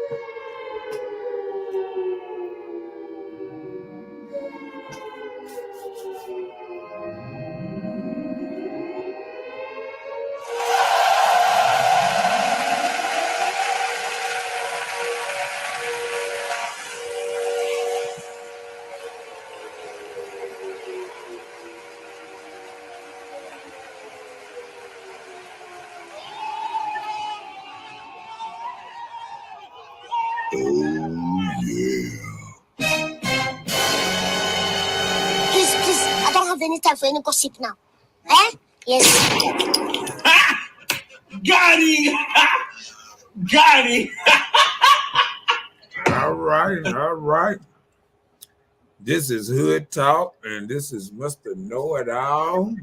Please, I don't have any time for any gossip now. Eh? Yes. Got him! Got him! All right. This is Hood Talk, and this is Mr. Know-It-All,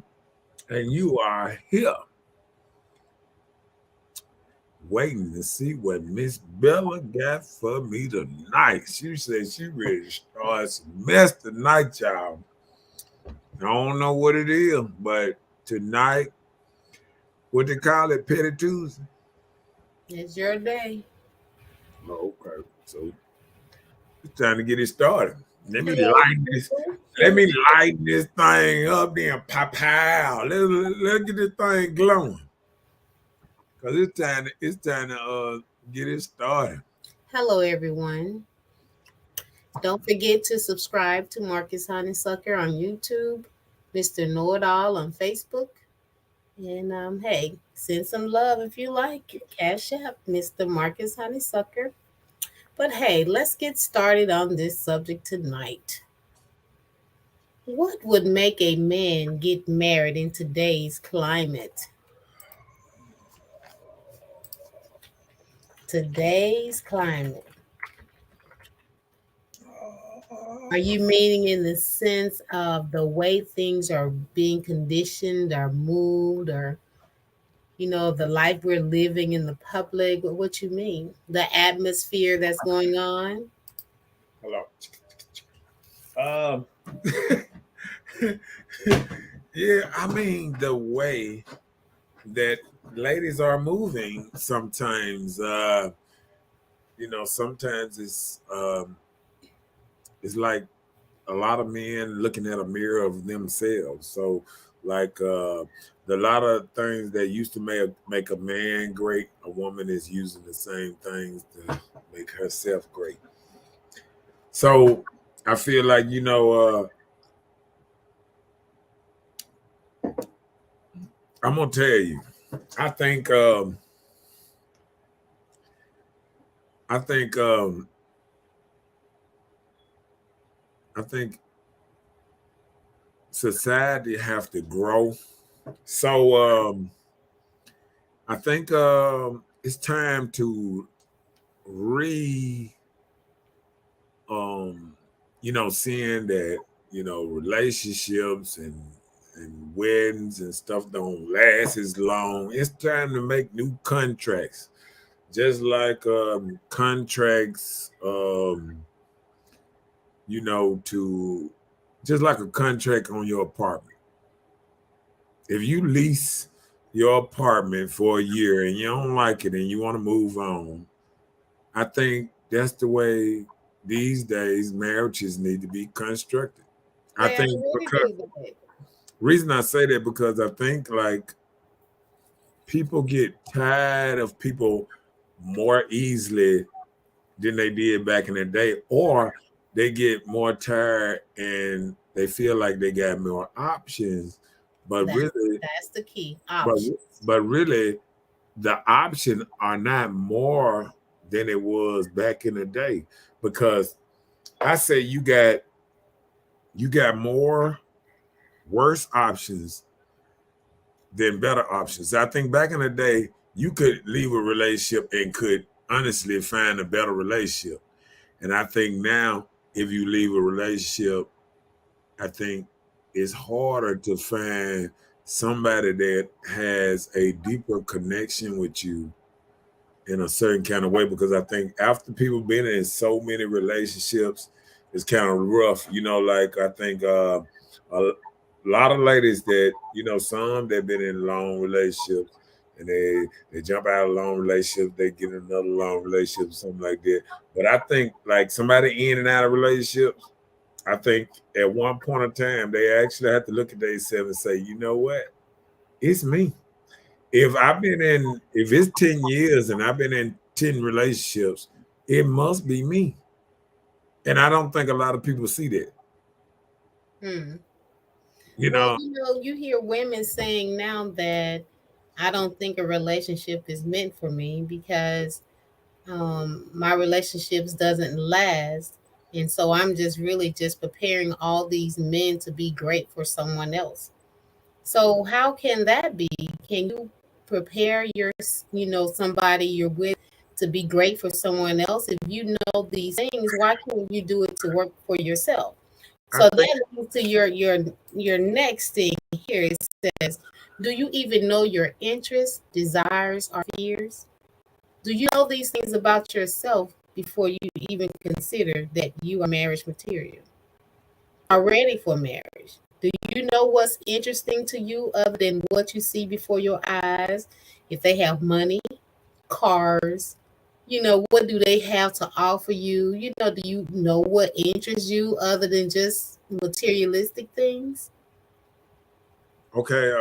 and you are here waiting to see what Miss Bella got for me tonight. She said she ready to start some mess tonight, y'all. I don't know what it is, but tonight, what they call it, Petty Tuesday? It's your day. Okay, so it's time to get it started. Let me lighten this thing up, then pow. Let's get this thing glowing. Cause it's time to get it started. Hello, everyone. Don't forget to subscribe to Marcus Honeysucker on YouTube, Mr. Know-It-All on Facebook. And hey, send some love if you like. Cash App, Mr. Marcus Honeysucker. But hey, let's get started on this subject tonight. What would make a man get married in today's climate? Today's climate. Are you meaning in the sense of the way things are being conditioned or moved, or the life we're living in the public? What you mean? The atmosphere that's going on? Hello. Yeah, I mean the way that ladies are moving sometimes. Sometimes it's like a lot of men looking at a mirror of themselves. So like the lot of things that used to make a man great, a woman is using the same things to make herself great. So I feel like, I'm gonna tell you, I think I think society have to grow. So I think it's time to seeing that, relationships and weddings and stuff don't last as long. It's time to make new contracts. Just like contracts, just like a contract on your apartment. If you lease your apartment for a year and you don't like it and you want to move on, I think that's the way these days marriages need to be constructed. I think reason I say that because I think like people get tired of people more easily than they did back in the day, or they get more tired and they feel like they got more options. But that's the key. Options. But really, the options are not more than it was back in the day, because I say you got more worse options than better options. I think back in the day, you could leave a relationship and could honestly find a better relationship. And I think now, if you leave a relationship, I think it's harder to find somebody that has a deeper connection with you in a certain kind of way, because I think after people been in so many relationships, it's kind of rough. Like I think a lot of ladies that, some that been in long relationships, and they jump out of long relationships, they get in another long relationship, something like that. But I think like somebody in and out of relationships, I think at one point in time they actually have to look at themselves and say, you know what, it's me. If it's 10 years and I've been in 10 relationships, it must be me. And I don't think a lot of people see that. Hmm. You Well, know, you hear women saying now that I don't think a relationship is meant for me because my relationships doesn't last, and so I'm just really just preparing all these men to be great for someone else. So how can that be? Can you prepare somebody you're with to be great for someone else? If you know these things, why can't you do it to work for yourself? I So think that leads to your next thing here. It says, do you even know your interests, desires, or fears? Do you know these things about yourself before you even consider that you are marriage material? Are ready for marriage? Do you know what's interesting to you other than what you see before your eyes? If they have money, cars, what do they have to offer you? Do you know what interests you other than just materialistic things? okay.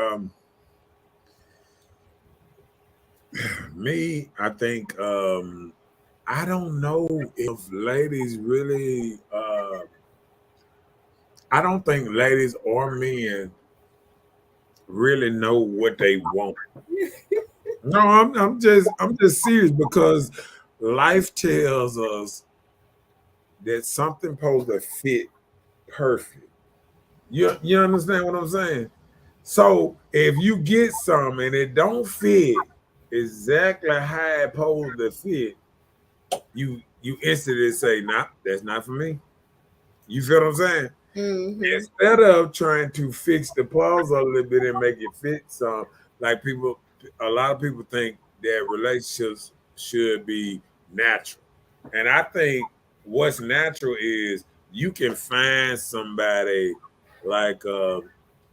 Me, I think I don't know if ladies really. I don't think ladies or men really know what they want. No, I'm just serious because life tells us that something supposed to fit perfect. You understand what I'm saying? So if you get some and it don't fit exactly how it supposed to fit, you instantly say, nah, that's not for me. You feel what I'm saying? Mm-hmm. Instead of trying to fix the puzzle a little bit and make it fit some, like a lot of people think that relationships should be natural. And I think what's natural is you can find somebody like,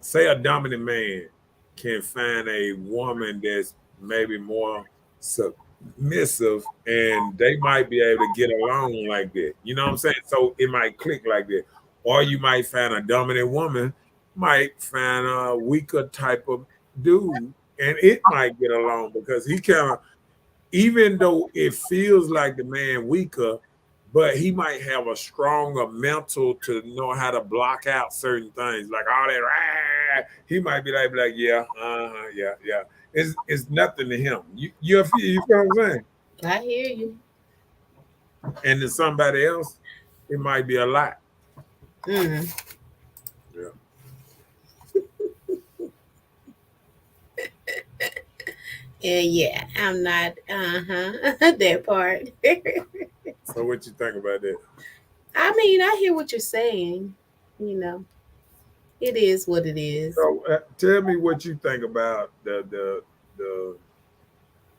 say, a dominant man can find a woman that's maybe more submissive and they might be able to get along like that. You know what I'm saying? So it might click like that. Or you might find a dominant woman, might find a weaker type of dude, and it might get along because he kind of, even though it feels like the man weaker, but he might have a stronger mental to know how to block out certain things, like all that. "Rah," he might be like, yeah, yeah, yeah. It's nothing to him. You feel what I'm saying? I hear you. And to somebody else, it might be a lot. Mm. Yeah. Yeah, I'm not. That part. So what you think about that? I mean, I hear what you're saying. You know, it is what it is. So tell me what you think about the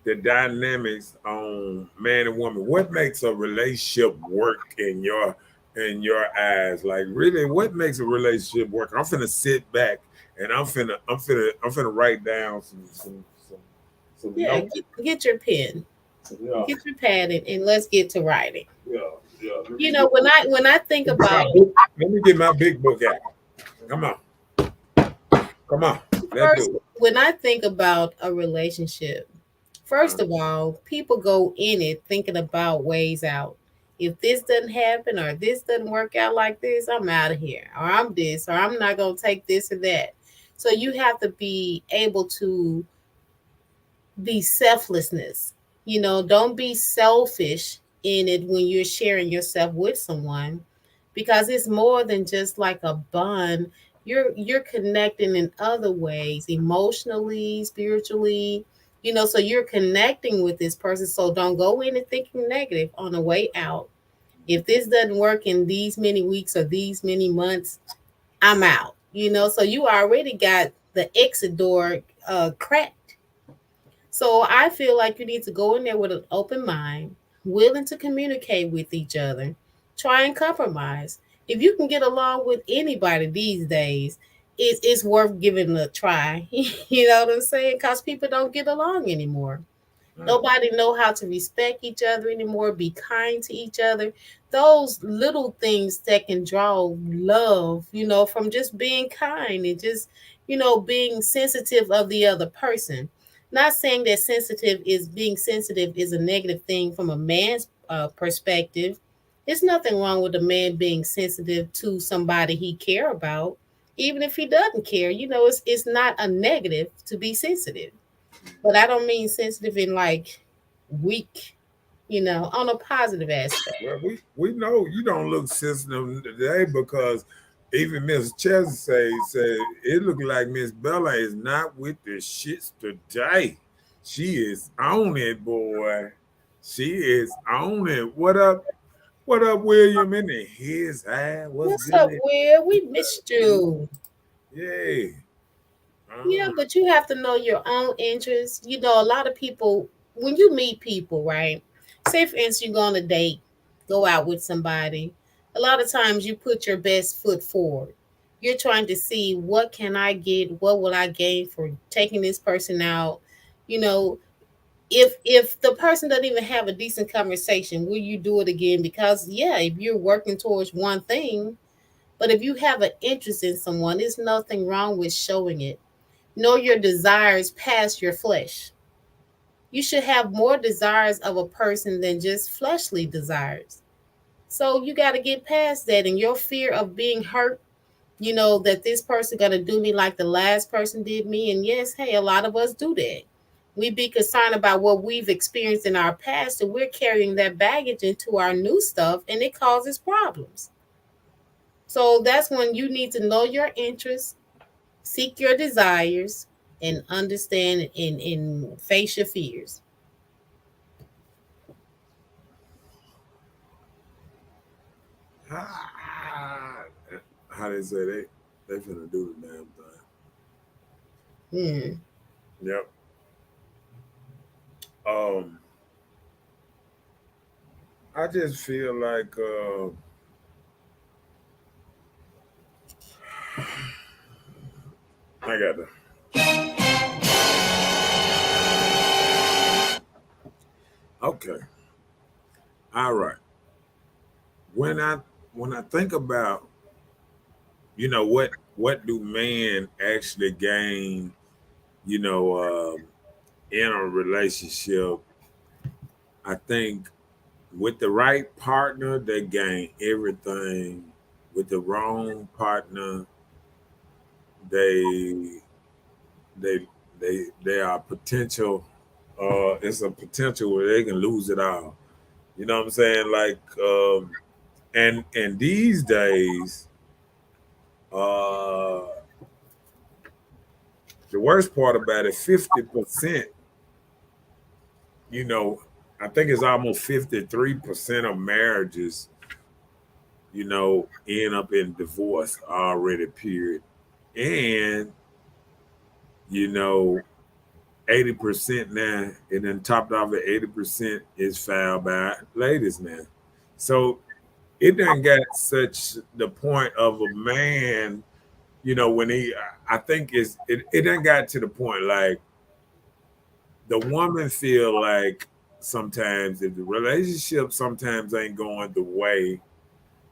the dynamics on man and woman. What makes a relationship work in your eyes? Like really, what makes a relationship work? I'm finna sit back and I'm finna write down some Yeah, notes. get your pen, Yeah, get your pad, and let's get to writing. yeah, yeah. When I think about Let me get my big book out. Come on, come on. Let's first, do it. when I think about a relationship, Uh, first of all, people go in it thinking about ways out. If this doesn't happen or this doesn't work out like this, I'm out of here. Or I'm this, or I'm not going to take this or that. So you have to be able to be selflessness. Don't be selfish in it when you're sharing yourself with someone because it's more than just like a bond. You're connecting in other ways, emotionally, spiritually, so you're connecting with this person. So don't go in and thinking negative on the way out. If this doesn't work in these many weeks or these many months, I'm out. So you already got the exit door cracked. So I feel like you need to go in there with an open mind, willing to communicate with each other, try and compromise. If you can get along with anybody these days, it's worth giving a try. You know what I'm saying? Because people don't get along anymore. Right. Nobody know how to respect each other anymore, be kind to each other. Those little things that can draw love, from just being kind and just, being sensitive of the other person. Not saying that being sensitive is a negative thing from a man's perspective. There's nothing wrong with a man being sensitive to somebody he care about, even if he doesn't care. It's not a negative to be sensitive, but I don't mean sensitive in like weak, on a positive aspect. Well, we know you don't look sensitive today because even Miss Chesley said it looked like Miss Bella is not with the shits today. She is on it, boy. She is on it. What up? What up, William? In the his eye. What's What's up, good? Will? We missed you. Yeah. Yeah, Uh, but you have to know your own interests. A lot of people, when you meet people, right? Say, for instance, you go on a date, go out with somebody. A lot of times you put your best foot forward. You're trying to see what can I get, what will I gain for taking this person out. You know, if the person doesn't even have a decent conversation, will you do it again? Because yeah, if you're working towards one thing, but if you have an interest in someone, there's nothing wrong with showing it. Know your desires past your flesh. You should have more desires of a person than just fleshly desires. So you got to get past that, and your fear of being hurt, that this person going to do me like the last person did me. And yes, hey, a lot of us do that. We be concerned about what we've experienced in our past, and we're carrying that baggage into our new stuff, and it causes problems. So that's when you need to know your interests, seek your desires, and understand and face your fears. how, how they say they finna do the damn thing. Hmm. Yep. Um, I just feel like I got to. Okay. All right. When I when I think about what do men actually gain you know in a relationship, I think with the right partner they gain everything. With the wrong partner, they they they are potential. It's a potential where they can lose it all. You know what I'm saying? Like, and these days, uh, the worst part about it, 50%, you know, I think it's almost 53% of marriages, end up in divorce already, period. And, you know, 80% now, and then topped off at 80% is found by ladies now. So it done got such the point of a man, when I think it done got to the point like the woman feel like sometimes if the relationship sometimes ain't going the way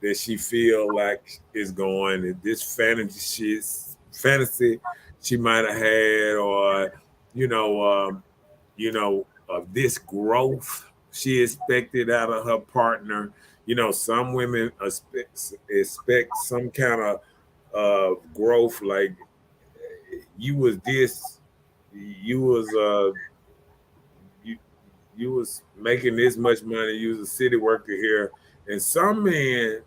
that she feel like is going, and this fantasy she might have had, or you know, of this growth she expected out of her partner. Some women expect some kind of growth, like you was this, you was you you was making this much money, you was a city worker here, and some men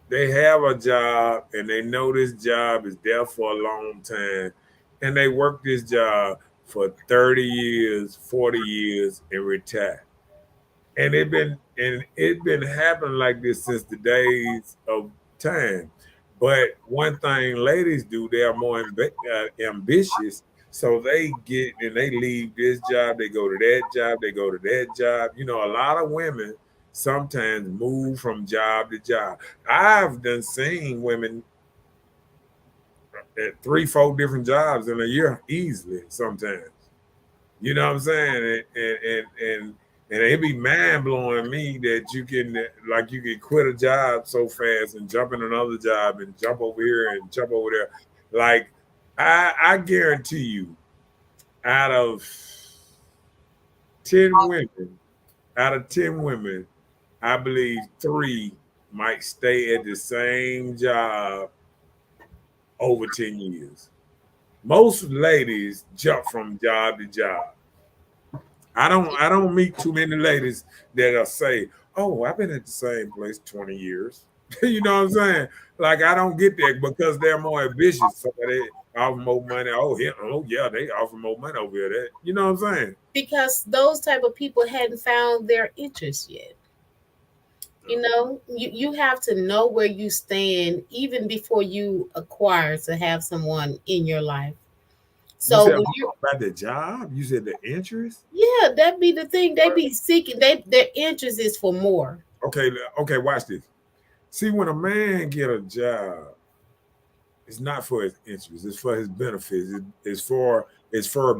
they have a job and they know this job is there for a long time, and they work this job for 30 years, 40 years, and retire. And it been happening like this since the days of time. But one thing ladies do, they are more ambitious. So they get and they leave this job, they go to that job, they go to that job. A lot of women sometimes move from job to job. I've done seen women at 3-4 different jobs in a year easily sometimes. You know what I'm saying? And it'd be mind blowing me that you can like you can quit a job so fast and jump in another job and jump over here and jump over there. Like I guarantee you, out of 10 women, out of 10 women, I believe 3 might stay at the same job over 10 years. Most ladies jump from job to job. I don't meet too many ladies that'll say, "Oh, I've been at the same place 20 years." You know what I'm saying? Like I don't get that because they're more ambitious. So they offer more money. Oh yeah, they offer more money over here. That you know what I'm saying? Because those type of people hadn't found their interest yet. You know, you have to know where you stand even before you acquire to have someone in your life. You So said when you, about the job. You said the interest. yeah, that be the thing. They be seeking. Their interest is for more. Okay, okay. Watch this. See, when a man get a job, it's not for his interest. It's for his benefits. It's for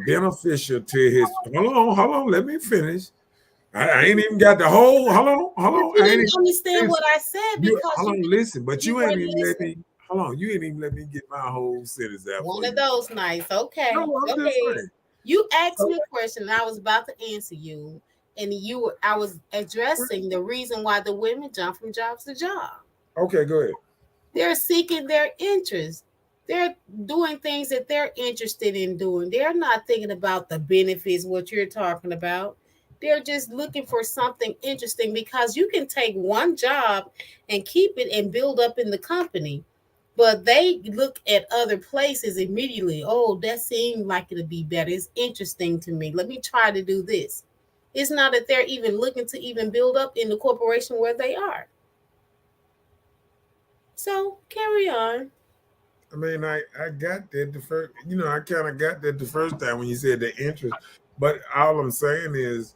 beneficial to his. Hold on. Let me finish. I ain't even got the whole. Hold But on. you I ain't didn't even understand listen. what I said You because hold on, listen, but you you ain't weren't even let listening. me. Hold on, you ain't even let me get my whole sentence out One for of you. those nights. No, Okay. I'm Go just ahead. saying. You asked So, me a question and I was about to answer you. And I was addressing the reason why the women jump from job to job. okay, go ahead. They're seeking their interest. They're doing things that they're interested in doing. They're not thinking about the benefits, what you're talking about. They're just looking for something interesting because you can take one job and keep it and build up in the company. But they look at other places immediately. Oh, that seemed like it'd be better. It's interesting to me. Let me try to do this. It's not that they're even looking to even build up in the corporation where they are. So carry on. I mean, I got that the first. I kind of got that the first time when you said the interest. But all I'm saying is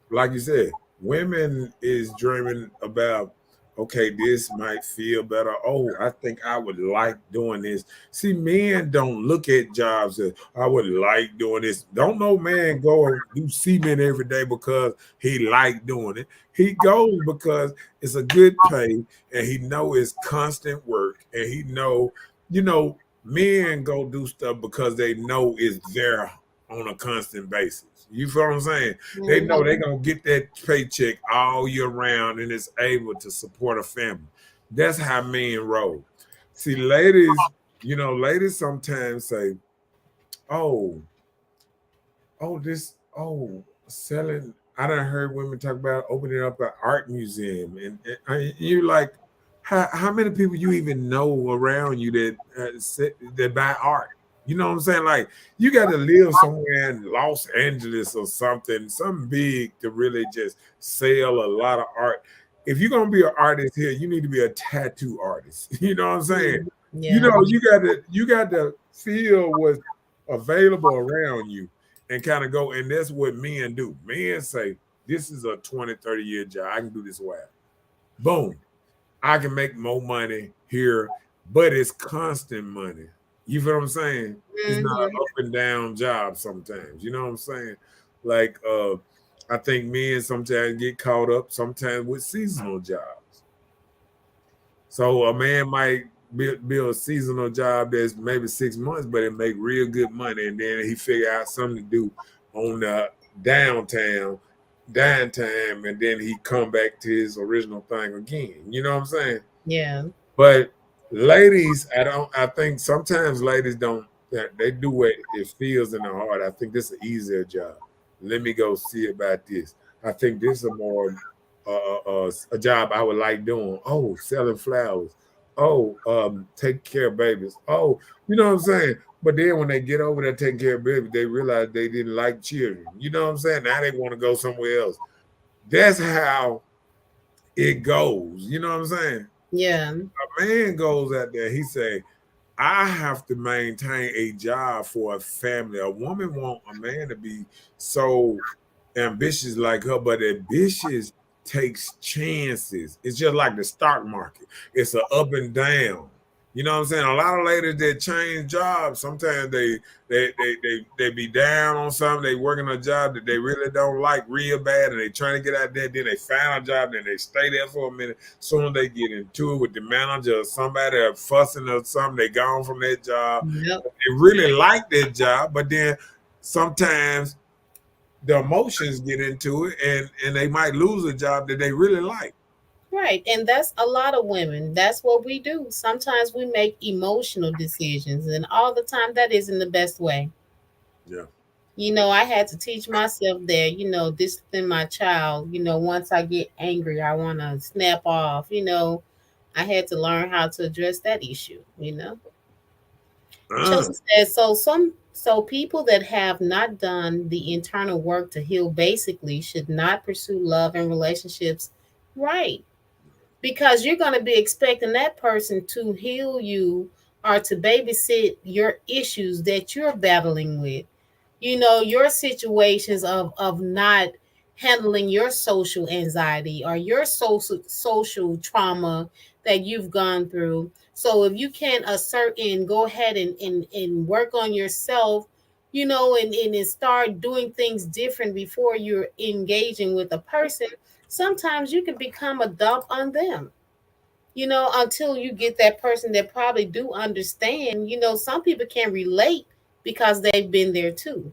like you said, women is dreaming about, okay, this might feel better. Oh, I think I would like doing this. See, men don't look at jobs as I would like doing this. Don't no man go do cement every day because he like doing it. He goes because it's a good pay and he know it's constant work and he know, men go do stuff because they know it's there on a constant basis. You feel what I'm saying? They know Mhm. they're gonna get that paycheck all year round and it's able to support a family. That's how men roll. See, ladies sometimes say, "Oh, selling." I done heard women talk about opening up an art museum, and you like, how many people you even know around you that buy art? You know what I'm saying? Like, you got to live somewhere in Los Angeles or something big to really just sell a lot of art. If you're gonna be an artist here, you need to be a tattoo artist. You know what I'm saying? Mhm. Yeah. You got to feel what's available around you and kind of go. And that's what men do. Men say, this is a 20, 30-year job. I can do this well. Boom. I can make more money here, but it's constant money. You feel what I'm saying? It's not an Mhm. up and down job sometimes. You know what I'm saying? Like I think men sometimes get caught up sometimes with seasonal jobs. So a man might build a seasonal job that's maybe 6 months, but it make real good money, and then he figure out something to do on the downtown, downtime, and then he come back to his original thing again. You know what I'm saying? Yeah. But ladies, I think sometimes ladies don't. They do what it feels in their heart. I think this is an easier job. Let me go see about this. I think this is a job I would like doing. Oh, selling flowers. Oh, take care of babies. Oh, you know what I'm saying? But then when they get over there taking care of babies, they realize they didn't like children. You know what I'm saying? Now they want to go somewhere else. That's how it goes. You know what I'm saying? Yeah. A man goes out there, he say, I have to maintain a job for a family. A woman want a man to be so ambitious like her, but ambitious takes chances. It's just like the stock market. It's a up and down. You know what I'm saying? A lot of ladies that change jobs, sometimes they be down on something. They working a job that they really don't like real bad, and they trying to get out there. Then they find a job, then they stay there for a minute. Soon as they get into it with the manager or somebody or fussing or something, they gone from that job. Yep. They really like that job, but then sometimes the emotions get into it, and they might lose a job that they really like. Right. And that's a lot of women. That's what we do. Sometimes we make emotional decisions, and all the time that isn't the best way. Yeah. I had to teach myself that, discipline my child. Once I get angry, I want to snap off. I had to learn how to address that issue. Uh, Chelsea says so people that have not done the internal work to heal basically should not pursue love and relationships. Right. Because you're going to be expecting that person to heal you or to babysit your issues that you're battling with. Your situations of not handling your social anxiety or your social trauma that you've gone through. So if you can't assert and go ahead and work on yourself, and start doing things different before you're engaging with a person, sometimes you can become a dump on them, until you get that person that probably do understand. Some people can relate because they've been there too.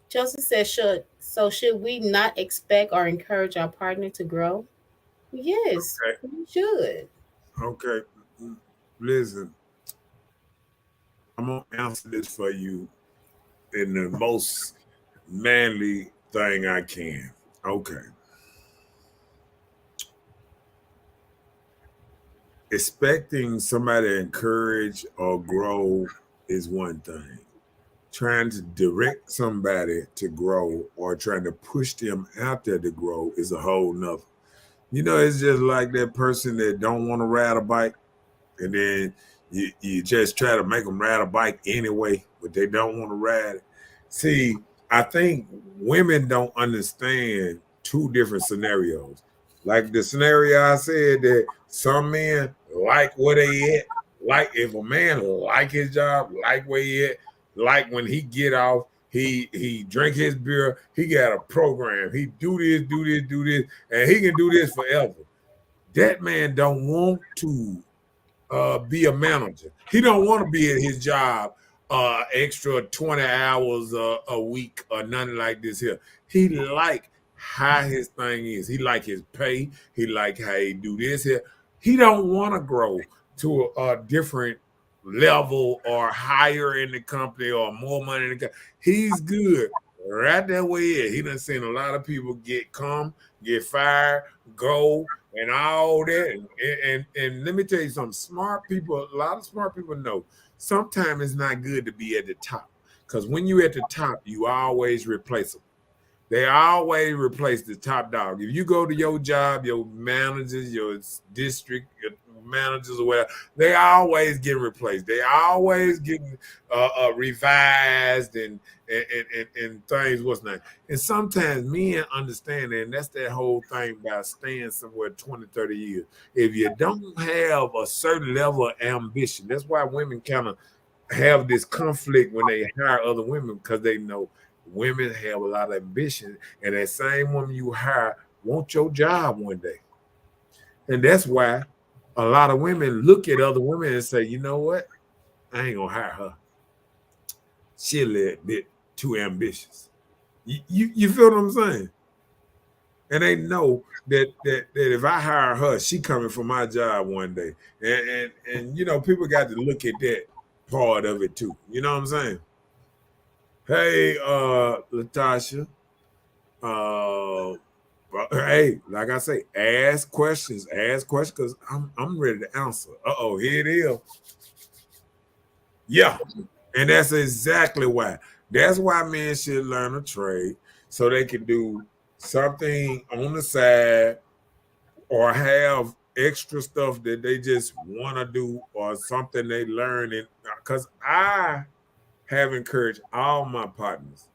Joseph says, should we not expect or encourage our partner to grow? Yes, okay. we should. Okay. Listen, I'm gonna answer this for you in the most manly thing I can. Okay. Expecting somebody to encourage or grow is one thing. Trying to direct somebody to grow or trying to push them out there to grow is a whole nother. It's just like that person that don't want to ride a bike, and then you just try to make them ride a bike anyway, but they don't want to ride it. See, I think women don't understand two different scenarios. Like the scenario I said that some men like where they at. Like if a man like his job, like where he at, like when he get off, he drink his beer, he got a program. He do this, do this, do this, and he can do this forever. That man don't want to be a manager. He don't want to be at his job extra 20 hours a week or nothing like this here. He like how his thing is. He like his pay. He like how he do this here. He don't want to grow to a different level or higher in the company or more money in the company. He's good right that way. He done seen a lot of people get fired, go, and all that. And let me tell you something. Smart people, a lot of smart people know sometimes it's not good to be at the top. Because when you're at the top, you always replaceable. They always replace the top dog. If you go to your job, your managers, your district your managers or whatever, they always get replaced. They always get revised and things what's not. And sometimes men understand that, and that's that whole thing about staying somewhere 20, 30 years. If you don't have a certain level of ambition, that's why women kind of have this conflict when they hire other women because they know women have a lot of ambition, and that same woman you hire want your job one day. And that's why a lot of women look at other women and say, you know what? I ain't gonna hire her. She a little bit too ambitious. You feel what I'm saying? And they know that if I hire her, she coming for my job one day. And people got to look at that part of it too. You know what I'm saying? Hey, Latasha. Hey, like I say, ask questions, because I'm ready to answer. Here it is. Yeah, and that's exactly why. That's why men should learn a trade so they can do something on the side or have extra stuff that they just want to do or something they learn. Because I have encouraged all my partners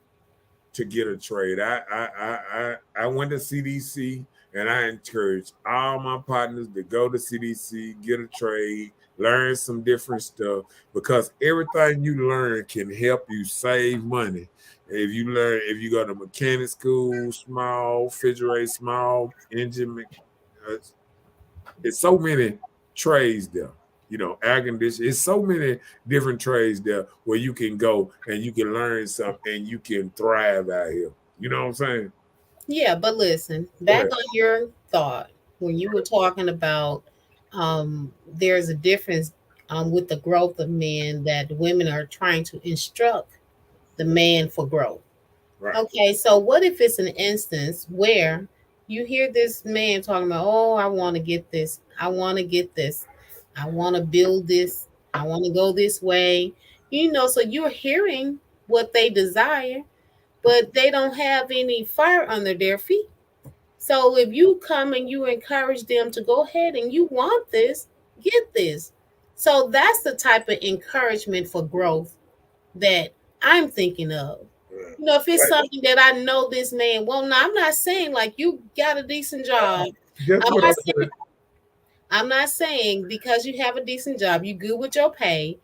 to get a trade. I went to CDC And I encourage all my partners to go to CDC, get a trade, learn some different stuff, because everything you learn can help you save money. If you go to mechanic school, small, refrigerator, small, engine, uh, it's so many trades there. Air conditioning. It's so many different trades there where you can go and you can learn something and you can thrive out here. You know what I'm saying? Yeah, but listen, Go back ahead. on your thought when you were talking about there's a difference with the growth of men that women are trying to instruct the man for growth. Right. Okay, so what if it's an instance where you hear this man talking about, oh, I want to get this, I want to get this, I want to build this, I want to go this way, so you're hearing what they desire, but they don't have any fire under their feet. So if you come and you encourage them to go ahead and you want this, get this. So that's the type of encouragement for growth that I'm thinking of. If it's Right. something that I know this man, well, no, I'm not saying like you got a decent job. Guess I'm what not I'm saying, saying? I'm not saying because you have a decent job, you good with your pay,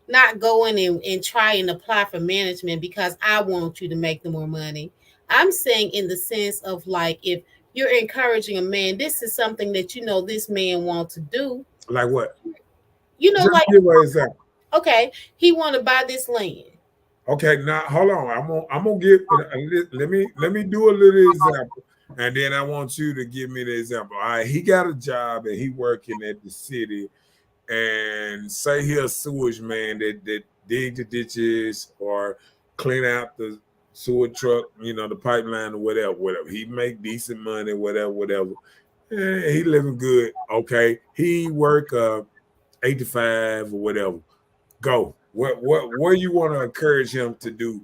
not going and try and apply for management because I want you to make the more money. I'm saying in the sense of like if you're encouraging a man, this is something that this man wants to do. Like what? Just Like give an example. okay, he want to buy this land. Okay, now hold on. I'm gonna give. Let me do a little example, and then I want you to give me the example. All right, he got a job and he working at the city, and say he a sewage man that dig the ditches or clean out the sewer truck, the pipeline or whatever. He make decent money, whatever. He living good. Okay, he work 8 to 5 or whatever. Go. What you want to encourage him to do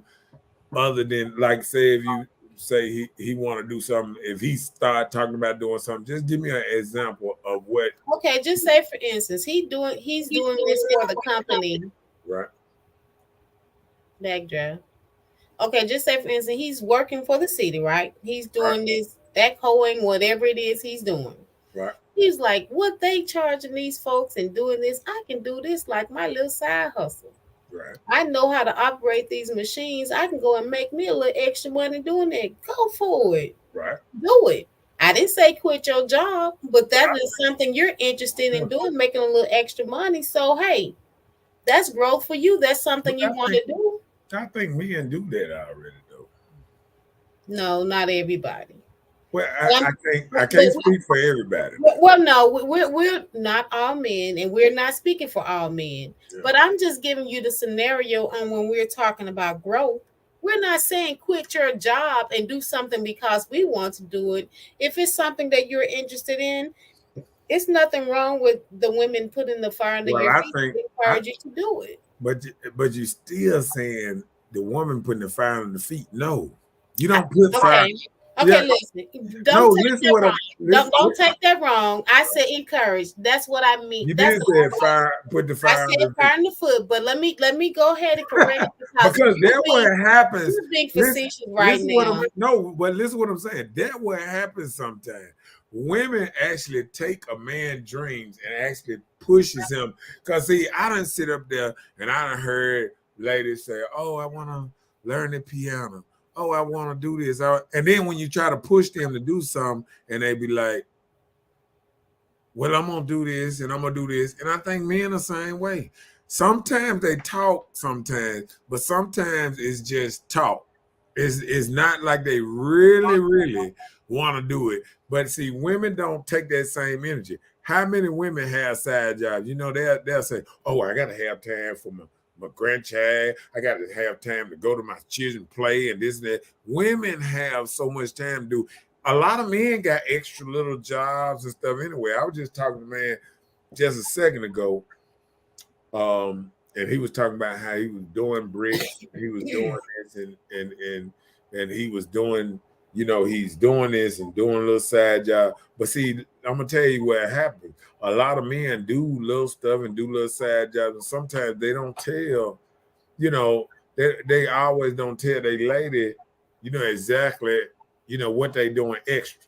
other than, like, say if you say he want to do something, if he start talking about doing something, just give me an example of what. Okay, just say for instance, he's doing this for the company. Right. Backdraft. Okay, just say for instance, he's working for the city, right? He's doing this, echoing, whatever it is he's doing. Right. He's like, what they charging these folks and doing this, I can do this like my little side hustle. Right. I know how to operate these machines. I can go and make me a little extra money doing that. Go for it. Right. Do it. I didn't say quit your job, but that is something you're interested in doing, making a little extra money. So, hey, that's growth for you. That's something you want to do. I think men do that already, though. No, not everybody. Well, I can't speak for everybody. Well, no, we're not all men, and we're not speaking for all men. Yeah. But I'm just giving you the scenario on when we're talking about growth. We're not saying quit your job and do something because we want to do it. If it's something that you're interested in, it's nothing wrong with the women putting the fire under your feet to encourage you to do it. But you still saying the woman putting the fire on the feet. No, you don't put fire. Okay, listen. Don't take that wrong. I said encourage. That's what I mean. You did say fire. Put the fire. I said fire in the foot, but let me go ahead and correct it because that's what happens. You're being facetious right now. But listen what I'm saying. That's what happens sometimes. Women actually take a man's dreams and actually pushes him. Because see, I done sit up there and I done heard ladies say, "Oh, I want to learn the piano. Oh, I want to do this." And then when you try to push them to do something, and they be like, "Well, I'm gonna do this and I'm gonna do this." And I think men are the same way. Sometimes they talk, but sometimes it's just talk. It's not like they really want to do it. But see, women don't take that same energy. How many women have side jobs? They'll say, "Oh, I gotta have time for my grandchild. I got to have time to go to my children play and this and that." Women have so much time to do. A lot of men got extra little jobs and stuff anyway. I was just talking to a man just a second ago. And he was talking about how he was doing bricks, he was doing this and he was doing, he's doing this and doing a little side job. But see, I'm gonna tell you what happens. A lot of men do little stuff and do little side jobs, and sometimes they don't tell, they always don't tell their lady, exactly, what they doing extra.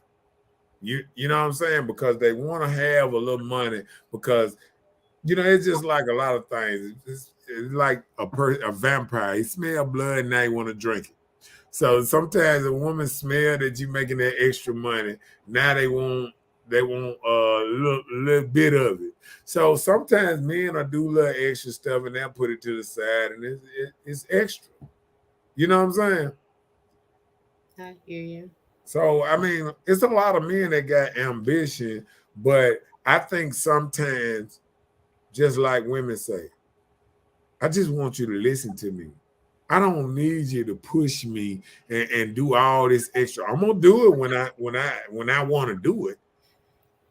You know what I'm saying? Because they want to have a little money because it's just like a lot of things. It's like a vampire. He smell blood and now he want to drink it. So sometimes a woman smell that you making that extra money. Now they want a little bit of it. So sometimes men will do little extra stuff and they'll put it to the side and it's extra. You know what I'm saying? I hear you. So I mean, it's a lot of men that got ambition, but I think sometimes, just like women say, I just want you to listen to me. I don't need you to push me and do all this extra. I'm gonna do it when I want to do it.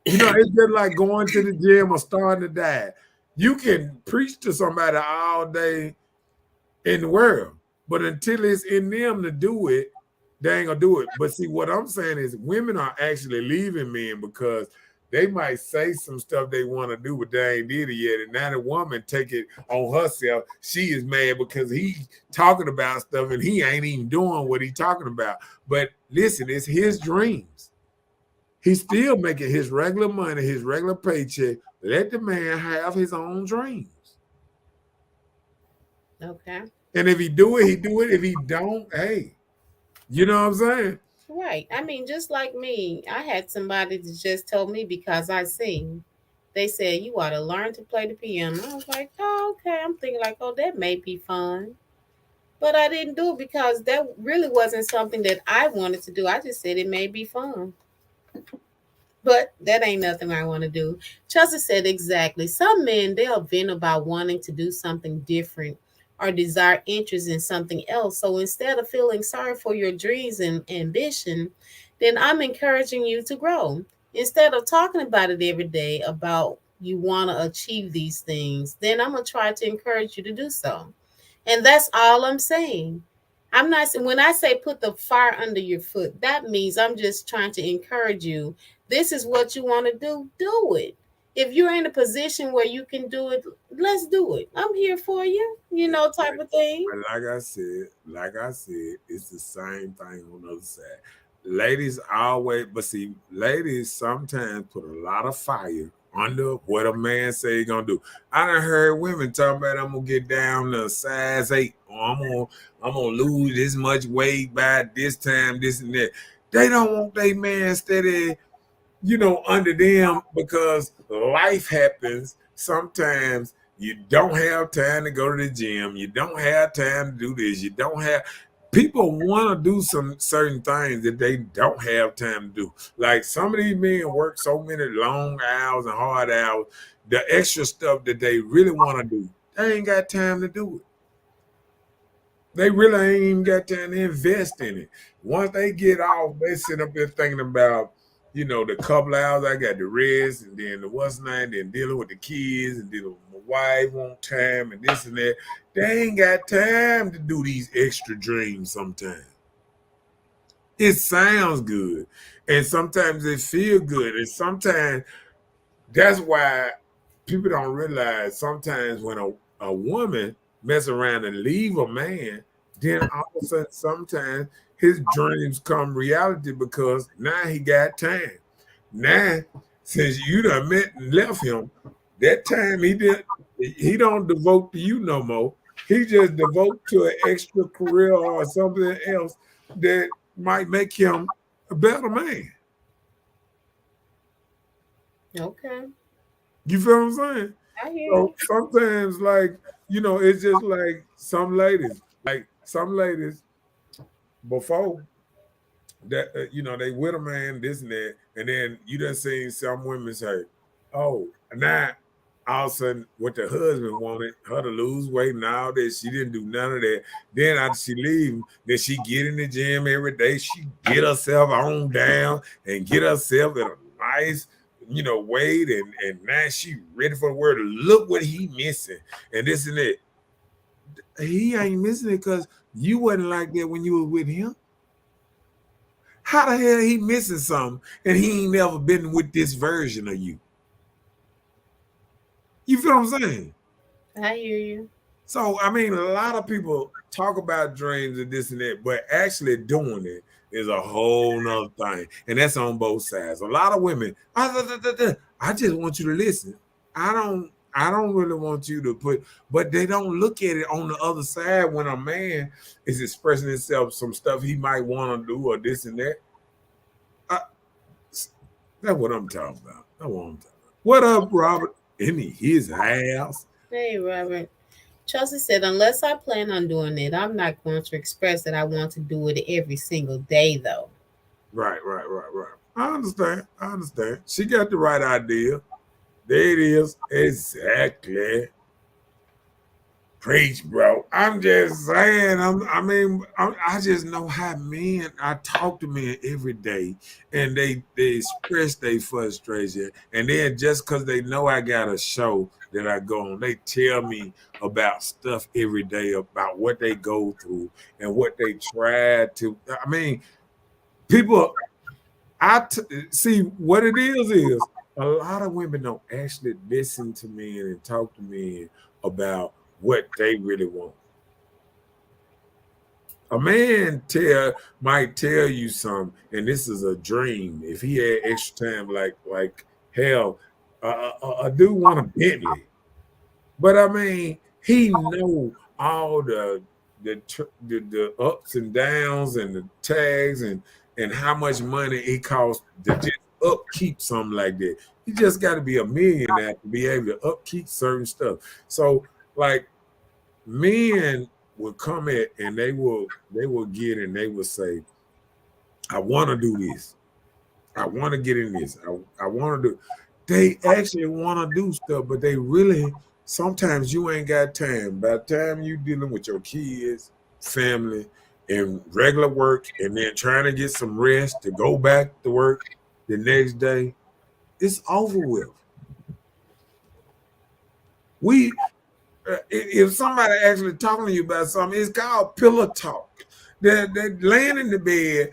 It's just like going to the gym or starting to diet. You can preach to somebody all day in the world, but until it's in them to do it, they ain't gonna do it. But see, what I'm saying is women are actually leaving men because they might say some stuff they want to do, but they ain't did it yet. And now the woman take it on herself. She is mad because he talking about stuff and he ain't even doing what he talking about. But listen, it's his dreams. He's still making his regular money, his regular paycheck. Let the man have his own dreams. Okay. And if he do it, he do it. If he don't, hey, you know what I'm saying? Right. I mean, just like me, I had somebody that just told me because I sing. They said you ought to learn to play the piano. I was like, oh, okay. I'm thinking like, oh, that may be fun. But I didn't do it because that really wasn't something that I wanted to do. I just said it may be fun. But that ain't nothing I want to do. Chelsea said exactly. Some men, they'll vent about wanting to do something different or desire interest in something else. So instead of feeling sorry for your dreams and ambition, then I'm encouraging you to grow. Instead of talking about it every day about you want to achieve these things, then I'm going to try to encourage you to do so. And that's all I'm saying. I'm not saying when I say put the fire under your foot, that means I'm just trying to encourage you. This is what you want to do it. If you're in a position where you can do it, let's do it. I'm here for you, type of thing. But like I said, it's the same thing on the other side. Ladies always, but see, ladies sometimes put a lot of fire under what a man say he gonna do. I done heard women talking about I'm gonna get down to size 8, or I'm gonna lose this much weight by this time, this and that. They don't want their man steady under them because life happens. Sometimes you don't have time to go to the gym. You don't have time to do this. You don't have people want to do some certain things that they don't have time to do. Like some of these men work so many long hours and hard hours, the extra stuff that they really want to do, they ain't got time to do it. They really ain't even got time to invest in it. Once they get off, they sit up there thinking about, the couple hours I got the rest, and then the what's night, then dealing with the kids, and dealing with my wife on time, and this and that. They ain't got time to do these extra dreams sometimes. It sounds good, and sometimes it feel good, and sometimes that's why people don't realize sometimes when a woman mess around and leave a man, then all of a sudden sometimes his dreams come reality because now he got time. Now, since you done met and left him, that time he don't devote to you no more. He just devote to an extra career or something else that might make him a better man. Okay. You feel what I'm saying? I hear So you. sometimes, like, it's just like some ladies before that, they with a man, this and that, and then you done seen some women say, "Oh, now all of a sudden, what the husband wanted her to lose weight and all this, she didn't do none of that. Then after she leave, then she get in the gym every day. She get herself on down and get herself at a nice." Weight and now she ready for the world. Look what he missing and this and that. He ain't missing it because you wasn't like that when you were with him. How the hell he missing something and he ain't never been with this version of you? You feel what I'm saying? I hear you. So I mean, a lot of people talk about dreams and this and that, but actually doing it, is a whole nother thing. And that's on both sides. A lot of women, I just want you to listen. I don't really want you to put, but they don't look at it on the other side when a man is expressing himself some stuff he might want to do or this and that. I, that's what I'm talking about. That's what I'm talking about. What up, Robert? In his house. Hey, Robert. Chelsea said, unless I plan on doing it, I'm not going to express that I want to do it every single day, though. Right. I understand. She got the right idea. There it is. Exactly. Preach, bro. I'm just saying. I just know how men. I talk to men every day, and they express their frustration, and then just because they know I got a show that I go on, they tell me about stuff every day about what they go through and what they try to. I mean, people. See what it is a lot of women don't actually listen to men and talk to men about what they really want. A man might tell you something, and this is a dream. If he had extra time, like hell, a dude want a Bentley, but I mean, he know all the ups and downs and the tags and how much money it costs to just upkeep something like that. You just got to be a millionaire to be able to upkeep certain stuff. So, like, men will come at and they will get and they will say, I want to do this. I want to get in this. I want to do. They actually want to do stuff, but they really sometimes you ain't got time. By the time you dealing with your kids, family, and regular work, and then trying to get some rest to go back to work the next day, it's over with. If somebody actually talking to you about something, it's called pillow talk. They're laying in the bed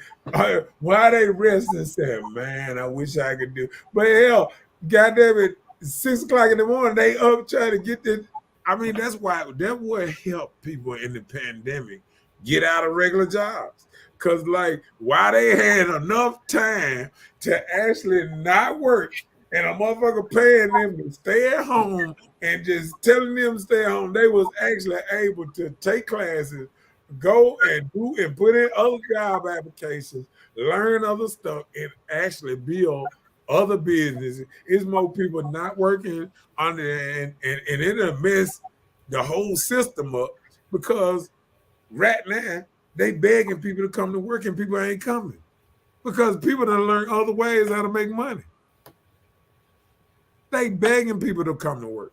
while they resting, saying, "Man, I wish I could do." But hell, goddamn it, 6 o'clock in the morning, they up trying to get this. I mean, that's what helped people in the pandemic get out of regular jobs. Cause like, why they had enough time to actually not work, and a motherfucker paying them to stay at home and just telling them to stay at home, they was actually able to take classes, go and do and put in other job applications, learn other stuff, and actually build other businesses. It's more people not working under and it'll mess the whole system up because right now they begging people to come to work and people ain't coming because people done learn other ways how to make money. They begging people to come to work.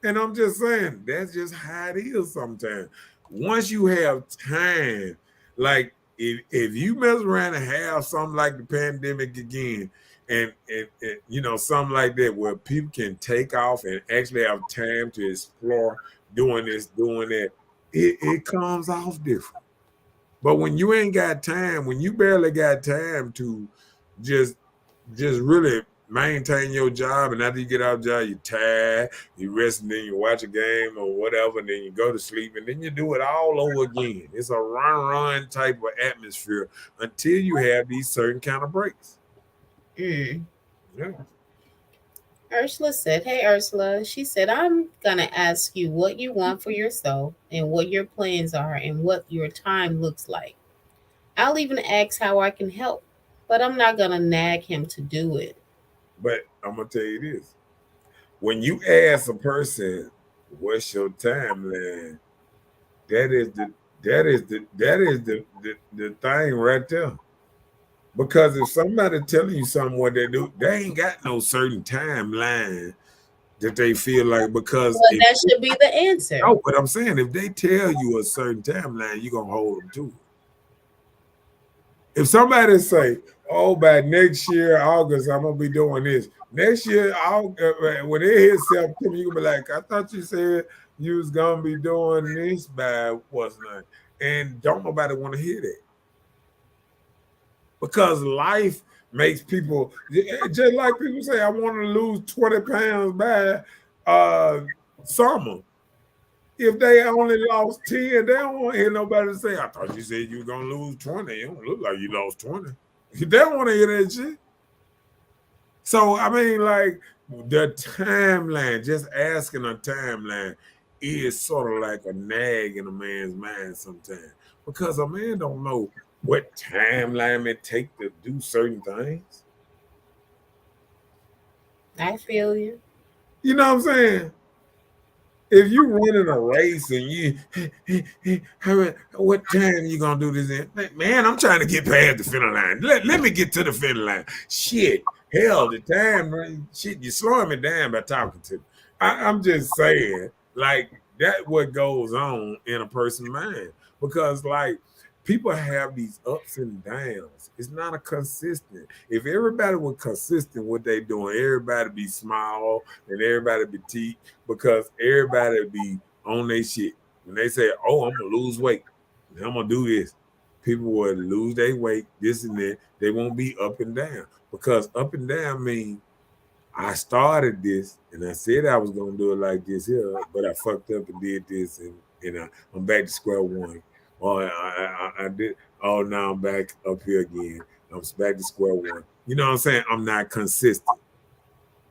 And I'm just saying, that's just how it is sometimes. Once you have time, like if you mess around and have something like the pandemic again, and something like that where people can take off and actually have time to explore doing this, doing that, it comes off different. But when you ain't got time, when you barely got time to just really maintain your job, and after you get out of job, you're tired, you rest, and then you watch a game or whatever, and then you go to sleep, and then you do it all over again. It's a run type of atmosphere until you have these certain kind of breaks. Mm. Yeah. Ursula said, hey, Ursula. She said, I'm going to ask you what you want for yourself and what your plans are and what your time looks like. I'll even ask how I can help, but I'm not going to nag him to do it. But I'm going to tell you this. When you ask a person, what's your timeline? That is the thing right there. Because if somebody telling you something what they do, they ain't got no certain timeline that they feel like because that should be the answer. No, but I'm saying if they tell you a certain timeline, you're gonna hold them to it. If somebody say, "Oh, by next year August, I'm gonna be doing this," next year, when it hits September, you gonna be like, "I thought you said you was gonna be doing this by what's name," and don't nobody want to hear that. Because life makes people just like people say, I want to lose 20 pounds by summer. If they only lost 10, they don't want to hear nobody say, I thought you said you were gonna lose 20. You don't look like you lost 20. They don't want to hear that shit. So I mean, like the timeline, just asking a timeline is sort of like a nag in a man's mind sometimes. Because a man don't know what timeline it take to do certain things. I feel you. You know what I'm saying? If you running a race and you what time you gonna do this in? Man, I'm trying to get past the finish line. Let me get to the finish line. Shit, hell, the time, shit, you're slowing me down by talking to me. I'm just saying, like, that what goes on in a person's mind. Because like people have these ups and downs. It's not a consistent. If everybody was consistent what they doing, everybody be small and everybody be teach because everybody be on their shit. When they say, "Oh, I'm gonna lose weight, and I'm gonna do this," people will lose their weight, this and that. They won't be up and down because up and down mean I started this and I said I was gonna do it like this here, but I fucked up and did this, and I'm back to square one. Or I did. Oh, now I'm back up here again. I'm back to square one. You know what I'm saying? I'm not consistent.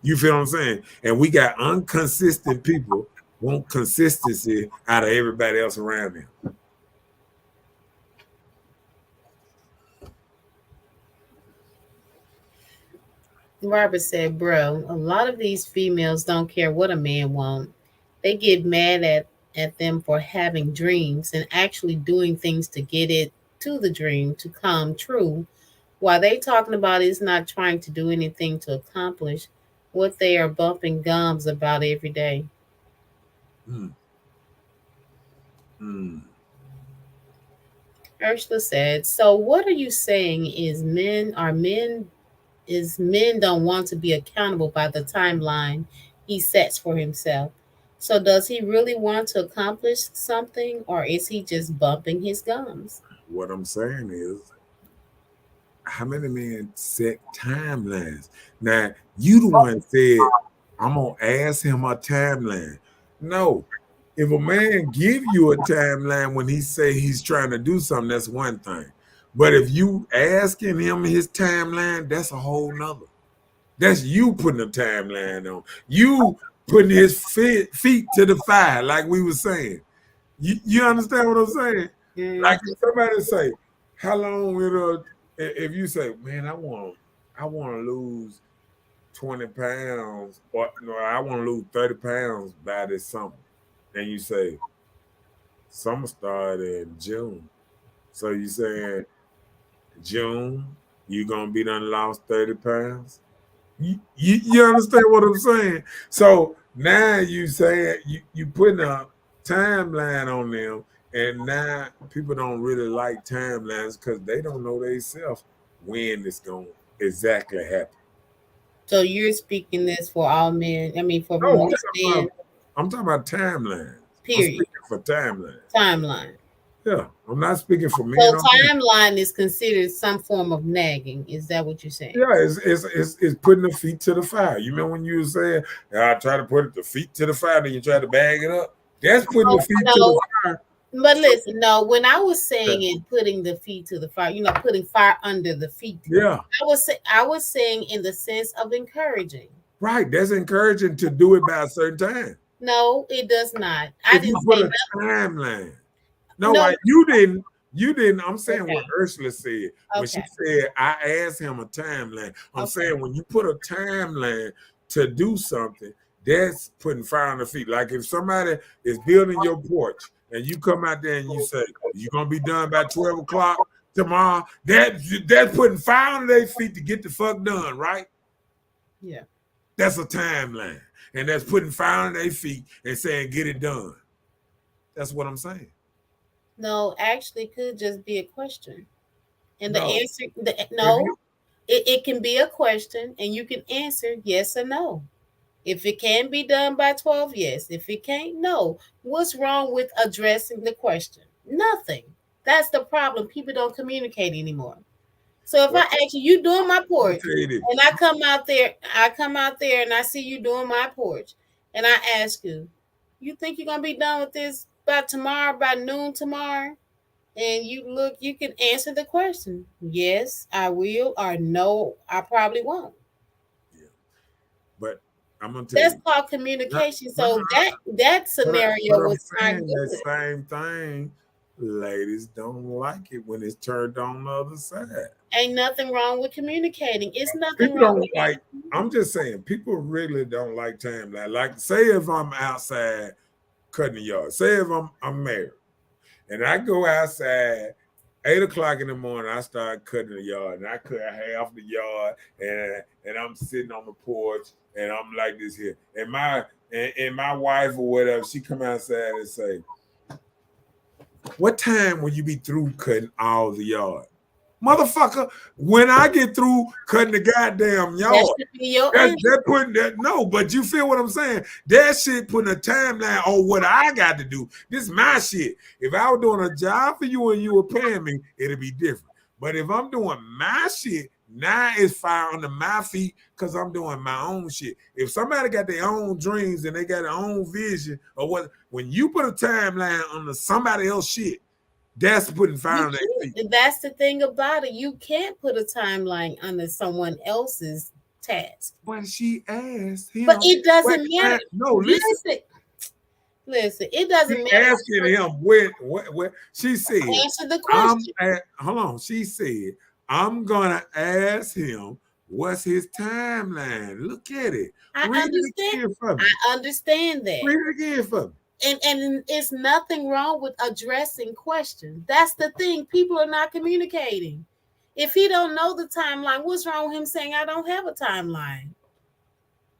You feel what I'm saying? And we got inconsistent people want consistency out of everybody else around them. Robert said, bro, a lot of these females don't care what a man wants. They get mad at them for having dreams and actually doing things to get it to the dream to come true. While they talking about is not trying to do anything to accomplish what they are bumping gums about every day. Mm. Mm. Ursula said, so what are you saying is men don't want to be accountable by the timeline he sets for himself. So does he really want to accomplish something or is he just bumping his gums? What I'm saying is, how many men set timelines? Now, you the one said, I'm gonna ask him a timeline. No, if a man give you a timeline when he say he's trying to do something, that's one thing. But if you asking him his timeline, that's a whole nother. That's you putting a timeline on. You putting his feet to the fire, like we were saying. You understand what I'm saying? Like if somebody say, how long it'll if you say, man, I want to lose 20 pounds, or no, I want to lose 30 pounds by this summer. And you say, summer started in June. So you saying June, you gonna be done lost 30 pounds? You understand what I'm saying? So now you say you putting a timeline on them, and now people don't really like timelines because they don't know themselves when it's going to exactly happen. So you're speaking this for all men. I mean, for No, most men. I'm talking about timelines. I'm Period. speaking for timelines. Timeline. Yeah, I'm not speaking for men. So timeline is considered some form of nagging. Is that what you're saying? Yeah, it's putting the feet to the fire. You remember when you were saying, I try to put the feet to the fire, then you try to bag it up? That's putting the feet to the fire. But listen, no, when I was saying it, putting the feet to the fire, putting fire under the feet. Yeah. I was saying in the sense of encouraging. Right. That's encouraging to do it by a certain time. No, it does not. I didn't put a timeline. No, you didn't. You didn't. I'm saying what Ursula said. When she said, I asked him a timeline. I'm saying when you put a timeline to do something, that's putting fire on the feet. Like if somebody is building your porch and you come out there and you say, you're going to be done by 12 o'clock tomorrow, that's putting fire on their feet to get the fuck done, right? Yeah. That's a timeline. And that's putting fire on their feet and saying, get it done. That's what I'm saying. No, actually, it could just be a question. And the answer, it can be a question and you can answer yes or no. If it can be done by 12, yes. If it can't, no. What's wrong with addressing the question? Nothing. That's the problem. People don't communicate anymore. So if I ask you doing my porch, and I come out there and I see you doing my porch, and I ask you You think you're gonna be done with this by tomorrow, by noon tomorrow? And you can answer the question. Yes, I will, or no, I probably won't. Yeah. But I'm gonna tell That's you. called No, communication. no, So that but scenario I'm was not saying that good. same thing. Ladies don't like it when it's turned on the other side. Ain't nothing wrong with communicating. It's nothing People wrong don't with like. I'm just saying, people really don't like timeline. Like, say if I'm outside cutting the yard. Say if I'm married and I go outside 8 o'clock in the morning, I start cutting the yard, and I cut half the yard, and I'm sitting on the porch, and I'm like this here, and my wife or whatever, she come outside and say, "What time will you be through cutting all the yard?" Motherfucker, when I get through cutting the goddamn that yard, should be your answer. that putting that no, but you feel what I'm saying? That shit putting a timeline on what I got to do. This is my shit. If I was doing a job for you and you were paying me, it'd be different. But if I'm doing my shit, now it's fire under my feet because I'm doing my own shit. If somebody got their own dreams and they got their own vision or what, when you put a timeline on somebody else's shit, that's putting fire You on their feet. can't. That's the thing about it. You can't put a timeline under someone else's task. But she asked But him, it what doesn't time? matter. No, listen. Listen, listen. It She doesn't matter. asking him what she said. Answer the question. Hold on. She said, I'm gonna ask him what's his timeline. Look at it. I Read it understand. again for me. I understand that. Read it again for me. And it's nothing wrong with addressing questions. That's the thing. People are not communicating. If he don't know the timeline, what's wrong with him saying I don't have a timeline?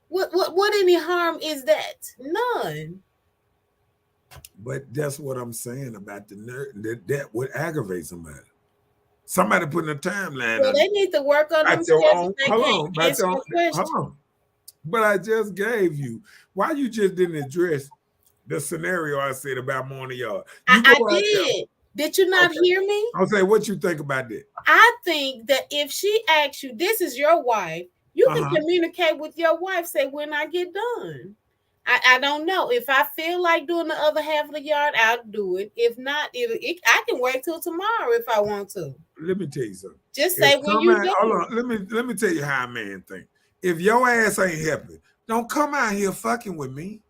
What any harm is that? None. But that's what I'm saying about the nerd. That would aggravate somebody. Somebody putting a timeline Well, on they need to work on at your themselves own. if they Hold can't on, about answer your own, the question. hold on. But I just gave you why you just didn't address the scenario I said about morning yard. You go I out there. did. Did you not hear me? I'll say what you think about that. I think that if she asks you, this is your wife, you can communicate with your wife, say, when I get done. I don't know. If I feel like doing the other half of the yard, I'll do it. If not, I can wait till tomorrow if I want to. Let me tell you something. Just say when you do. Hold on. Let me tell you how a man think. If your ass ain't helping, don't come out here fucking with me.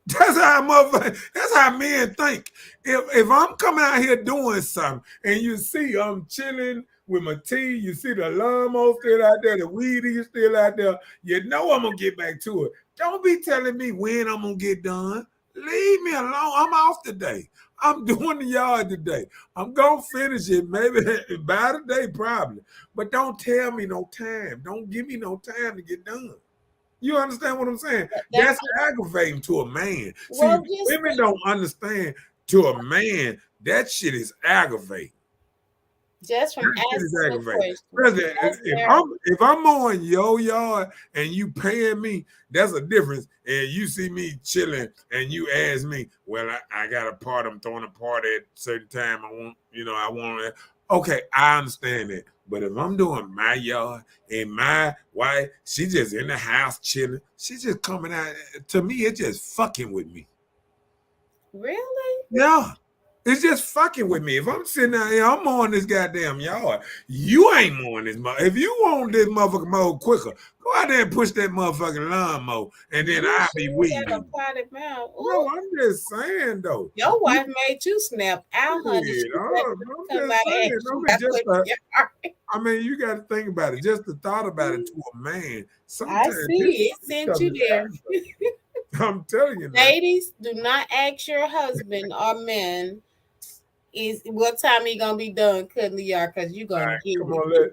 That's how men think. If I'm coming out here doing something and you see I'm chilling with my tea, you see the lawnmower still out there, the weed is still out there, you know I'm gonna get back to it. Don't be telling me when I'm gonna get done. Leave me alone. I'm off today. I'm doing the yard today. I'm gonna finish it maybe by the day, probably. But don't tell me no time. Don't give me no time to get done. You understand what I'm saying? That's aggravating to a man. Well, See, women don't understand to a man, that shit is aggravating. Just from asking the question. If I'm mowing your yard and you paying me, that's a difference. And you see me chilling and you ask me, well, I got a part, I'm throwing a party at a certain time. I want it. Okay, I understand that. But if I'm doing my yard and my wife, she just in the house chilling, she's just coming out. To me, it's just fucking with me. Really? Yeah. It's just fucking with me. If I'm sitting out here, I'm mowing this goddamn yard. You ain't mowing this motherfucker. If you want this motherfucker mowed quicker, go out there and push that motherfucking lawnmower, and then I'll be weeding. No, I'm just saying though. Your wife made you snap out, honey. I mean, you got to think about it. Just the thought about it to a man. I see it sent you there. I'm telling you, ladies, do not ask your husband or man is what time you gonna be done cutting the yard because you're gonna get come on, let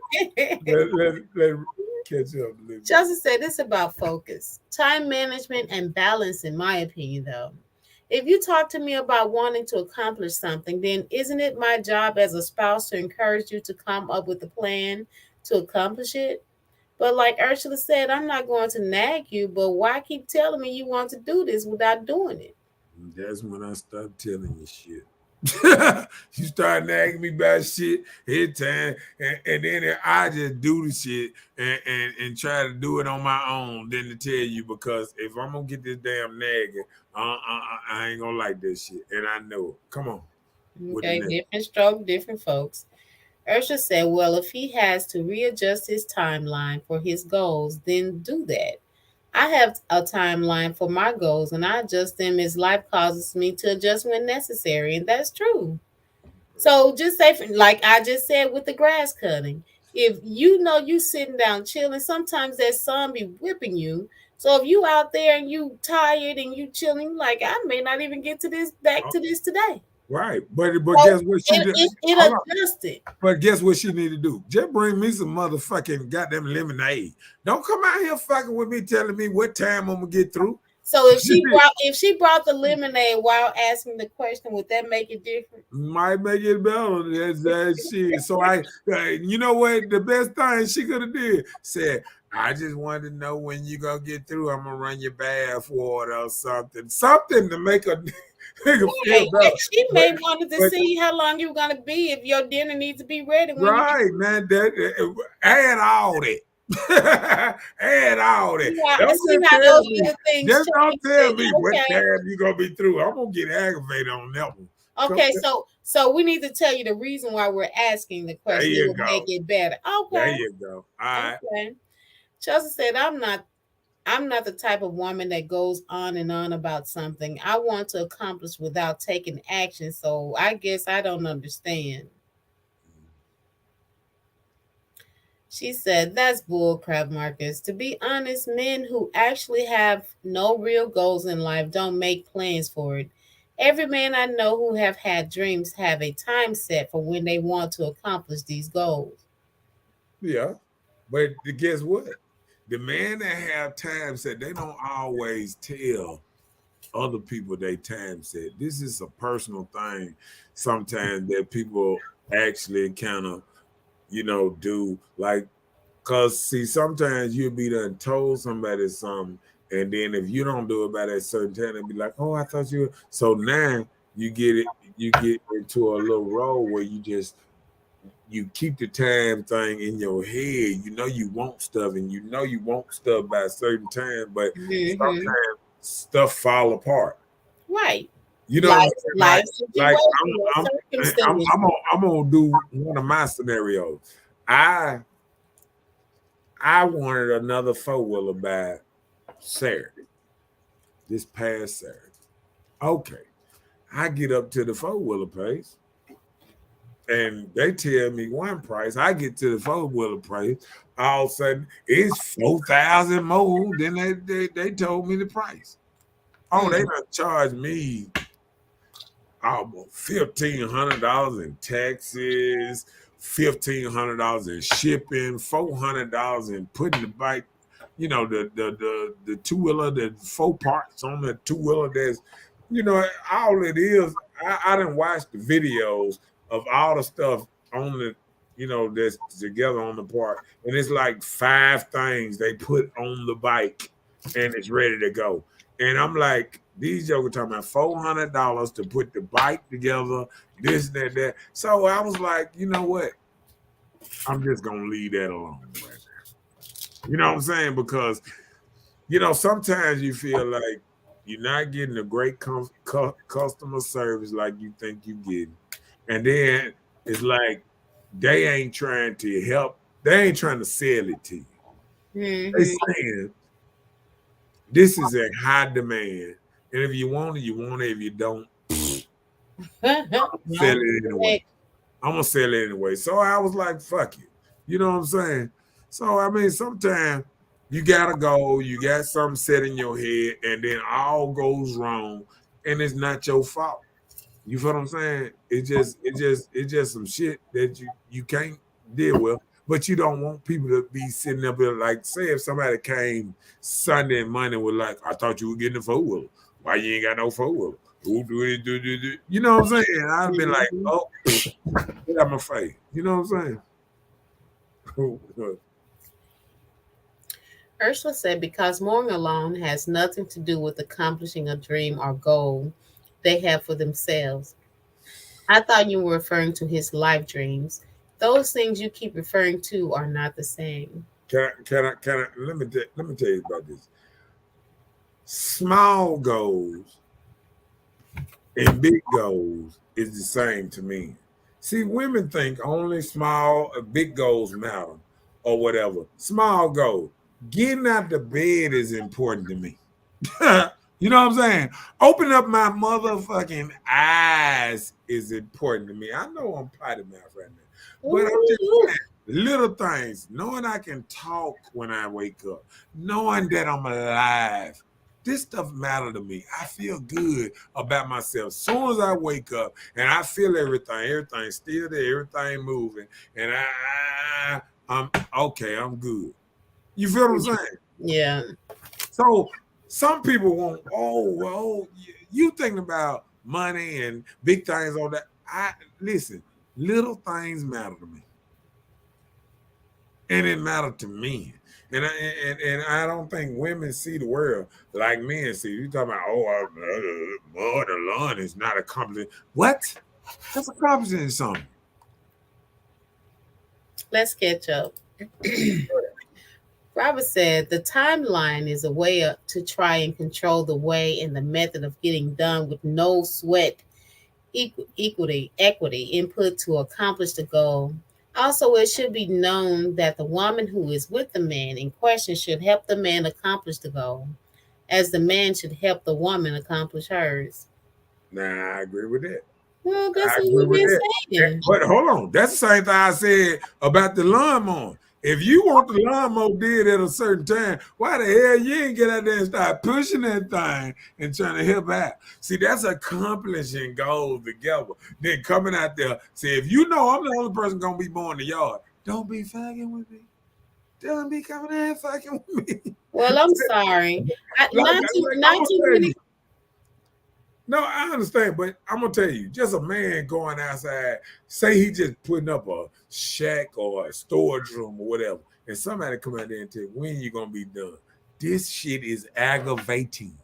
catch up. Justin said it's about focus, time management, and balance. In my opinion, though, if you talk to me about wanting to accomplish something, then isn't it my job as a spouse to encourage you to come up with a plan to accomplish it? But like Ursula said, I'm not going to nag you, but why keep telling me you want to do this without doing it? That's when I start telling you shit. You start nagging me about shit every time, and then I just do the shit and try to do it on my own. Then to tell you because if I'm gonna get this damn nagging, I ain't gonna like this shit, and I know it. Come on with the Okay, next. different stroke, different folks. Ursula said, well, if he has to readjust his timeline for his goals, then do that. I have a timeline for my goals and I adjust them as life causes me to adjust when necessary. And that's true. So just say, like I just said with the grass cutting, if you know you sitting down chilling, sometimes that sun be whipping you. So if you out there and you tired and you chilling, like I may not even get to this back to this today. Right, but So guess what she did? it Hold on. adjusted. But guess what she need to do? Just bring me some motherfucking goddamn lemonade. Don't come out here fucking with me, telling me what time I'm gonna get through. So if she brought the lemonade while asking the question, would that make it different? Might make it better. That's that shit. So you know what? The best thing she could have did said, I just wanted to know when you gonna get through. I'm gonna run your bath water or something to make a nigga Right. feel better. She But, may wanted to but see how long you're gonna be if your dinner needs to be ready when you right, man, add all that. Add all that. see how, Don't see just how tell those me. little things Just don't change. tell Say, me what okay, time you gonna be through. I'm gonna get aggravated on that one. Come, okay, so we need to tell you the reason why we're asking the there question. It you will make go. it better. There Okay, you go. All right. okay. Chelsea said, I'm not the type of woman that goes on and on about something I want to accomplish without taking action. So I guess I don't understand. She said, that's bullcrap, Marcus. To be honest, men who actually have no real goals in life don't make plans for it. Every man I know who have had dreams have a time set for when they want to accomplish these goals. Yeah. But guess what? The man that have time set, they don't always tell other people they time set. This is a personal thing sometimes that people actually kind of, do like cause see, sometimes you'll be done told somebody something, and then if you don't do it by that certain time, they'll be like, oh, I thought you were. So now you get into a little role where you keep the time thing in your head. You know you want stuff, and you know you want stuff by a certain time, but Hmm. sometimes stuff fall apart. Right. You know what I'm Life, saying? life Like situation or I'm gonna do one of my scenarios. I I wanted another four wheeler by Saturday, this past Saturday. Okay, I get up to the four wheeler place, and they tell me one price. I get to the four wheeler price. All of a sudden, it's 4,000 more than they told me the price. Oh, they Mm. done charged me almost $1,500 in taxes, $1,500 in shipping, $400 in putting the bike, the two wheeler, the four parts on the two wheeler. That's, all it is. I didn't watch the videos of all the stuff on the, that's together on the part, and it's like five things they put on the bike, and it's ready to go. And I'm like, these jokers talking about $400 to put the bike together, this, that. So I was like, you know what? I'm just gonna leave that alone right now. You know what I'm saying? Because sometimes you feel like you're not getting a great customer service like you think you get, and then it's like they ain't trying to help. They ain't trying to sell it to you. They Hmm. saying this is a high demand, and if you want it, you want it. If you don't, sell No. it anyway. I'm gonna sell it anyway. So I was like, fuck it. You know what I'm saying? So I mean, sometimes you gotta go, you got something set in your head, and then all goes wrong, and it's not your fault. You feel what I'm saying? It's just some shit that you can't deal with. But you don't want people to be sitting up there like, say if somebody came Sunday and Monday with like, I thought you were getting a four wheeler. Why you ain't got no four wheeler? Who do it? Do? You know what I'm saying? I'd be like, Mhm. oh, get out my face. You know what I'm saying? Ursula said, because mowing alone has nothing to do with accomplishing a dream or goal they have for themselves. I thought you were referring to his life dreams. Those things you keep referring to are not the same. Can I let me tell you about this. Small goals and big goals is the same to me. See, women think only small, big goals matter or whatever. Small goal, getting out the bed is important to me. You know what I'm saying? Open up my motherfucking eyes is important to me. I know I'm potty mouth right now, but I'm just Ooh. saying little things, knowing I can talk when I wake up, knowing that I'm alive. This stuff matter to me. I feel good about myself. As soon as I wake up and I feel everything's still there, everything moving, and I'm okay, I'm good. You feel what I'm saying? Yeah. So some people want, you thinking about money and big things on that. I listen, little things matter to me. And it mattered to me. And I don't think women see the world like men see. You talking about mud or lawn is not accomplishing. What? That's accomplishing something. Let's catch up. Robert said the timeline is a way to try and control the way and the method of getting done with no sweat, equity input to accomplish the goal. Also, it should be known that the woman who is with the man in question should help the man accomplish the goal, as the man should help the woman accomplish hers. Nah, I agree with that. Well, that's I what agree we've with been that. saying. But hold on, that's the same thing I said about the lawnmower. If you want the lawnmower did at a certain time, why the hell you ain't get out there and start pushing that thing and trying to help out? See, that's accomplishing goals together. Then coming out there, see, if you know I'm the only person gonna be mowing the yard, don't be fucking with me. Don't be coming out and fucking with me. Well, I'm sorry. like, I'm Not gonna too tell many. you. No, I understand, but I'm gonna tell you, just a man going outside, say he just putting up a shack or a storage room or whatever, and somebody come out there and tell you, when you gonna be done? This shit is aggravating.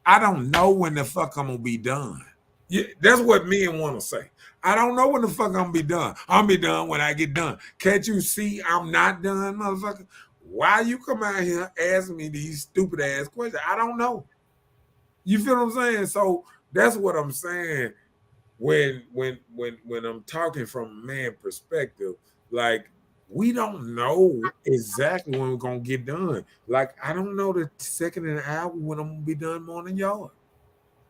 I don't know when the fuck I'm gonna be done. Yeah, that's what men want to say. I don't know when the fuck I'm gonna be done. I'm gonna be done when I get done. Can't you see I'm not done, motherfucker? Why you come out here asking me these stupid ass questions? I don't know. You feel what I'm saying? So that's what I'm saying when I'm talking from a man perspective. Like, we don't know exactly when we're gonna get done. Like, I don't know the second and the hour when I'm gonna be done mowing the yard.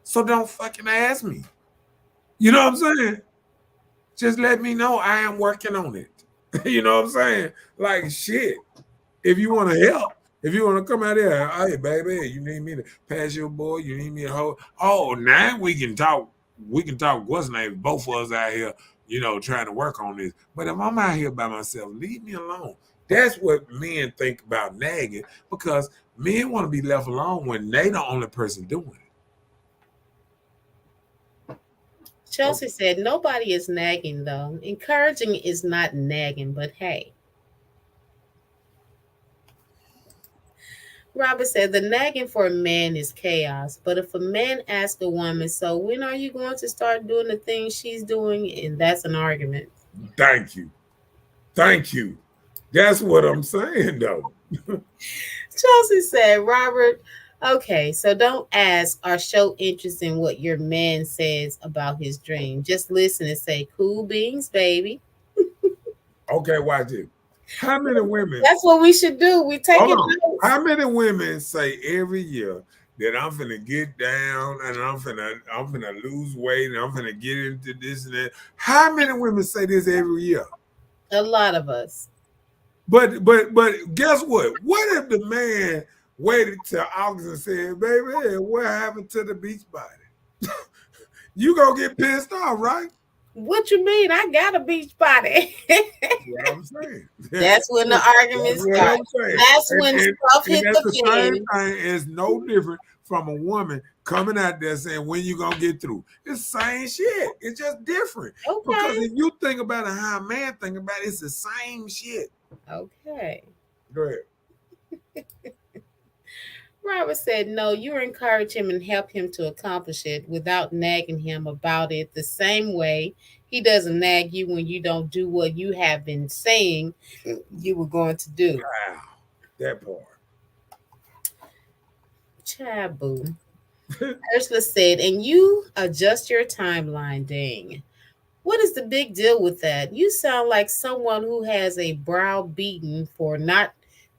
So don't fucking ask me. You know what I'm saying? Just let me know I am working on it. You know what I'm saying? Like, shit. If you want to help, if you want to come out here, hey baby, you need me to pass your boy, you need me to hold. Oh, now we can talk. We can talk. What's name? Both of us out here, trying to work on this. But if I'm out here by myself, leave me alone. That's what men think about nagging, because men want to be left alone when they the only person doing it. Chelsea said nobody is nagging though. Encouraging is not nagging, but hey. Robert said the nagging for a man is chaos, but if a man asks a woman, so when are you going to start doing the things she's doing, and that's an argument. Thank you. Thank you. That's what I'm saying, though. Chelsea said, Robert, okay, so don't ask or show interest in what your man says about his dream. Just listen and say, cool beans, baby. Okay, watch it. How many women? That's what we should do. We take Hold it on. notes. How many women say every year that I'm finna get down and I'm finna lose weight and I'm finna get into this and that? How many women say this every year? A lot of us. But guess what? What if the man waited till August and said, "Baby, what happened to the beach body?" You gonna get pissed off, right? What you mean? I got a beach body. What I'm saying. That's when the arguments What start. I'm saying. That's when stuff And hit that's the the same fan. thing. It's no different from a woman coming out there saying, when you gonna get through? It's the same shit. It's just different. Because Okay. if you think about it, how a man think about it, it's the same shit. Okay. Go ahead. Robert said, no, you encourage him and help him to accomplish it without nagging him about it the same way he doesn't nag you when you don't do what you have been saying you were going to do. Wow, that part. Chaboo. Ursula said, and you adjust your timeline, dang. What is the big deal with that? You sound like someone who has a brow beaten for not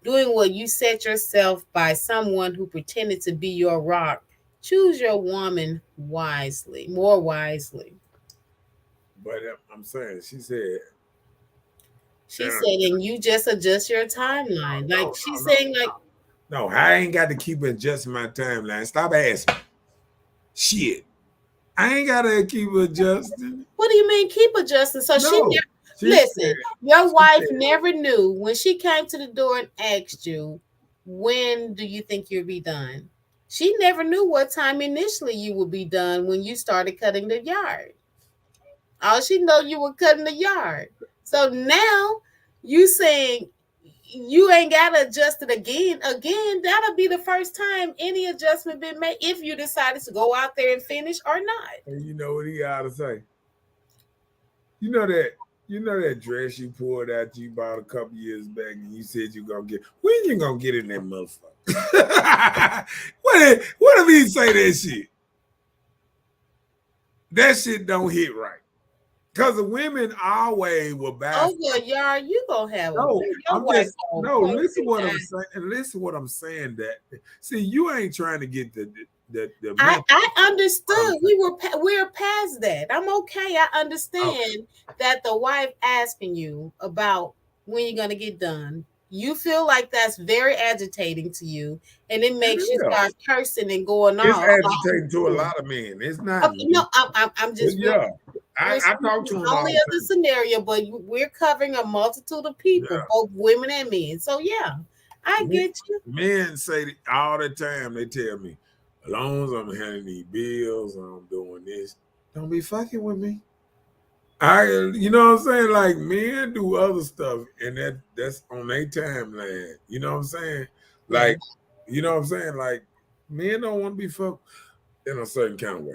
doing what you set yourself by someone who pretended to be your rock. Choose your woman wisely, more wisely. But I'm saying, She said, and you just adjust your timeline. Like no, she's no, saying, like, no, I ain't got to keep adjusting my timeline. Stop asking. Shit. I ain't got to keep adjusting. what do you mean keep adjusting? So she No. never She listen, your she wife said, never knew when she came to the door and asked you, when do you think you'll be done? She never knew what time initially you would be done when you started cutting the yard. All she know you were cutting the yard. So now you saying you ain't gotta adjust it again. Again, that'll be the first time any adjustment been made if you decided to go out there and finish or not. and you know what he ought to say? You know that dress you pulled out you bought a couple years back and you said you gonna get when you gonna get in that motherfucker? what if he say that shit? That shit don't hit right. Cause the women always will buy. Oh your yard, you gonna have No, your wife gonna no. post Listen it what I'm down. saying. And listen what I'm saying. That see, you ain't trying to get the I understood. We're past that. I'm okay. I okay. understand that the wife asking you about when you're gonna get done. You feel like that's very agitating to you, and it It makes you is. start cursing and going It's off. agitating to a lot of men. It's not Okay, me. no, I'm But just yeah, we're I talk speaking to him all only the of the time. scenario, but we're covering a multitude of people, Yeah. both women and men. So yeah, I Men, get you. men say all the time, they tell me, as long as I'm handling these bills, I'm doing this, don't be fucking with me. You know what I'm saying? Like men do other stuff, and that's on their timeline. You know what I'm saying? Yeah. Like, you know what I'm saying? Like, men don't want to be fucked in a certain kind of way.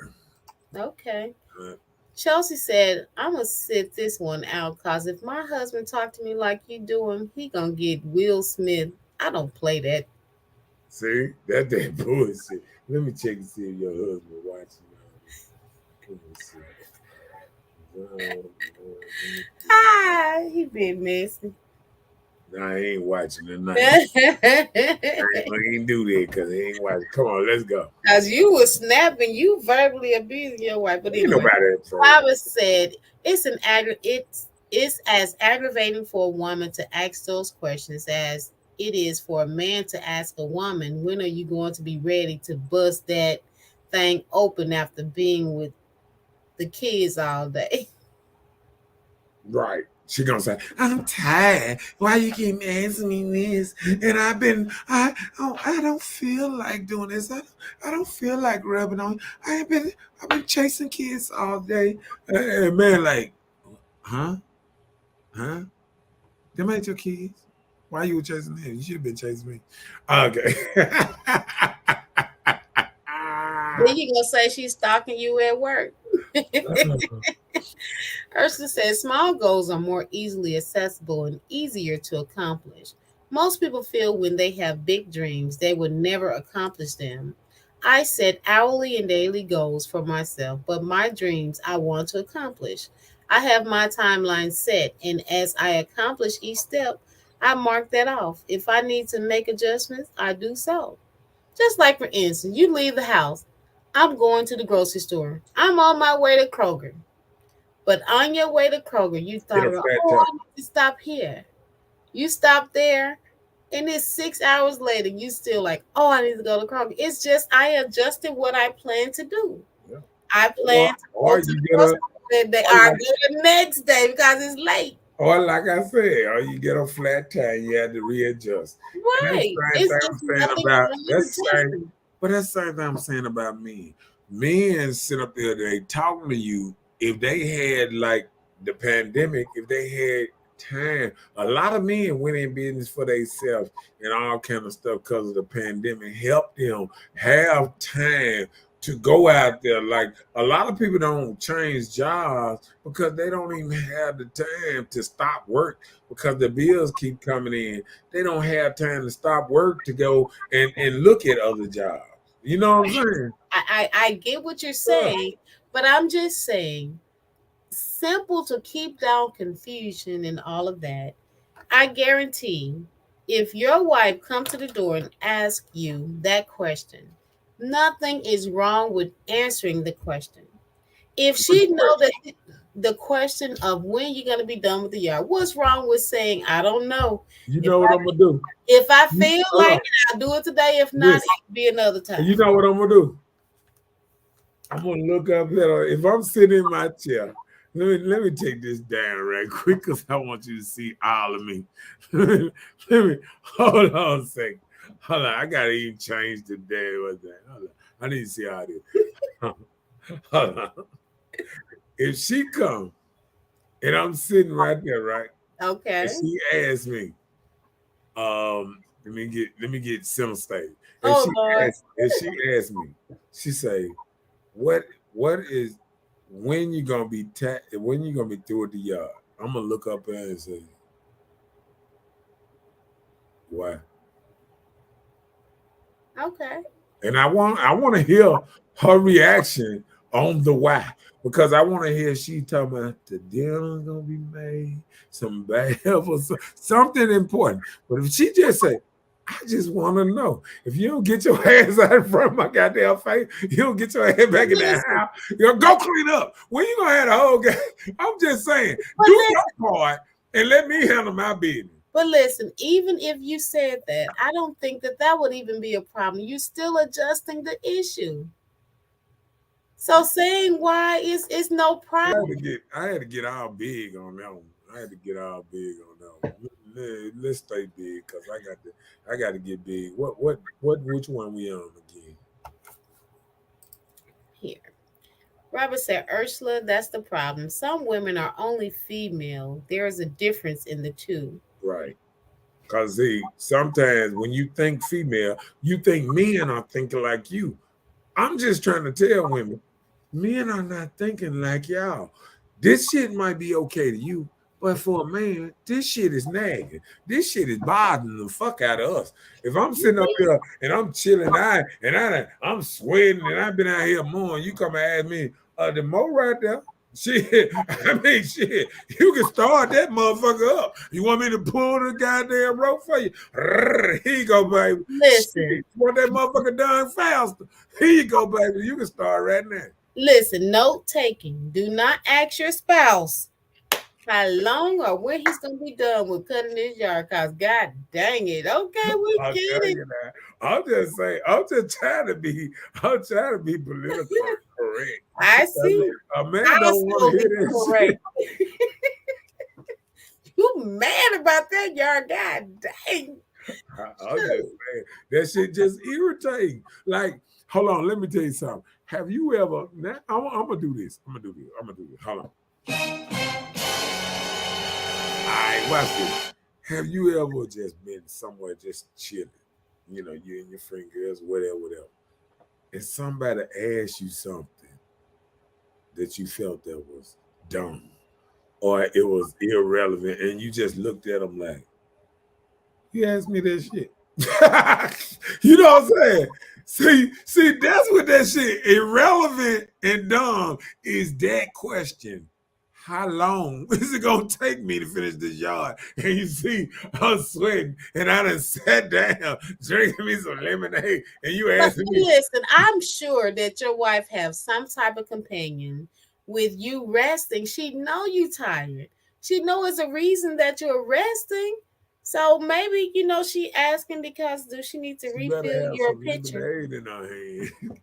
Okay. Uh, Chelsea said, I'm gonna sit this one out because if my husband talk to me like you doing, he gonna get Will Smith. I don't play that. See, that bullshit. Let me check and see if your husband watching. Let me see. Ah, he been messy. Nah, he ain't watching tonight. Cause He ain't do that because he ain't watching. Come on, let's go. you was snapping, you verbally abusing your wife. But Ain't anyway, nobody afraid. Barbara said it's as aggravating for a woman to ask those questions as it is for a man to ask a woman, when are you going to be ready to bust that thing open after being with the kids all day? Right. She gonna say, I'm tired. Why you keep asking me this? And I don't feel like doing this. I don't feel like rubbing on. I've been chasing kids all day. And man, like, huh? Huh? Them ain't your kids. Why you were chasing them? You should have been chasing me. Okay. Then you gonna say she's stalking you at work. Ursula says small goals are more easily accessible and easier to accomplish. Most people feel when they have big dreams, they would never accomplish them. I set hourly and daily goals for myself, but my dreams I want to accomplish. I have my timeline set, and as I accomplish each step, I mark that off. If I need to make adjustments, I do so. Just like, for instance, you leave the house. I'm going to the grocery store. I'm on my way to Kroger. But on your way to Kroger, you Get thought a about, fat oh, tire. I need to stop here. You stop there, and it's 6 hours later, you still like, oh, I need to go to Kroger. It's just I adjusted what I plan to do. Yeah. I plan to go Or to the you get grocery a store that day, or or like, go the next day because it's late. or like I said, or you get a flat tire, you had to readjust. And that's Right. the same It's thing I'm just saying nothing about wrong with that's the same, adjusting. but that's the same thing I'm saying about men. Men sit up there, they talking to you. If they had like the pandemic, if they had time. A lot of men went in business for themselves and all kind of stuff because of the pandemic. Help them have time to go out there. Like a lot of people don't change jobs because they don't even have the time to stop work because the bills keep coming in. They don't have time to stop work to go and look at other jobs. You know what I'm saying? I get what you're saying, but I'm just saying, simple to keep down confusion and all of that. I guarantee if your wife comes to the door and asks you that question, nothing is wrong with answering the question. If she know that the question of when you're going to be done with the yard, what's wrong with saying, I don't know. You If know what I, I'm gonna do? if I feel Hold like on. it, I'll do it today. If not, Listen, it'll be another time. you know what I'm gonna do? I'm gonna look up there. If I'm sitting in my chair, let me take this down right quick because I want you to see all of me. let me hold on a second. Hold on, I gotta even change the day. What's that? Hold on. I need to see how this. Hold on. If she come and I'm sitting right there, right? Okay. And she asks me, let me get center stage. Oh Lord. If she asks me, she say, what is when you gonna be when you gonna be through with the yard? I'm gonna look up there and say, why? Okay. And I want to hear her reaction on the why because I want to hear she talking about the dinner's gonna be made, some bad or something important. But if she just say, I just want to know. If you don't get your ass out in front of my goddamn face, you don't get your ass back in that house. You know, go clean up. When you gonna have the whole game? I'm just saying, do your part and let me handle my business. But listen, even if you said that, I don't think that that would even be a problem. You're still adjusting the issue. So saying why is no problem. I had to get all big on that one. I had to get all big on that one. Let's stay big because I got to get big. Which one we on again? Here. Robert said, Ursula, that's the problem. Some women are only female. There is a difference in the two. Right. Because see, sometimes when you think female, you think men are thinking like you. I'm just trying to tell women, men are not thinking like y'all. This shit might be okay to you, but for a man, this shit is nagging. This shit is bothering the fuck out of us. If I'm sitting up here and I'm chilling, I'm sweating, and I've been out here more, and you come and ask me, the mo right there. Shit, I mean, shit, you can start that motherfucker up. You want me to pull the goddamn rope for you? Here you go, baby. Listen. Shit, you want that motherfucker done faster? Here you go, baby. You can start right now. Listen, note taking. Do not ask your spouse how long or when he's gonna be done with cutting his yard. Cause God dang it. Okay, we get it. I'm just saying, I'm trying to be politically correct. I see. A man don't want to hear that shit. You mad about that yard? God dang. I'm just saying that shit just irritating. Like, hold on, let me tell you something. Have you ever? Now, I'm gonna do this. I'm gonna do this. Hold on. All right, watch this. Have you ever just been somewhere just chilling? You know, you and your friend girls, whatever. And somebody asked you something that you felt that was dumb or it was irrelevant, and you just looked at them like, you asked me that shit. You know what I'm saying? See, that's what that shit irrelevant and dumb is that question. How long is it gonna take me to finish this yard? And you see, I'm sweating, and I done sat down drinking me some lemonade, and you asking me. Listen, I'm sure that your wife have some type of companion with you resting. She know you tired. She know it's a reason that you're resting. So maybe she asking because do she need to refill your pitcher? Lemonade in her hand.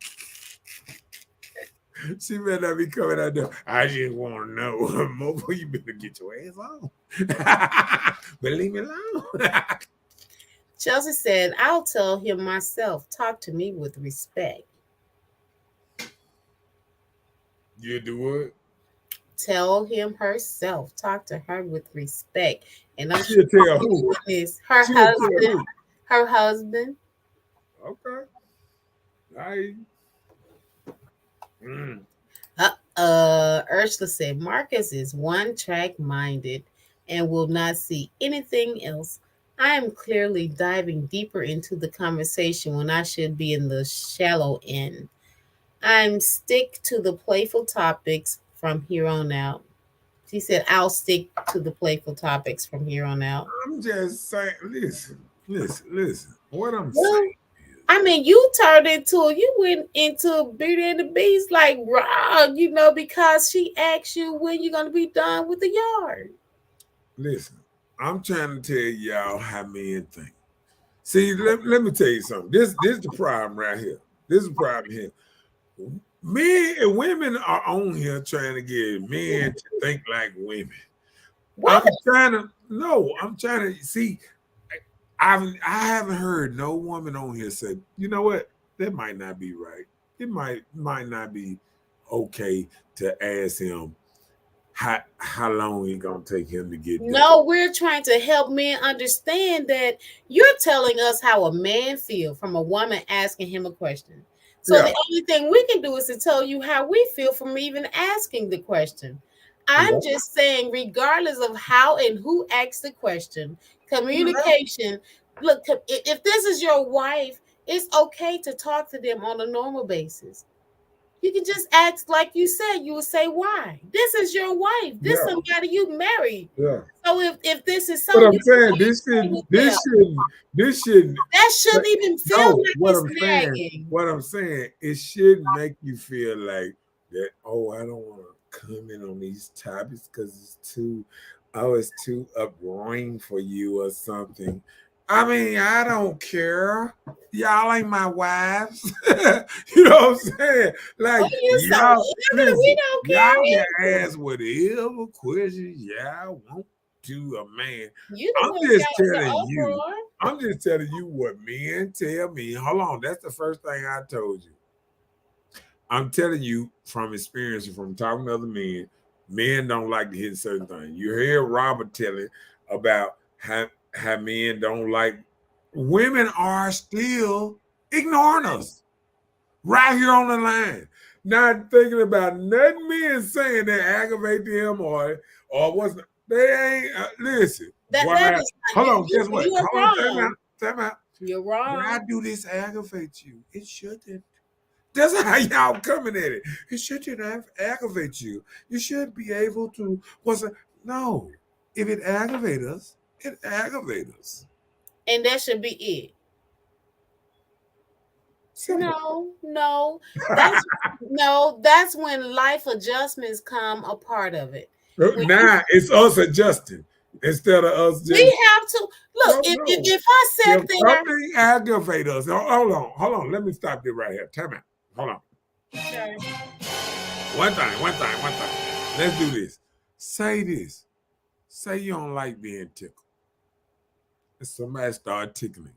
She better not be coming out there. I just want to know. Mofo, you better get your ass on. But leave me alone. Chelsea said, I'll tell him myself. Talk to me with respect. You do what? Tell him herself. Talk to her with respect. And I'm sure She'll tell who? this her She'll tell husband. who? Her husband. Okay. I. Ursula said Marcus is one track minded and will not see anything else. I am clearly diving deeper into the conversation when I should be in the shallow end. I'm stick to the playful topics from here on out. She said, I'll stick to the playful topics from here on out. I'm just saying. Listen. What I'm Well, saying. I mean, you turned into, you went into Beauty and the Beast like raw, because she asked you when you're going to be done with the yard. Listen, I'm trying to tell y'all how men think. See, let me tell you something. This is the problem right here. This is the problem here. Men and women are on here trying to get men to think like women. What? I'm trying to see. I haven't heard no woman on here say, you know what, that might not be right. It might not be okay to ask him how long it's gonna take him to get done. No, we're trying to help men understand that you're telling us how a man feels from a woman asking him a question. So the only thing we can do is to tell you how we feel from even asking the question. I'm just saying, regardless of how and who asks the question, communication. Look, if this is your wife, it's okay to talk to them on a normal basis. You can just ask, like you said, you would say, why? This is your wife. This is somebody you married. Yeah. So if this is But something, I'm saying this shouldn't. That shouldn't even feel like what it's I'm nagging. saying. What I'm saying, it shouldn't make you feel like that. Oh, I don't want to comment on these topics because it's too upbringing for you or something. I mean, I don't care. Y'all ain't my wives. You know what I'm saying? Like, we don't care. Y'all can ask whatever questions y'all want to a man. I'm just telling you what men tell me. Hold on, that's the first thing I told you. I'm telling you from experience, from talking to other men, men don't like to hear certain things. You hear Robert telling about how men don't like. Women are still ignoring us right here on the line, not thinking about nothing men saying that aggravate them or what's. They ain't listen. Hold on, guess what? Hold on, time out. You're wrong. When I do this aggravate you, it shouldn't. That's how y'all coming at it. It shouldn't aggravate you. You should be able to. No? If it aggravates us, it aggravates us. And that should be it. Simple. No. That's when life adjustments come a part of it. Now it's us adjusting instead of us just. We have to look. If I said something aggravate us. Hold on. Let me stop this right here. Time out. Hold on. Okay. One thing. Let's do this. Say this. Say you don't like being tickled. And somebody start tickling.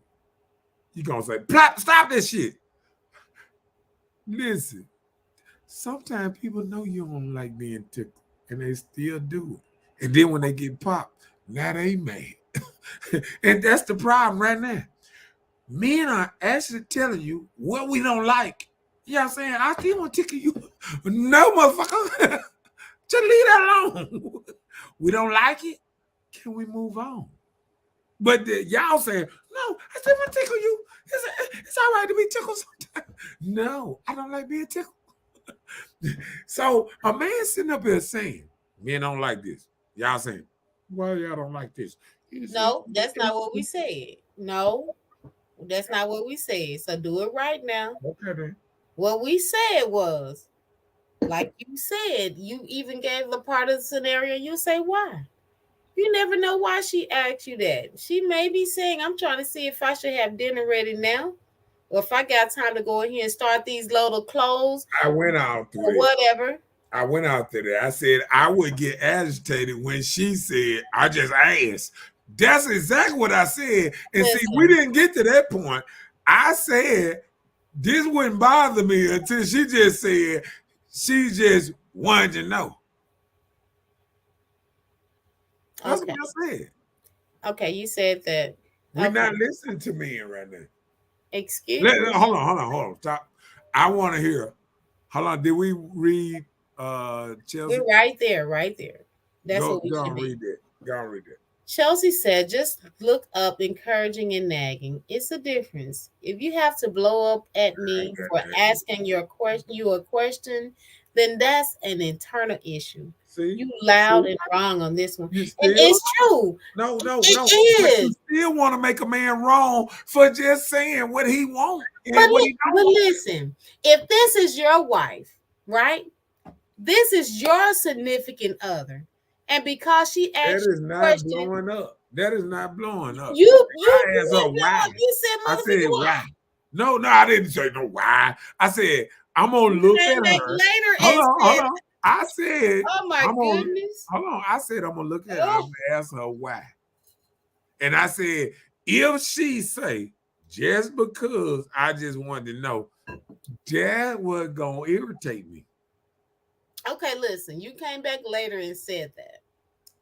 You gonna say, stop this shit. Listen, sometimes people know you don't like being tickled, and they still do it. And then when they get popped, now they mad. And that's the problem right now. Men are actually telling you what we don't like. You know what I'm saying? I still want to tickle you. No, motherfucker. Just leave that alone. We don't like it. Can we move on? But y'all saying, no, I still want to tickle you. It's all right to be tickled sometimes. No, I don't like being tickled. So a man sitting up here saying, men don't like this. Y'all saying, well, y'all don't like this. No, that's not what we said. No, that's not what we said. So do it right now. Okay, then. What we said was, like you said, you even gave the part of the scenario. You say why. You never know why she asked you that. She may be saying, I'm trying to see if I should have dinner ready now, or if I got time to go in here and start these little clothes. I went out to whatever. I went out there. I said I would get agitated when she said, I just asked. That's exactly what I said. And see, we didn't get to that point. I said, this wouldn't bother me until she just said, she just wanted to know. That's Okay. what I said. Okay, you said that. We're Okay. not listening to men right now. Excuse me. Hold on. Stop. I want to hear. Hold on. Did we read Chelsea? We're right there, right there. That's Go what we go should and be. read that. Go and read that. Chelsea said, just look up encouraging and nagging. It's a difference. If you have to blow up at I ain't me got for nothing. asking you a question, then that's an internal issue. See? You loud See? and wrong on this one. You And still it's true. no. But It you is. still want to make a man wrong for just saying what he want But, and what he don't but want. listen, if this is your wife, right? This is your significant other. And because she That asked you is a not question, blowing up. That is not blowing up. you I asked her did why. not. You said, I said motherfucker, why? why. No, I didn't say no why. I said I'm gonna You look came at back her. later Hold and on, hold said, on. I said oh my I'm gonna goodness. hold on. I said I'm gonna look at her. I'm Oh, gonna ask her why. And I said if she say just because I just wanted to know, that was gonna irritate me. okay, listen, you came back later and said that.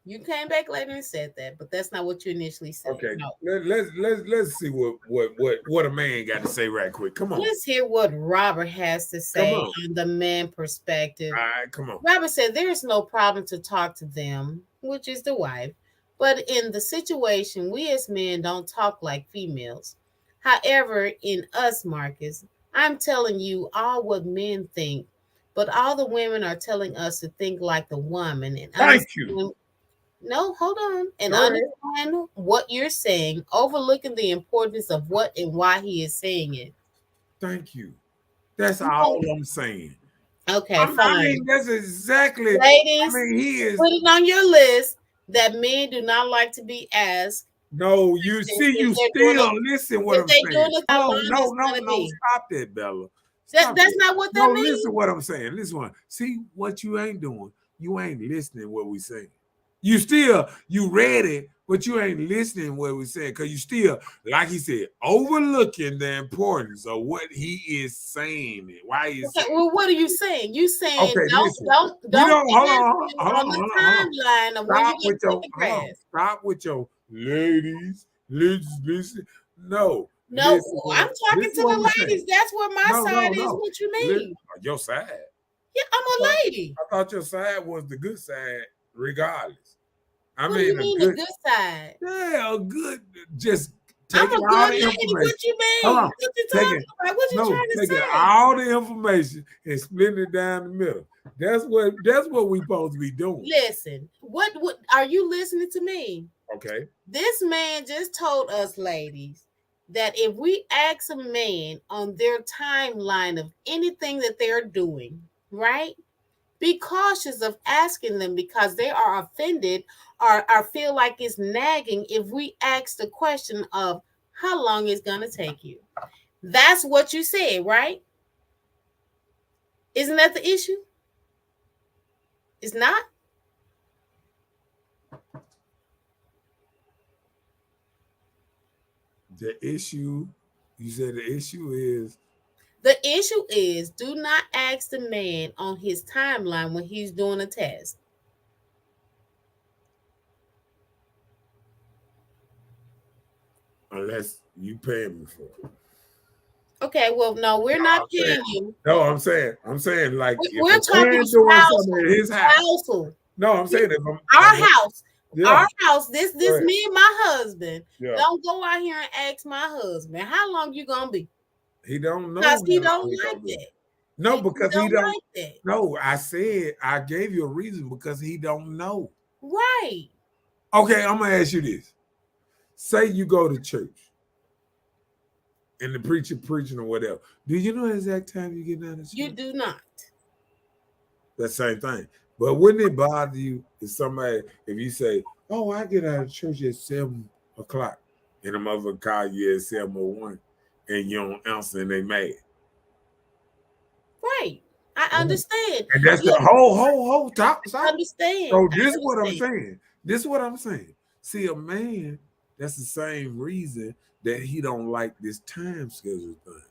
You came back later and said that, but that's not what you initially said. Okay, No. let's see what a man got to say right quick. Come on, Let's hear what Robert has to come say on. on the man perspective. All right, come on. Robert said there is no problem to talk to them, which is the wife. But in the situation, we as men don't talk like females. However, in us, Marcus, I'm telling you all what men think, but all the women are telling us to think like the woman and Thank you. understand. No, hold on. And Go ahead. understand what you're saying, overlooking the importance of what and why he is saying it. Thank you. That's all I'm saying. Okay, I fine. mean, that's exactly. I Ladies, mean, he is. put it on your list that men do not like to be asked No, you see, if you they're doing still listen what if I'm they saying. doing a No, line no, it's no, gonna no. be. Stop that, Bella. That Stop that's that. not what No, that means. listen what I'm saying. Listen what. See what you ain't doing. You ain't listening what we saying. You read it, but you ain't listening what we saying because you still, like he said, overlooking the importance of what he is saying and why he's Okay, saying. well, what are you saying? You saying Okay, listen. We don't don't hold ask on, me hold on on, the hold on, hold on. timeline of when you Stop get with to your the hold on. grass. Stop with your ladies. Listen. No, No, I'm talking listen to what we the saying. ladies. That's where my side is. No. What you Listen, mean? your side. Yeah, I'm a lady. I thought your side was the good side, regardless. I What do you mean, a mean the good, good side? yeah, a good. Just I'm taking a all good the lady. information. What you Hold mean? on, What you taking talking about? What you no, trying to taking say? all the information and splitting it down the middle. That's what we supposed to be doing. Listen, what are you listening to me? Okay. This man just told us, ladies, that if we ask a man on their timeline of anything that they're doing, right? Be cautious of asking them because they are offended or feel like it's nagging if we ask the question of how long it's going to take you. That's what you said, right? Isn't that the issue? It's not? The issue, you said the issue is The issue is do not ask the man on his timeline when he's doing a test. unless you pay me for it. Okay, well, no, we're not paying you. No, I'm saying like if We're a talking man doing something spousal. at his house. Spousal. No, I'm saying if Our house. yeah, Our house. This go ahead. me and my husband. Yeah. Don't go out here and ask my husband how long you gonna be. He don't know Because he how don't long he like gonna be. that. No, He because he don't don't. like that. No, I said I gave you a reason because he don't know. Right. Okay, I'm gonna ask you this. Say you go to church and the preacher preaching or whatever. Do you know the exact time you get out of church? You do not. The same thing. But wouldn't it bother you if you say, "Oh, I get out of church at 7 o'clock," and the mother call you at 7:01, and you don't answer and they mad? Right. I understand. And that's the Look, whole stop. understand. So I this is what I'm understand. saying. This is what I'm saying. See, a man, that's the same reason that he don't like this time schedule thing.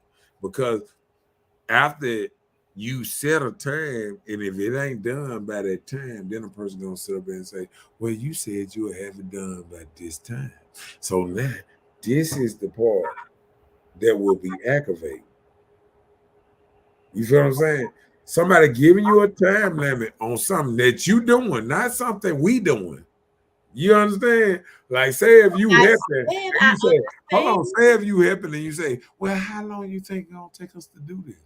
Because after You set a time, and if it ain't done by that time, then a person gonna sit up there and say, "Well, you said you would have it done by this time." So now, this is the part that will be activated. You feel what I'm saying? Somebody giving you a time limit on something that you doing, not something we doing. You understand? Like, say if you I helping, said and I you say, "Hold on," understand. say if you helping, and you say, "Well, how long you think it's gonna take us to do this?"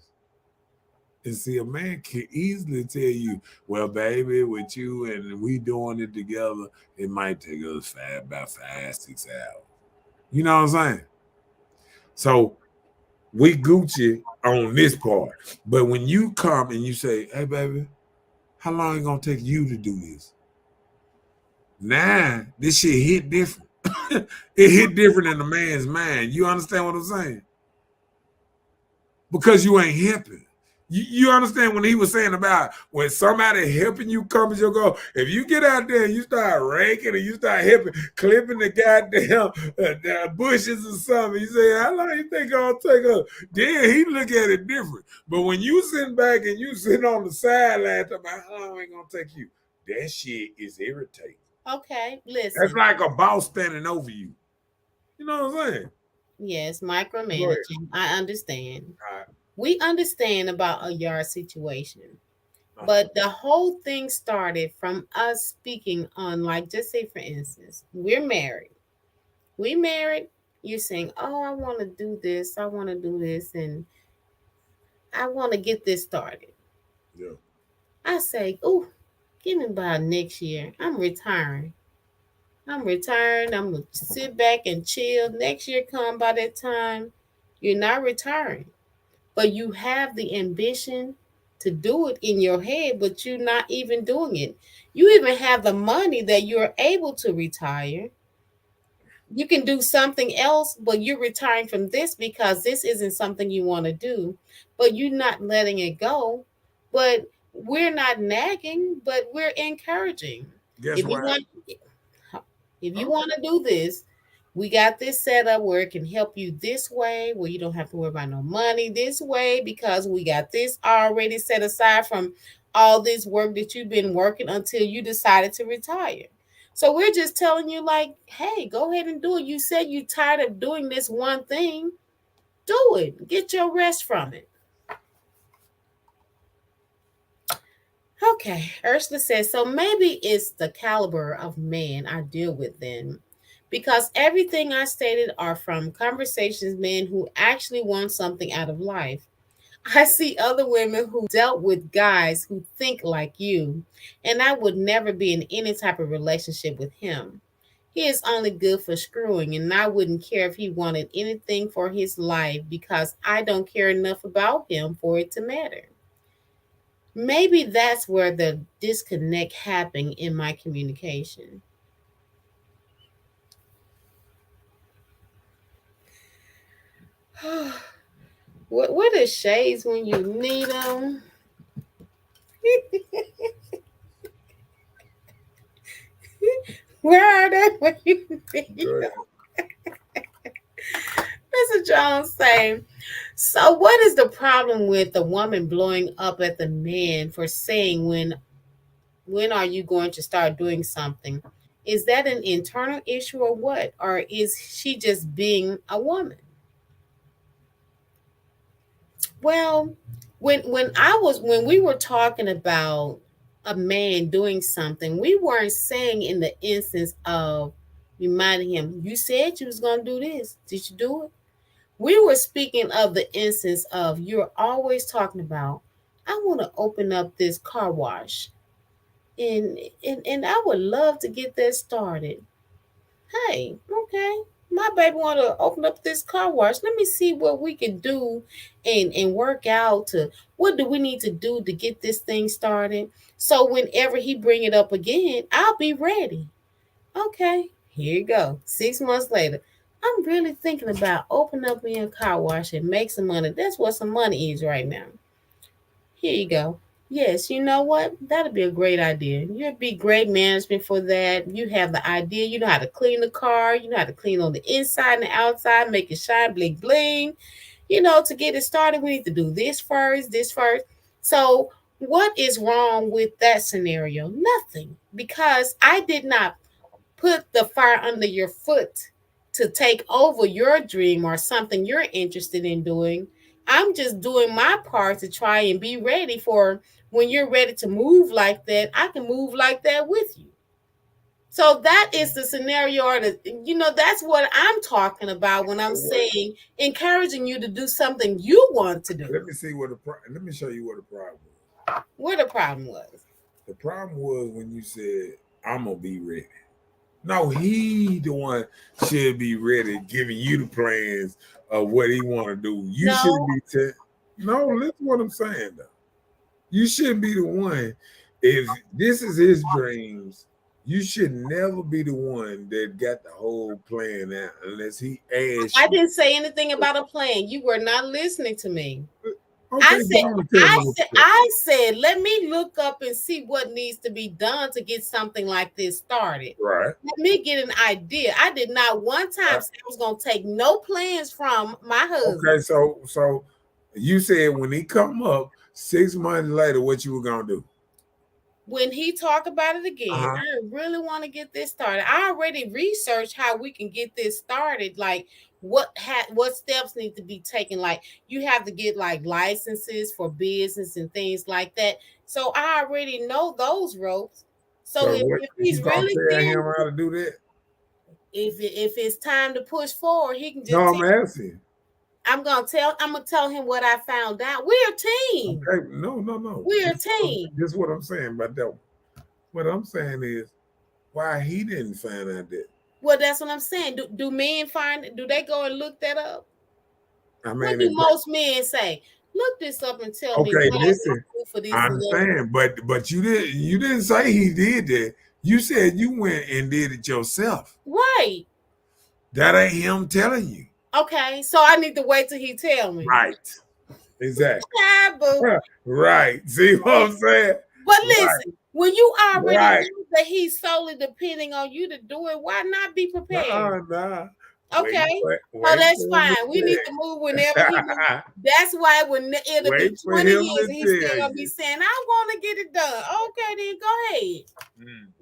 And see, a man can easily tell you, "Well, baby, with you and we doing it together, it might take us about 5, 6 hours." You know what I'm saying? So we Gucci on this part. But when you come and you say, "Hey, baby, how long it gonna take you to do this?" Nah, this shit hit different. It hit different in the man's mind. You understand what I'm saying? Because you ain't helping. You understand when he was saying about when somebody helping you come as your goal. If you get out there and you start raking and you start helping, clipping the goddamn bushes or something, you say, "How long you think I'll take us?" Then he look at it different. But when you sitting back and you sitting on the sideline talking about how long it gonna take you, that shit is irritating. Okay, That's listen. like a boss standing over you. You know what I'm saying? Yes, Go ahead. micromanaging. I understand. All right. We understand about a yard situation. Uh-huh. But the whole thing started from us speaking on, like, just say, for instance, we're married. We married. You're saying, "Oh, I want to do this. I want to do this. And I want to get this started." Yeah. I say, "Oh, give me about next year. I'm retiring. I'm retiring. I'm going to sit back and chill. Next year come by that time, you're not retiring. But you have the ambition to do it in your head, but you're not even doing it. You even have the money that you're able to retire. You can do something else, but you're retiring from this because this isn't something you want to do, but you're not letting it go. But we're not nagging, but we're encouraging. Guess If you what? want if you Okay. want to do this, we got this set up where it can help you this way, where you don't have to worry about no money this way, because we got this already set aside from all this work that you've been working until you decided to retire. So we're just telling you, like, hey, go ahead and do it. You said you're tired of doing this one thing. Do it. Get your rest from it. Okay, Ursula says, so maybe it's the caliber of man I deal with then. Because everything I stated are from conversations men who actually want something out of life. I see other women who dealt with guys who think like you, and I would never be in any type of relationship with him. He is only good for screwing, and I wouldn't care if he wanted anything for his life because I don't care enough about him for it to matter. Maybe that's where the disconnect happened in my communication. What are shades when you need them? Where are they when you need Go them? ahead. Mr. Jones saying, so what is the problem with the woman blowing up at the man for saying when are you going to start doing something? Is that an internal issue or what? Or is she just being a woman? Well, when we were talking about a man doing something, we weren't saying in the instance of reminding him, you said you was gonna do this. Did you do it? We were speaking of the instance of you're always talking about, I want to open up this car wash. And I would love to get that started. Hey, okay. My baby want to open up this car wash. Let me see what we can do and work out to what do we need to do to get this thing started. So whenever he bring it up again, I'll be ready. Okay, here you go. 6 months later, I'm really thinking about opening up me a car wash and make some money. That's what some money is right now. Here you go. Yes, you know what? That'd be a great idea. You'd be great management for that. You have the idea. You know how to clean the car. You know how to clean on the inside and the outside, make it shine, bling, bling. To get it started, we need to do this first, this first. So, what is wrong with that scenario? Nothing, because I did not put the fire under your foot to take over your dream or something you're interested in doing. I'm just doing my part to try and be ready for when you're ready to move like that. I can move like that with you. So that is the scenario, or that's what I'm talking about when I'm saying encouraging you to do something you want to do. Let me see what let me show you what the problem was. What the problem was. The problem was when you said, I'm gonna be ready. No, he the one should be ready, giving you the plans of what he want to do. You shouldn't No, be no, listen what I'm saying though. You shouldn't be the one. If this is his dreams, you should never be the one that got the whole plan out unless he asks I you. didn't say anything about a plan. You were not listening to me. Okay, I said, go on and tell me what you said. I said, let me look up and see what needs to be done to get something like this started. Right. Let me get an idea. I did not one time say I was going to take no plans from my husband. Okay, so you said when he come up 6 months later, what you were gonna do? When he talk about it again, I really want to get this started. I already researched how we can get this started. Like what steps need to be taken. Like you have to get like licenses for business and things like that. So I already know those ropes. So if he's you gonna really tell him serious, how to do that? if it's time to push forward, he can just. No, I'm asking. I'm gonna tell him what I found out. We're a team. Okay, no. We're a team. This is what I'm saying about that one. What I'm saying is why he didn't find out that. Well, that's what I'm saying. Do men find it? Do they go and look that up? I mean, What do most men say? Look this up and tell me okay, what listen. I do for this. I understand, but you didn't say he did that. You said you went and did it yourself. Right. That ain't him telling you. Okay, so I need to wait till he tell me. Right. Exactly. Boo. Right. See what I'm saying? But listen, when you already know that he's solely depending on you to do it, why not be prepared? Nah. Okay, so that's fine. We need to move whenever he moves. That's why when it'll be 20 years and he's still gonna be saying, "I want to get it done." Okay, then go ahead.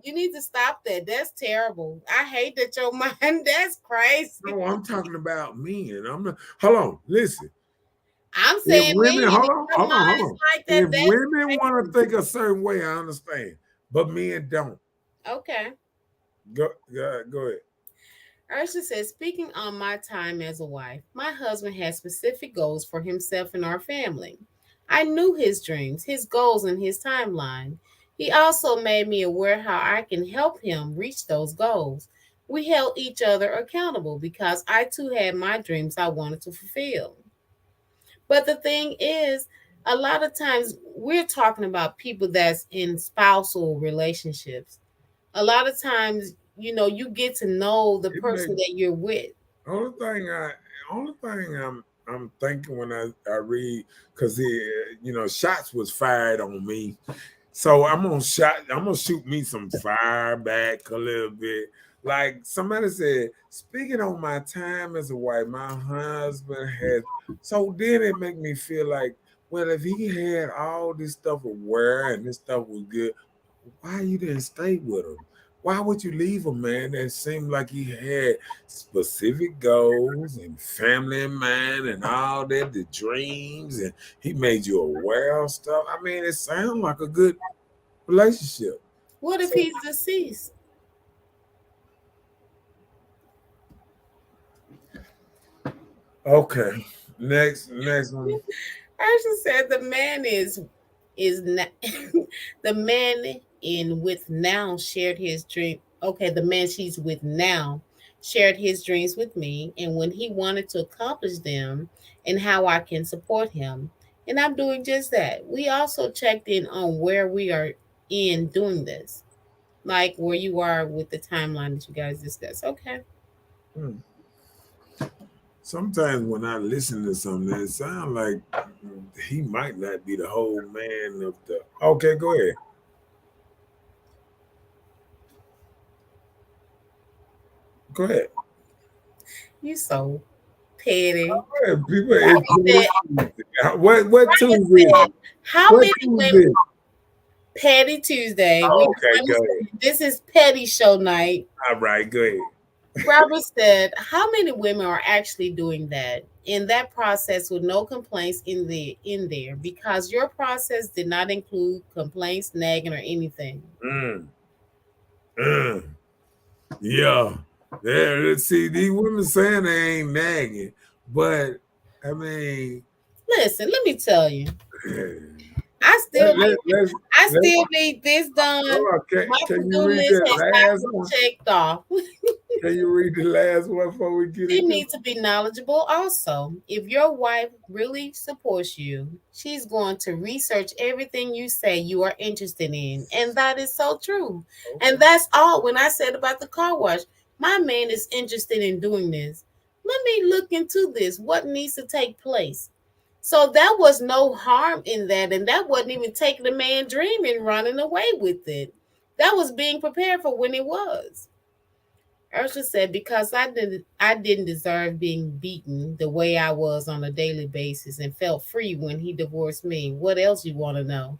You need to stop that. That's terrible. I hate that your mind. That's crazy. No, I'm talking about me, and I'm not. Hold on, listen. I'm saying if women, hold on. Like that, if women want to think a certain way, I understand, but men don't. Okay. Go ahead. Ursula says, speaking on my time as a wife, my husband has specific goals for himself and our family. I knew his dreams, his goals, and his timeline. He also made me aware how I can help him reach those goals. We held each other accountable because I too had my dreams I wanted to fulfill. But the thing is, a lot of times we're talking about people that's in spousal relationships. A lot of times, you get to know the person that you're with. Only thing I'm thinking when I read, because shots was fired on me, so I'm gonna shoot me some fire back a little bit. Like somebody said, speaking on my time as a wife, my husband has. So then it make me feel like, well, if he had all this stuff aware and this stuff was good, why you didn't stay with him? Why would you leave a man that seemed like he had specific goals and family in mind and all that, the dreams, and he made you aware of stuff? I mean, it sounds like a good relationship. What if he's deceased? Okay. Next one. Ashley said the man is not, the man in with now shared his dream. Okay, the man she's with now shared his dreams with me and when he wanted to accomplish them and how I can support him. And I'm doing just that. We also checked in on where we are in doing this. Like where you are with the timeline that you guys discussed. Okay. Sometimes when I listen to something, it sounds like he might not be the whole man of the. Okay, go ahead. Go ahead. You so petty. People, Said, what Tuesday? said, how What many Tuesday? women? Petty Tuesday. Oh, okay, go ahead. This is Petty Show night. All right, go ahead. Robert said, how many women are actually doing that in that process with no complaints in there because your process did not include complaints, nagging, or anything? Yeah. Let's see, these women saying they ain't nagging, but I mean, listen, let me tell you. I still need this done. My Can you to-do read list that has last not been one? checked off. Can you read the last one before we get You into need to be knowledgeable also. If your wife really supports you, she's going to research everything you say you are interested in. And that is so true. Okay. And that's all when I said about the car wash. My man is interested in doing this. Let me look into this. What needs to take place? So that was no harm in that. And that wasn't even taking the man dream and running away with it. That was being prepared for when it was. Ursula said, because I didn't deserve being beaten the way I was on a daily basis and felt free when he divorced me. What else you want to know?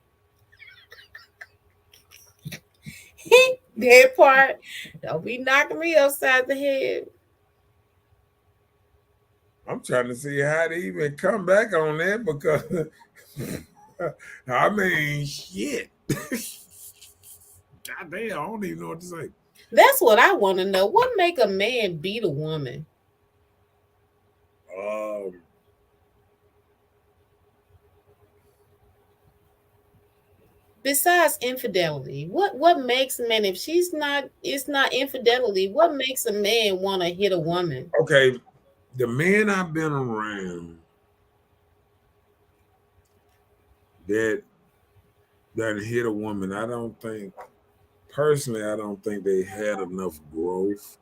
That part. Don't be knocking me upside the head. I'm trying to see how to even come back on that because I mean shit. God damn, I don't even know what to say. That's what I want to know. What make a man beat a woman? Besides infidelity, what makes a man, if it's not infidelity, what makes a man want to hit a woman? Okay, the men I've been around that hit a woman, I don't think they had enough growth.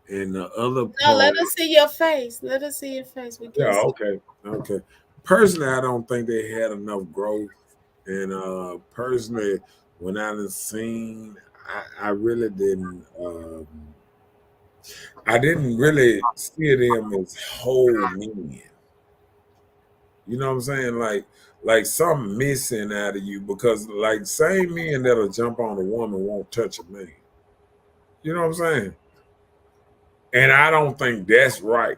And the other part, No, let us see your face. Let us see your face. We can see. Okay. Personally, I don't think they had enough growth. And personally, when I done seen, I really didn't. I didn't really see them as whole men. You know what I'm saying? Like something missing out of you because like same men that'll jump on a woman won't touch a man. You know what I'm saying? And I don't think that's right.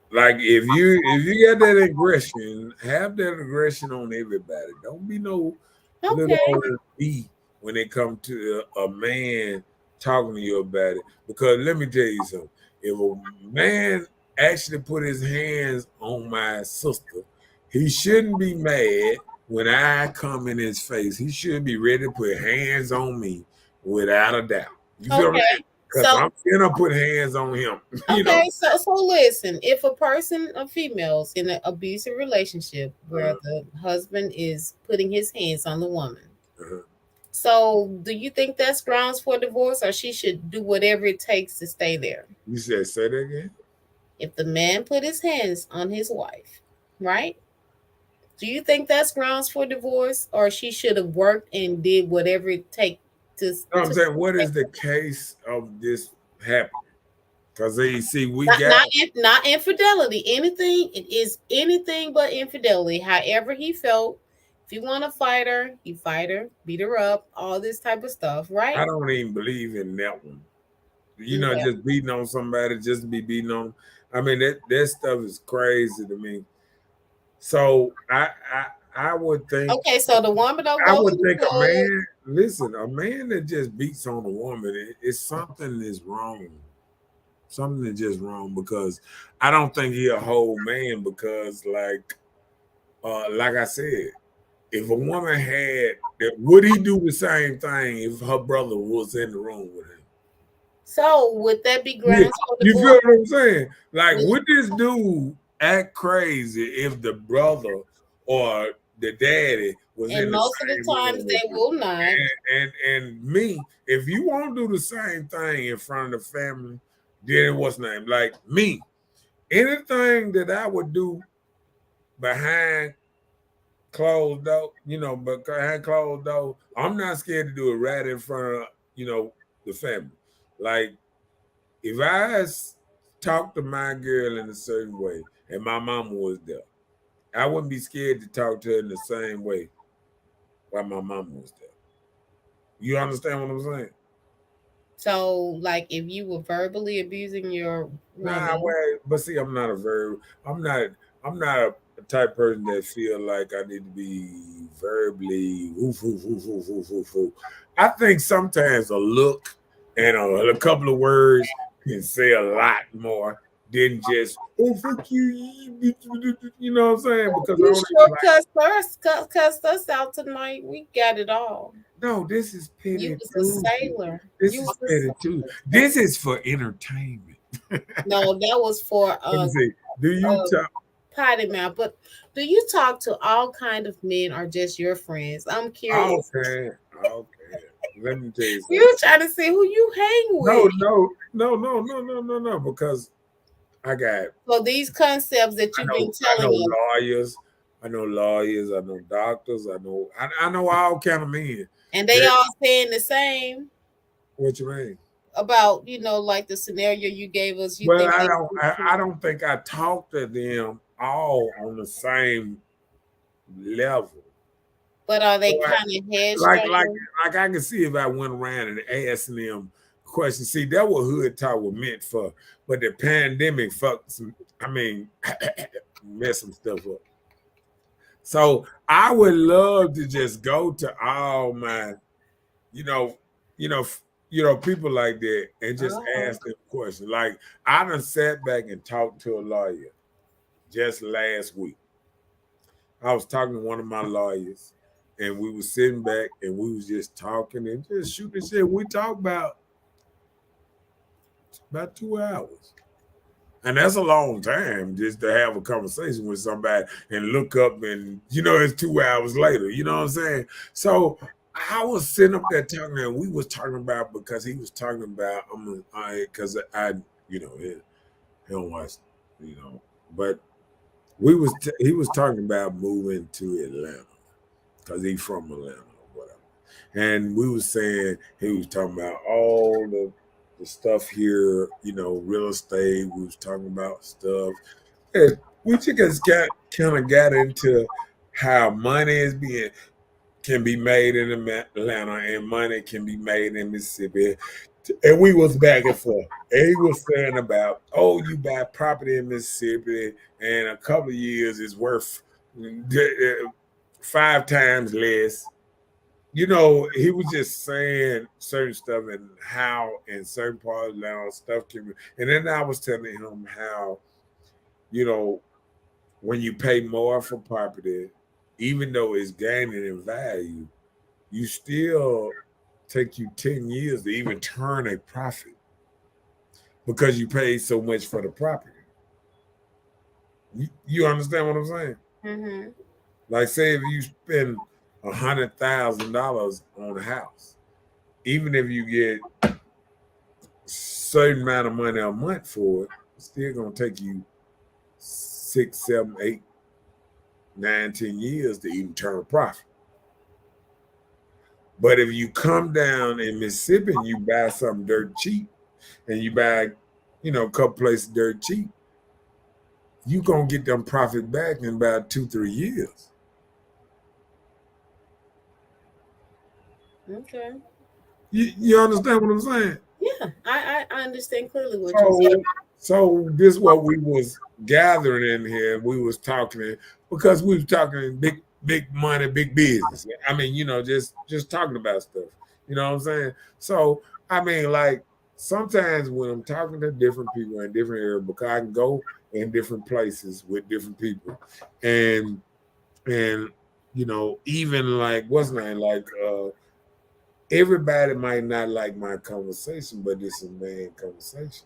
Like if you got that aggression, have that aggression on everybody. Don't be no little old B when it comes to a man talking to you about it. Because let me tell you something. If a man actually put his hands on my sister, he shouldn't be mad when I come in his face. He should be ready to put hands on me without a doubt. You feel me? Because I'm gonna put hands on him. You know? So listen, if a person, a female's in an abusive relationship where the husband is putting his hands on the woman, so do you think that's grounds for divorce, or she should do whatever it takes to stay there? You said say that again? If the man put his hands on his wife, right? Do you think that's grounds for divorce, or she should have worked and did whatever it takes to? No, I'm saying, what is the case of this happening? Because you see, not infidelity. Anything, it is anything but infidelity. However he felt. If you want to fight her, you fight her, beat her up, all this type of stuff, right? I don't even believe in that one. You know, just beating on somebody, just to be beating on them. I mean, that stuff is crazy to me. So I would think. Okay, so the woman don't go. I would think a man. Listen, a man that just beats on a woman, it's something is wrong. Something is just wrong because I don't think he a whole man because like I said, if a woman had, would he do the same thing if her brother was in the room with him? So would that be grounds for you feel what I'm saying? Like, would this dude act crazy if the brother or the daddy was in the most of the times they will not. And me, if you won't do the same thing in front of the family, then what's name? Like me, anything that I would do behind closed door, but behind closed door, I'm not scared to do it right in front of, the family. Like if I talk to my girl in a certain way, and my mama was there, I wouldn't be scared to talk to her in the same way while my mama was there. You understand what I'm saying? So, like, if you were verbally abusing your Nah, woman, well, but see, I'm not a very, I'm not, I'm not a type person that feel like I need to be verbally woof woof woof woof woof woof woof. I think sometimes a look and a couple of words can say a lot more than just oh fuck you know what I'm saying? Because I you don't even sure like. cussed us out tonight. We got it all. No, this is You petty was a too. sailor. This You is was a petty too. sailor. This is for entertainment. No, that was for Let me see. Do you talk? potty mouth. But do you talk to all kind of men or just your friends? I'm curious. Okay, okay. Let me tell you something. You trying to see who you hang No, with. no, no, no, no, no, no, no. Because I got, So these concepts that you've been I telling know us, lawyers, I know lawyers, I know doctors, I know all kind of men. and they That, all saying the same what you mean? about, like the scenario you gave us. You Well, think they I don't think I talk to them all on the same level. but are So they kind of like, like, headstrong? like I can see if I went around and asked them questions. See, that what hood talk was meant for, but the pandemic fucked some. I mean, messed some stuff up. So I would love to just go to all my, you know, you know, people like that and just Oh, ask them questions. Like I done sat back and talked to a lawyer just last week. I was talking to one of my lawyers, and we was sitting back and we was just talking and just shooting shit. We talked about 2 hours. And that's a long time just to have a conversation with somebody and look up and it's 2 hours later. You know what I'm saying? So I was sitting up there talking and we was talking about because he was talking about because I he don't watch, but he was talking about moving to Atlanta because he's from Atlanta or whatever. And we was saying he was talking about all the stuff here, real estate. We was talking about stuff. And we just kind of got into how money can be made in Atlanta and money can be made in Mississippi. And we was back and forth. And he was saying about, oh, you buy property in Mississippi and a couple of years is worth 5 times less. He was just saying certain stuff and how in certain parts of Atlanta stuff can be. And then I was telling him how, you know, when you pay more for property, even though it's gaining in value, you still take you 10 years to even turn a profit because you paid so much for the property. You understand what I'm saying? mm-hmm. Like, say if you spend $100,000 on a house, even if you get a certain amount of money a month for it, it's still gonna take you 6, 7, 8, 9, 10 years to even turn a profit. But if you come down in Mississippi and you buy something dirt cheap, and you buy, a couple places dirt cheap, you gonna get them profit back in about 2, 3 years. Okay. You understand what I'm saying? Yeah, I understand clearly what you're saying. So this is what we was gathering in here. We was talking because we was talking big money, big business. I mean, just talking about stuff. You know what I'm saying? So I mean, like sometimes when I'm talking to different people in different areas, because I can go in different places with different people, and even like what's name like everybody might not like my conversation, but it's a man conversation.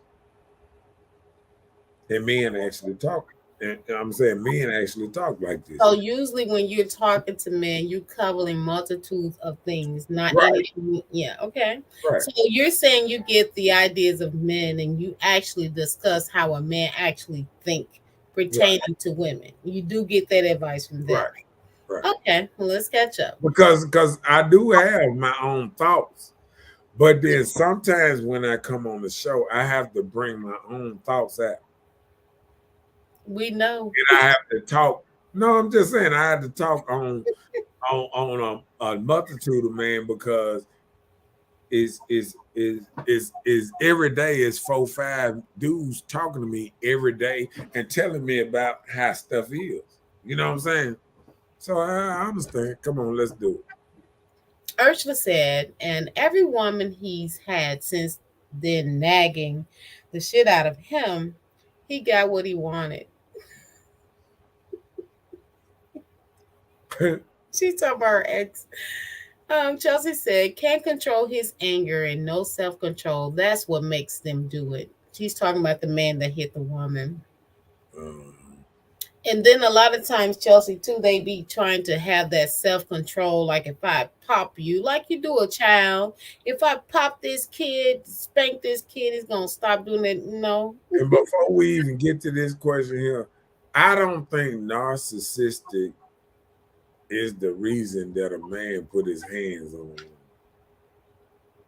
And men actually talk. And I'm saying men actually talk like this. So usually when you're talking to men, you're covering multitudes of things, not Right. anything. Yeah, okay. Right. So you're saying you get the ideas of men and you actually discuss how a man actually think pertaining to women. You do get that advice from them. Right. Right. Okay, well, let's catch up. Because I do have my own thoughts, But then sometimes when I come on the show, I have to bring my own thoughts out. We know. And I have to talk. No, I'm just saying I had to talk on a multitude of men because is every day is 4-5 dudes talking to me every day and telling me about how stuff is. You know what I'm saying? So I understand. Come on, let's do it. Ursula said, and every woman he's had since then nagging the shit out of him, he got what he wanted. She's talking about her ex. Chelsea said, can't control his anger and no self control. That's what makes them do it. She's talking about the man that hit the woman. And then a lot of times, Chelsea, too, they be trying to have that self control. Like if I pop you, like you do a child, if I pop this kid, spank this kid, he's going to stop doing it. No. And before we even get to this question here, I don't think narcissistic is the reason that a man put his hands on a woman.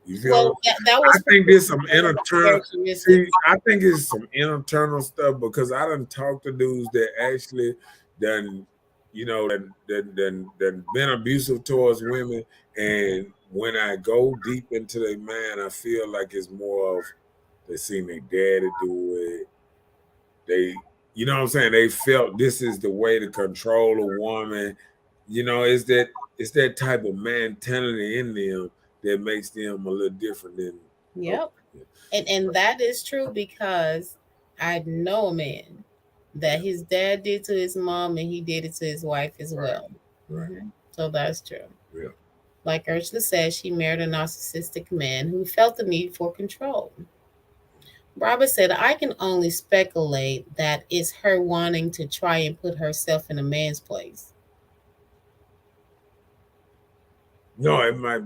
You feel? Well, that was. I think there's some internal. See, I think it's some internal stuff because I done talked to dudes that actually done, you know, done been abusive towards women, and when I go deep into their mind, I feel like it's more of they seen their daddy do it. They, you know what I'm saying? They felt this is the way to control a woman. You know, it's that type of mentality in them that makes them a little different than. Yep. And that is true because I know a man that his dad did to his mom and he did it to his wife as well. Right. Mm-hmm. So that's true. Yeah. Like Ursula says, she married a narcissistic man who felt the need for control. Robert said, I can only speculate that it's her wanting to try and put herself in a man's place. No, it might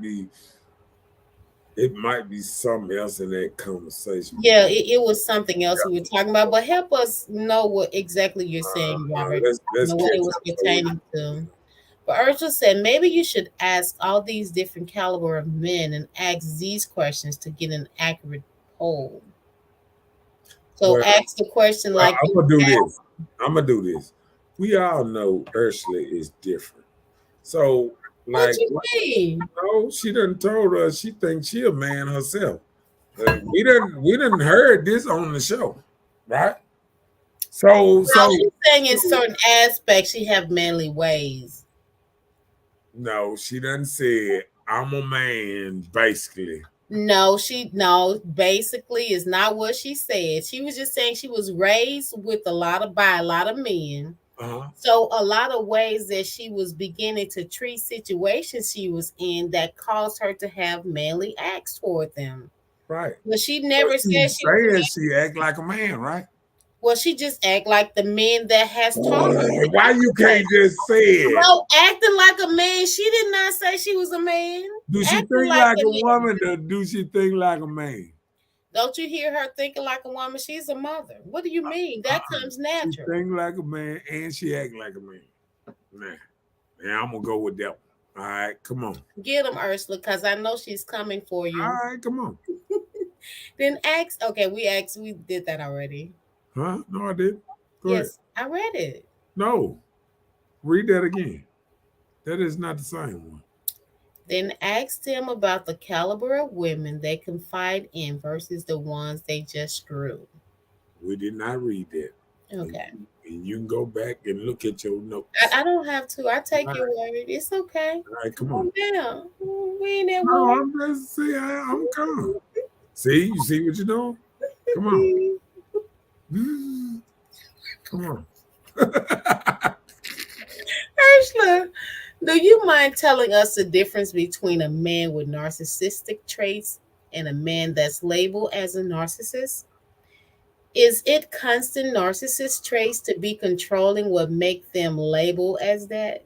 be something else in that conversation. Yeah, it was something else we were talking about, but help us know what exactly you're saying, Robert. Let's what it was pertaining to. But Ursula said, maybe you should ask all these different caliber of men and ask these questions to get an accurate poll. So ask the question like I'm gonna do this. We all know Ursula is different. So like what you mean? No, she done told us she thinks she a man herself. We didn't heard this on the show, right? So she's saying in certain aspects she have manly ways. No, she done said I'm a man, basically. No, basically is not what she said. She was just saying she was raised with by a lot of men. Uh-huh. So a lot of ways that she was beginning to treat situations she was in that caused her to have manly acts toward them. Right. But she never said she act like a man, right? Well, she just act like the man that has taught her. Why you can't just say it? No, acting like a man. She did not say she was a man. Do she think like a woman or do she think like a man? Don't you hear her thinking like a woman? She's a mother. What do you mean? That comes natural. She think like a man and she act like a man. Nah, I'm gonna go with that one. All right, come on. Get him, Ursula, because I know she's coming for you. All right, come on. Then ask. Okay, we did that already. Huh? No, I did. Go ahead. I read it. No, read that again. That is not the same one. Then ask them about the caliber of women they confide in versus the ones they just screw. We did not read that. Okay. And you can go back and look at your notes. I don't have to. I take your word. It's okay. All right, come on. Down. We ain't that No, I'm just saying, I'm calm. See, you see what you're doing? Come on. Come on. Ursula, do you mind telling us the difference between a man with narcissistic traits and a man that's labeled as a narcissist? Is it constant narcissist traits to be controlling what make them labeled as that?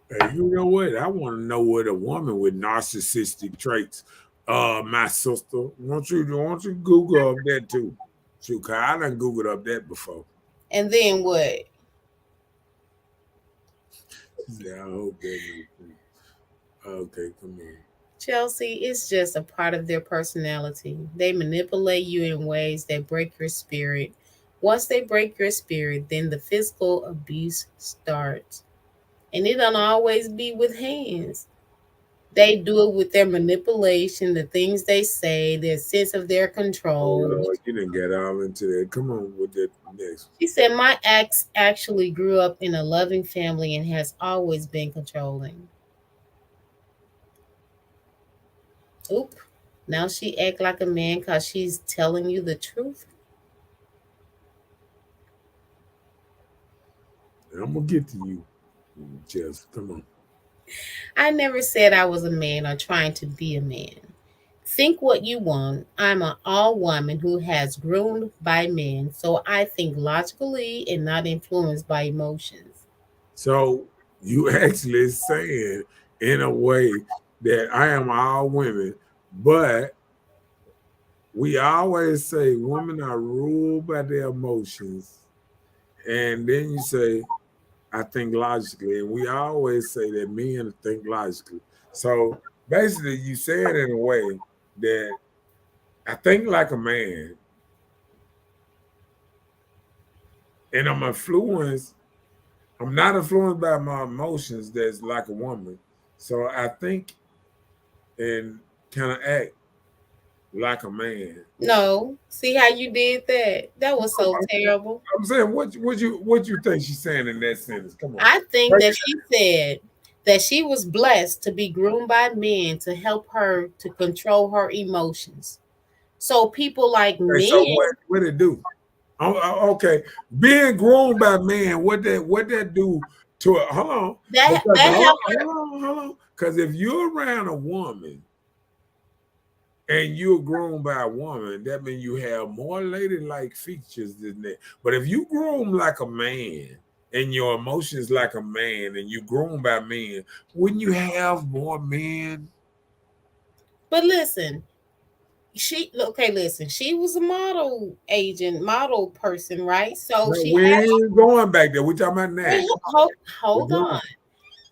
Hey, you know what? I want to know what a woman with narcissistic traits. My sister, won't you Google up that too? Shoot, cause I done Googled up that before. And then what? Yeah, I hope that makes sense. Okay, come on. Chelsea, it's just a part of their personality. They manipulate you in ways that break your spirit. Once they break your spirit, then the physical abuse starts. And it don't always be with hands. They do it with their manipulation, the things they say, their sense of their Oh control. Lord, you didn't get all into that. Come on with that next. She said, my ex actually grew up in a loving family and has always been controlling. Oop. Now she act like a man because she's telling you the truth. I'm gonna get to you, Chelsea. Come on. I never said I was a man or trying to be a man. Think what you want. I'm an all woman who has groomed by men, so I think logically and not influenced by emotions. So you actually saying in a way that I am all women, but we always say women are ruled by their emotions, and then you say I think logically, and we always say that men think logically. So basically, you say it in a way that I think like a man, and I'm influenced. I'm not influenced by my emotions. That's like a woman. So I think and kind of act like a man. No, see how you did that? That was No, so terrible. I'm saying what you think she's saying in that sentence? Come on, I think break that it she said that she was blessed to be groomed by men to help her to control her emotions. So people like down. Okay, so men, what it do? Okay, being groomed by men, what that do to it? Hold on, because that help hold on, because if you're around a woman and you're groomed by a woman, that means you have more ladylike features than that. But if you groom like a man and your emotions like a man and you groom by men, wouldn't you have more men? but listen, she was a model agent, model person, right? So No, she we had ain't going back there. We talking about now. wait, Come on, hold we're on. going.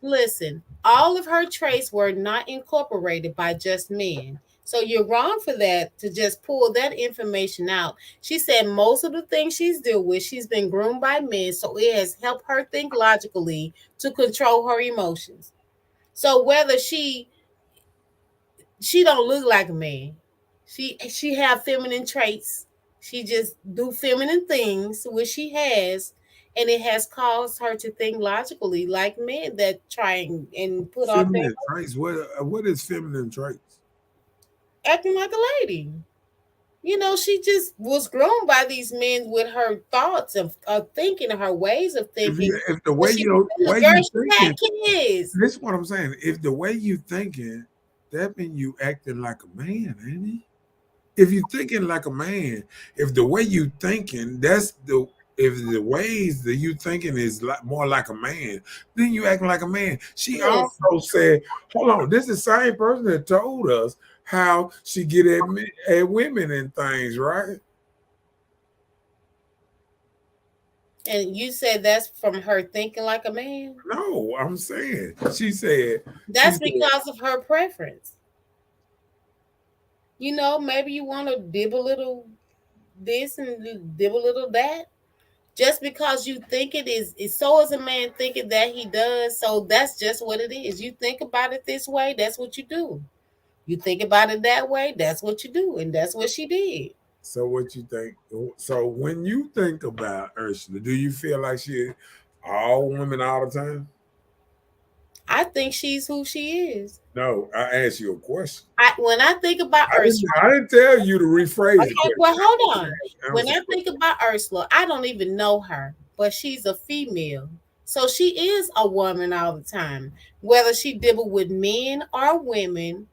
Listen, all of her traits were not incorporated by just men. So you're wrong for that to just pull that information out. She said most of the things she's dealt with, she's been groomed by men, so it has helped her think logically to control her emotions. So whether she don't look like a man, she have feminine traits. She just do feminine things, which she has, and it has caused her to think logically like men that try and put off their Feminine traits. What is feminine traits? acting like a lady. You know, she just was grown by these men with her thoughts of thinking, her ways of thinking. If the When way she was you the a way little girl, you she had thinking, kids. this is what I'm saying. If the way you thinking, that mean you acting like a man, ain't it? If you thinking like a man, if the way you thinking, that's the if the ways that you thinking is like more like a man, then you acting like a man. She Listen, also said, "Hold on, this is the same person that told us how she get at women and things, right?" and you said that's from her thinking like a man. No, I'm saying she That's said because of her preference. You know, maybe you want to dib a little this and dib a little that. Just because you think is so is a man thinking that he does. So that's just what it is. You think about it this way, that's what you do. You think about it that way, that's what you do. And that's what she did. so. What you think? So when you think about Ursula, do you feel like she all women all the time? I think she's who she is. No, I asked you a question. When I think about Ursula, I didn't tell you to rephrase the okay, well, question. hold on. When Answer I think about Ursula, I don't even know her, but she's a female. So she is a woman all the time. Whether she dibble with men or women,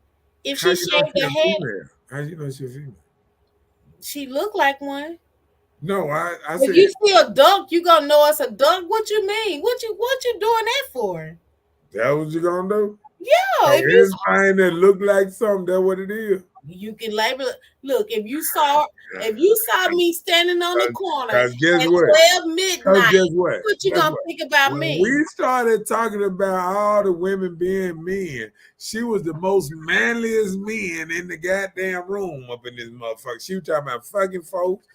if how she you know shaved she her a head, female? How you know she a female? she looked like one. No, I If said you see a duck, you gonna know it's a duck. What you mean? What you doing that for? that what you gonna do? Yeah, So if you anything that look like something, that what it is. You can label it. Look, if you saw me standing on the corner at Because guess what? 12 Because midnight, guess what? what you Guess gonna what? think about When me? we started talking about all the women being men, she was the most manliest men in the goddamn room up in this motherfucker. She was talking about fucking folks,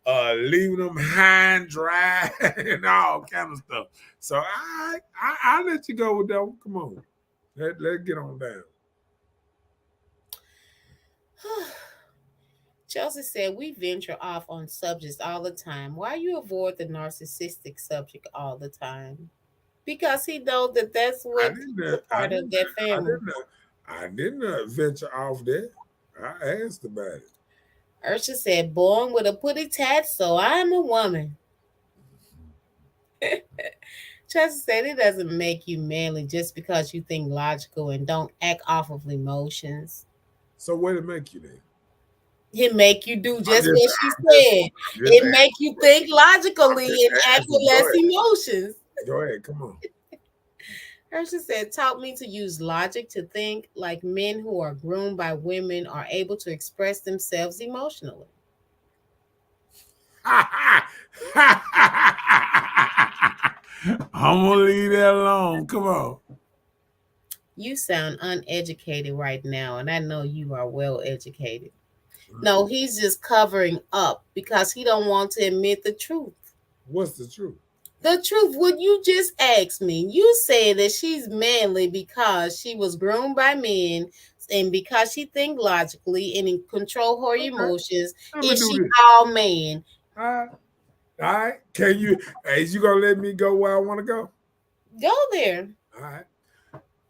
leaving them high and dry and all kind of stuff. So I let you go with that one. Come on. Let's get on down. Chelsea said, we venture off on subjects all the time. Why you avoid the narcissistic subject all the time? Because he knows that that's what a part of that family. I didn't venture off there. I asked about it. Ursula said, born with a putty tat, so I'm a woman. Chelsea said, it doesn't make you manly just because you think logical and don't act off of emotions. So what did it make you then? It make you do just what she said. It make you think logically and act with less emotions. Go ahead, come on. Ursula said, taught me to use logic to think like men who are groomed by women are able to express themselves emotionally. I'm gonna leave that alone. Come on. You sound uneducated right now, and I know you are well educated. No, he's just covering up because he don't want to admit the truth. What's the truth? The truth, what you just asked me. You said that she's manly because she was groomed by men and because she think logically and control her emotions. Is she all man? All right. Can you, is you gonna let me go where I want to go? Go there. All right.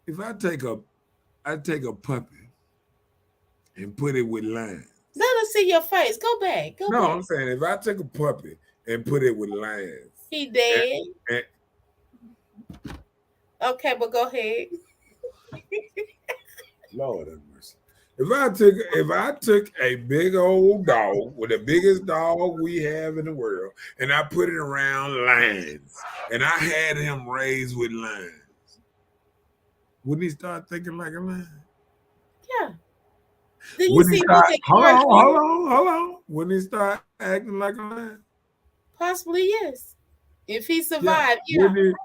If I take a puppy and put it with lions. Let us see your face. Go back. Go back. I'm saying if I take a puppy and put it with lions. He dead. Okay, but go ahead. Lord have mercy. If I took a big old dog with the biggest dog we have in the world and I put it around lions and I had him raised with lions, wouldn't he start thinking like a lion? Yeah. Did you see what they hold on. Wouldn't he start acting like a lion? Possibly, yes. If he survived, Wouldn't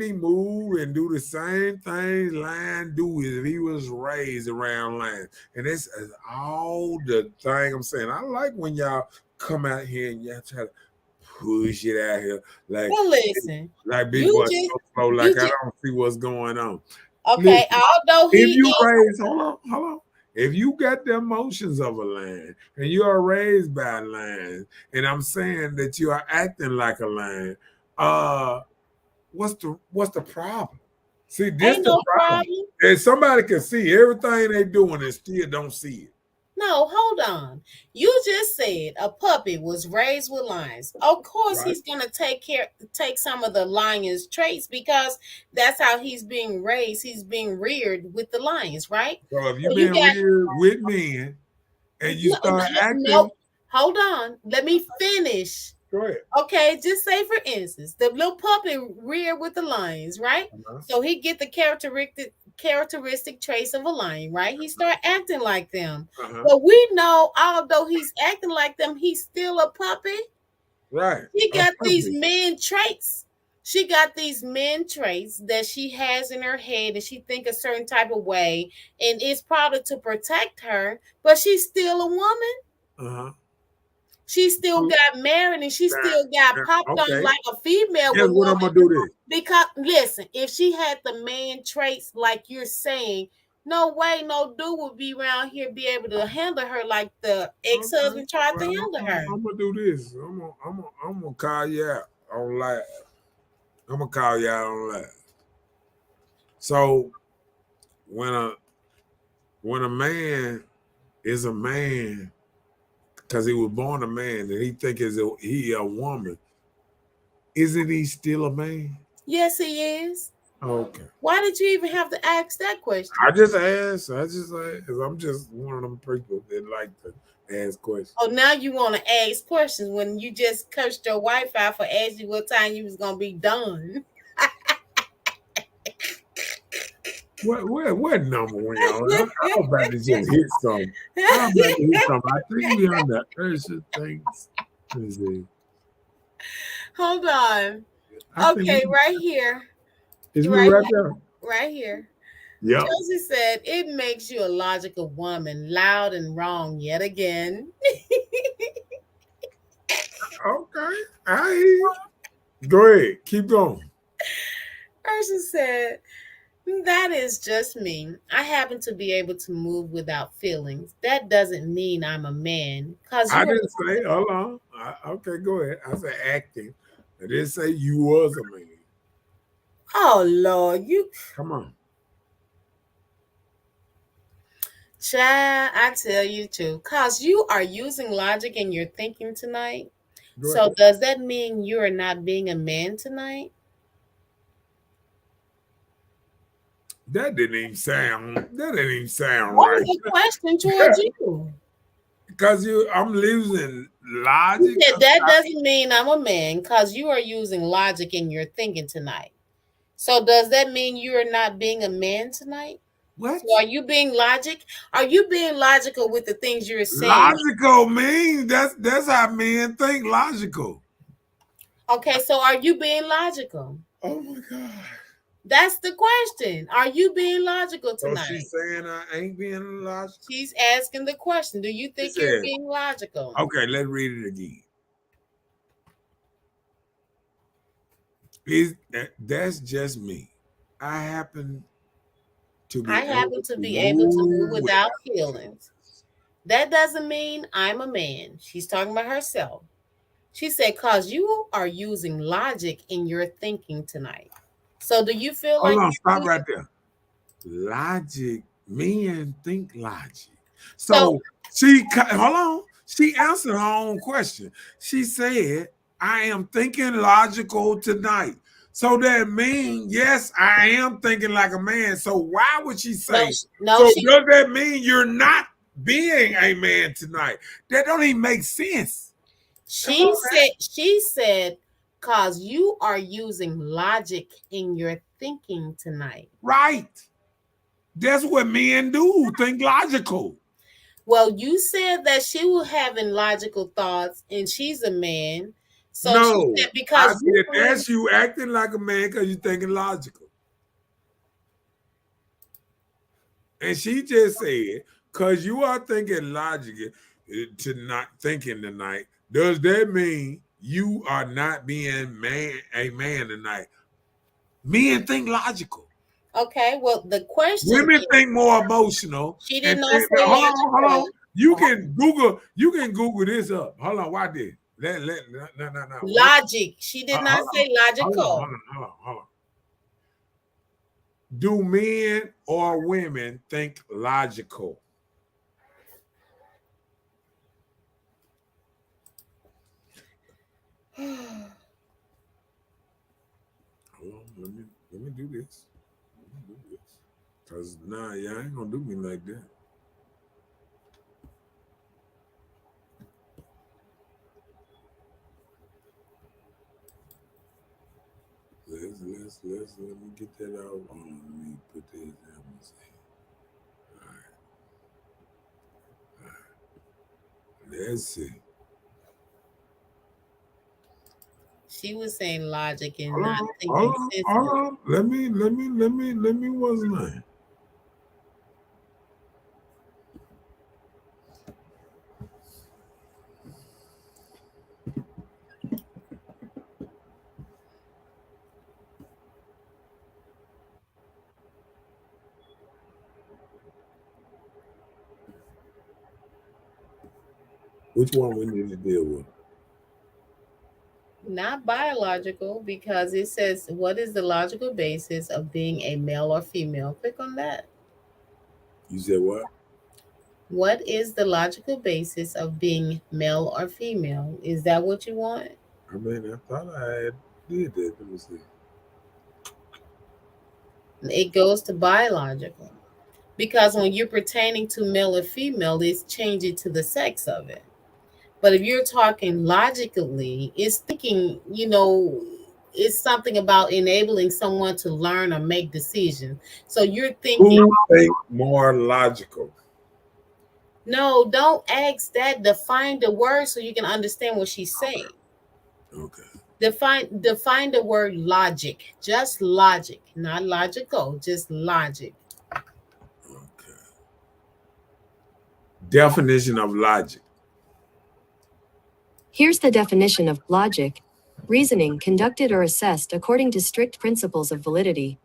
he move and do the same things lion do if he was raised around lions? And this is all the thing I'm saying. I like when y'all come out here and y'all try to push it out here like, well, listen, like big boy so slow, like I don't see what's going on. Okay, listen, although he if you raise, hold on. If you got the emotions of a lion and you are raised by a lion, and I'm saying that you are acting like a lion, what's the problem? See, this ain't the problem. And somebody can see everything they doing and still don't see it. No, hold on. You just said a puppy was raised with lions. Of course, he's gonna take some of the lion's traits because that's how he's being raised. He's being reared with the lions, right? So if you've been reared with men and you start acting, hold on. Let me finish. Go ahead. Okay, just say for instance, the little puppy reared with the lions, right? So he get the characteristic traits of a lion, right? He start acting like them. But we know, although he's acting like them, he's still a puppy. Right. He got these men traits. She got these men traits that she has in her head and she think a certain type of way. And it's probably to protect her, but she's still a woman. She still got married and she still got popped on like a female. Guess what I'm gonna do this? Because listen, if she had the man traits like you're saying, no way no dude would be around here be able to handle her like the ex-husband tried to handle her. I'm gonna do this. I'm gonna call you out on live. I'm gonna call you out on live. So when a man is a man because he was born a man and he think he a woman, isn't he still a man? Yes, he is. Okay. Why did you even have to ask that question? I just asked. I'm just one of them people that like to ask questions. Oh, now you want to ask questions when you just cursed your wife out for asking what time you was gonna be done. What number we on? I was about to just hit some. I was about to hit some. I think we on the Ursha things. Let me see. Hold on. I think Okay, right here. is we Right right here. there. Right here. Yep. Josie said, it makes you a logical woman, loud and wrong yet again. Okay. I hear you. Go ahead. Keep going. Ursula said, that is just me. I happen to be able to move without feelings. That doesn't mean I'm a man. Cause I you are, didn't say, hold on. Okay, go ahead. I said acting. I didn't say you was a man. oh Lord, you Come on. child, I tell you too. Cause you are using logic in your thinking tonight. Go So ahead. does that mean you are not being a man tonight? That didn't even sound That right. was a question towards you. Because I'm losing You logic. said that doesn't mean I'm a man because you are using logic in your thinking tonight. So does that mean you are not being a man tonight? What? So are you being logic? Are you being logical with the things you're saying? Logical means that's how men think logical. Okay, so are you being logical? Oh my God. That's the question. Are you being logical So she's tonight? saying I ain't being logical. She's asking the question. Do you She think you're said, being logical? okay, let's read it again. That's just me. I happen to I be happen able to to be able to move move without without feelings. That doesn't mean I'm a man. She's talking about herself. She said, because you are using logic in your thinking tonight. So do you feel hold like on, you're stop using? right there. Logic, men think logic. So, So hold on. She answered her own question. She said, I am thinking logical tonight. So that means, yes, I am thinking like a man. So why would she no, say, no, so does that mean you're not being a man tonight? That don't even make sense. Come on, man. she said, because you are using logic in your thinking tonight. Right. That's what men do, think logical. Well, you said that she was having logical thoughts and she's a man. So she No, said, I because you said that's you acting like a man because you're thinking logical. And she just said, because you are thinking logical to not thinking tonight, does that mean you are not being a man tonight? Men think logical. okay, well, the question Women is, think more emotional. she did And not think, say hold on. logical. You can Google this up. Hold on, why did? No. What? Logic. She did not Hold on, say logical. hold on. Do men or women think logical? Hold on, let me do this. Cause nah, y'all ain't gonna do me like that. Let me get that out. Hold on, let me put this in. All right. Let's see. She was saying logic and Hold not on, thinking hold sensibly. on. Let me what's mine? Which one we need to deal with? Not biological, because it says, what is the logical basis of being a male or female? Click on that. You said what? What is the logical basis of being male or female? Is that what you want? I mean, I thought I had did that. Let me see. It goes to biological. Because when you're pertaining to male or female, it's changing to the sex of it. But if you're talking logically, it's thinking, it's something about enabling someone to learn or make decisions. So you're thinking, Who think more logical? no, don't ask that. Define the word so you can understand what she's saying. Okay. Define the word logic. Just logic, not logical, just logic. Okay. Definition of logic. Here's the definition of logic: reasoning conducted or assessed according to strict principles of validity.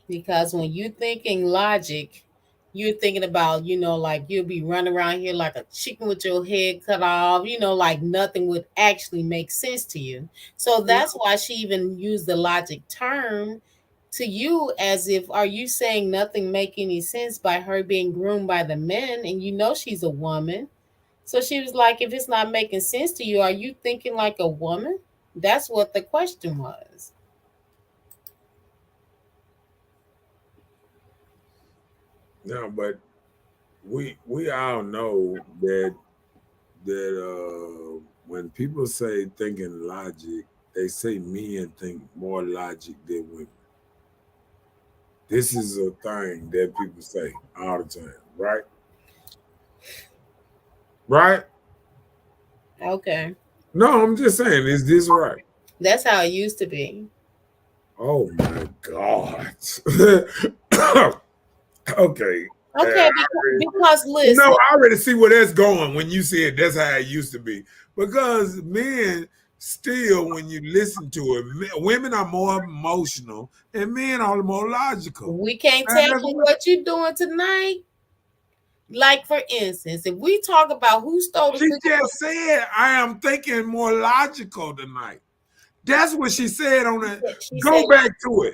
Because when you're thinking logic, you're thinking about, like you'll be running around here like a chicken with your head cut off, like nothing would actually make sense to you. So that's why she even used the logic term to you, as if, are you saying nothing make any sense by her being groomed by the men, and she's a woman. So she was like, if it's not making sense to you, are you thinking like a woman? That's what the question was. No, but we all know that when people say thinking logic, they say men think more logic than women. This is a thing that people say all the time, right? Right? Okay. No, I'm just saying, is this right? That's how it used to be. Oh my God. Okay. Okay, because listen, I already see where that's going when you said that's how it used to be. Because men still, when you listen to it, women are more emotional and men are more logical. we can't And tell you what you're doing tonight. Like, for instance, if we talk about who stole the she cookie, just said, I am thinking more logical tonight. That's what she said on it. she Go said, back to it.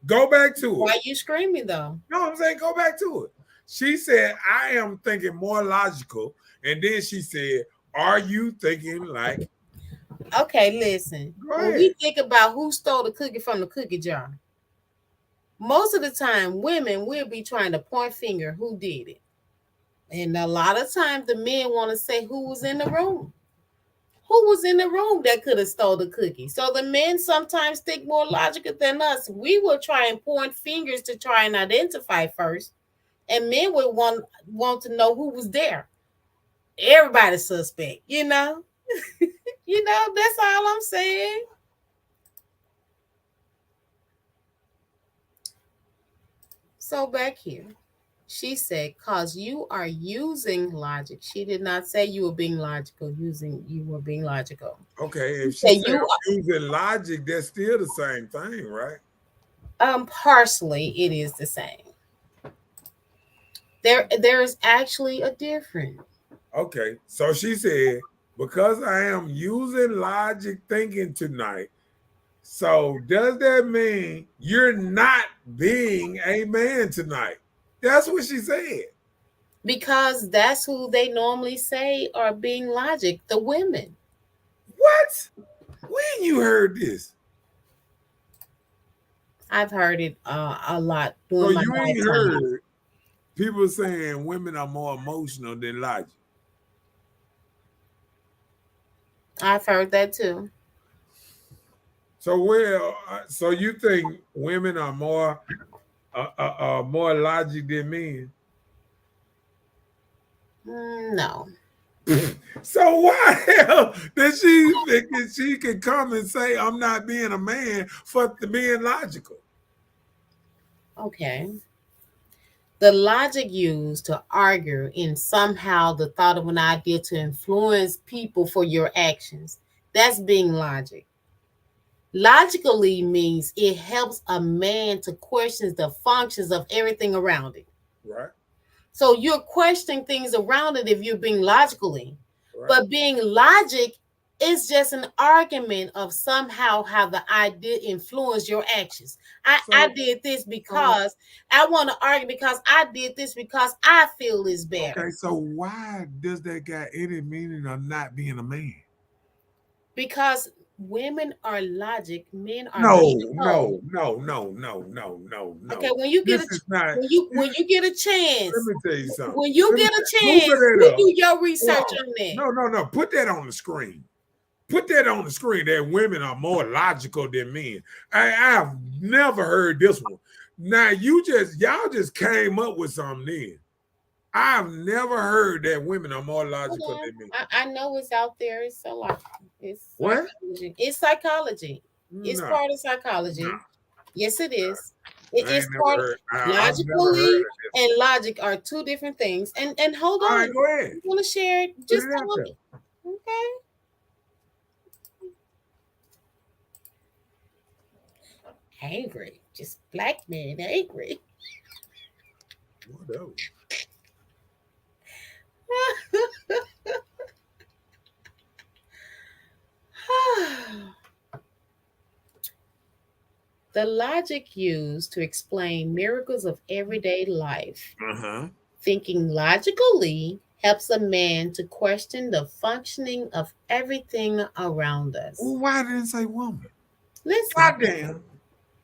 Go back to why it. you screaming though? No, I'm saying go back to it. She said, I am thinking more logical. And then she said, are you thinking like? Okay, listen. Go When ahead. we think about who stole the cookie from the cookie jar, most of the time women will be trying to point finger who did it. And a lot of times the men want to say who was in the room. Who was in the room that could have stole the cookie? So the men sometimes think more logical than us. We will try and point fingers to try and identify first, and men would want to know who was there. Everybody's suspect, That's all I'm saying. So back here, she said, "Cause you are using logic." She did not say you were being logical. You were being logical. Okay, if she Say said you using logic, that's still the same thing, right? partially it is the same. There is actually a difference. Okay, so she said, because I am using logic thinking tonight, so does that mean you're not being a man tonight? That's what she said. Because that's who they normally say are being logic, the women. What? When you heard this? I've heard it a lot So during my you ain't lifetime. heard people saying women are more emotional than logic. I've heard that too. So you think women are more logic than men? No. So why hell did she think she could come and say I'm not being a man for being logical? Okay. The logic used to argue in somehow the thought of an idea to influence people for your actions. That's being logic. Logically means it helps a man to question the functions of everything around it. Right. So you're questioning things around it if you're being logically. Right. But being logic is just an argument of somehow how the idea influenced your actions. I did this because I want to argue because I did this because I feel it's better. Okay, so why does that got any meaning of not being a man? Because Women are logic, men are No, logical. no. Okay, when you get This a is not. when you get a Let chance, me tell you something. when you Let me get a Google chance, that you up. do your research Hold on that. No. Put that on the screen. Put that on the screen that women are more logical than men. I've never heard this one. Now y'all just came up with something then. I've never heard that women are more Hold logical on. than men. I know it's out there. It's so like it's What? psychology. It's psychology. It's No, part of psychology. Yes, it is. I It's ain't never part heard. I've never heard logically of this. and logic are two different things. And hold All on. right, go ahead. You want to share it? Put Just it out tell there. me. Okay. Angry. Just black man angry. Whatever. The logic used to explain miracles of everyday life. Thinking logically helps a man to question the functioning of everything around us. Well, why didn't say woman? Listen, Goddamn.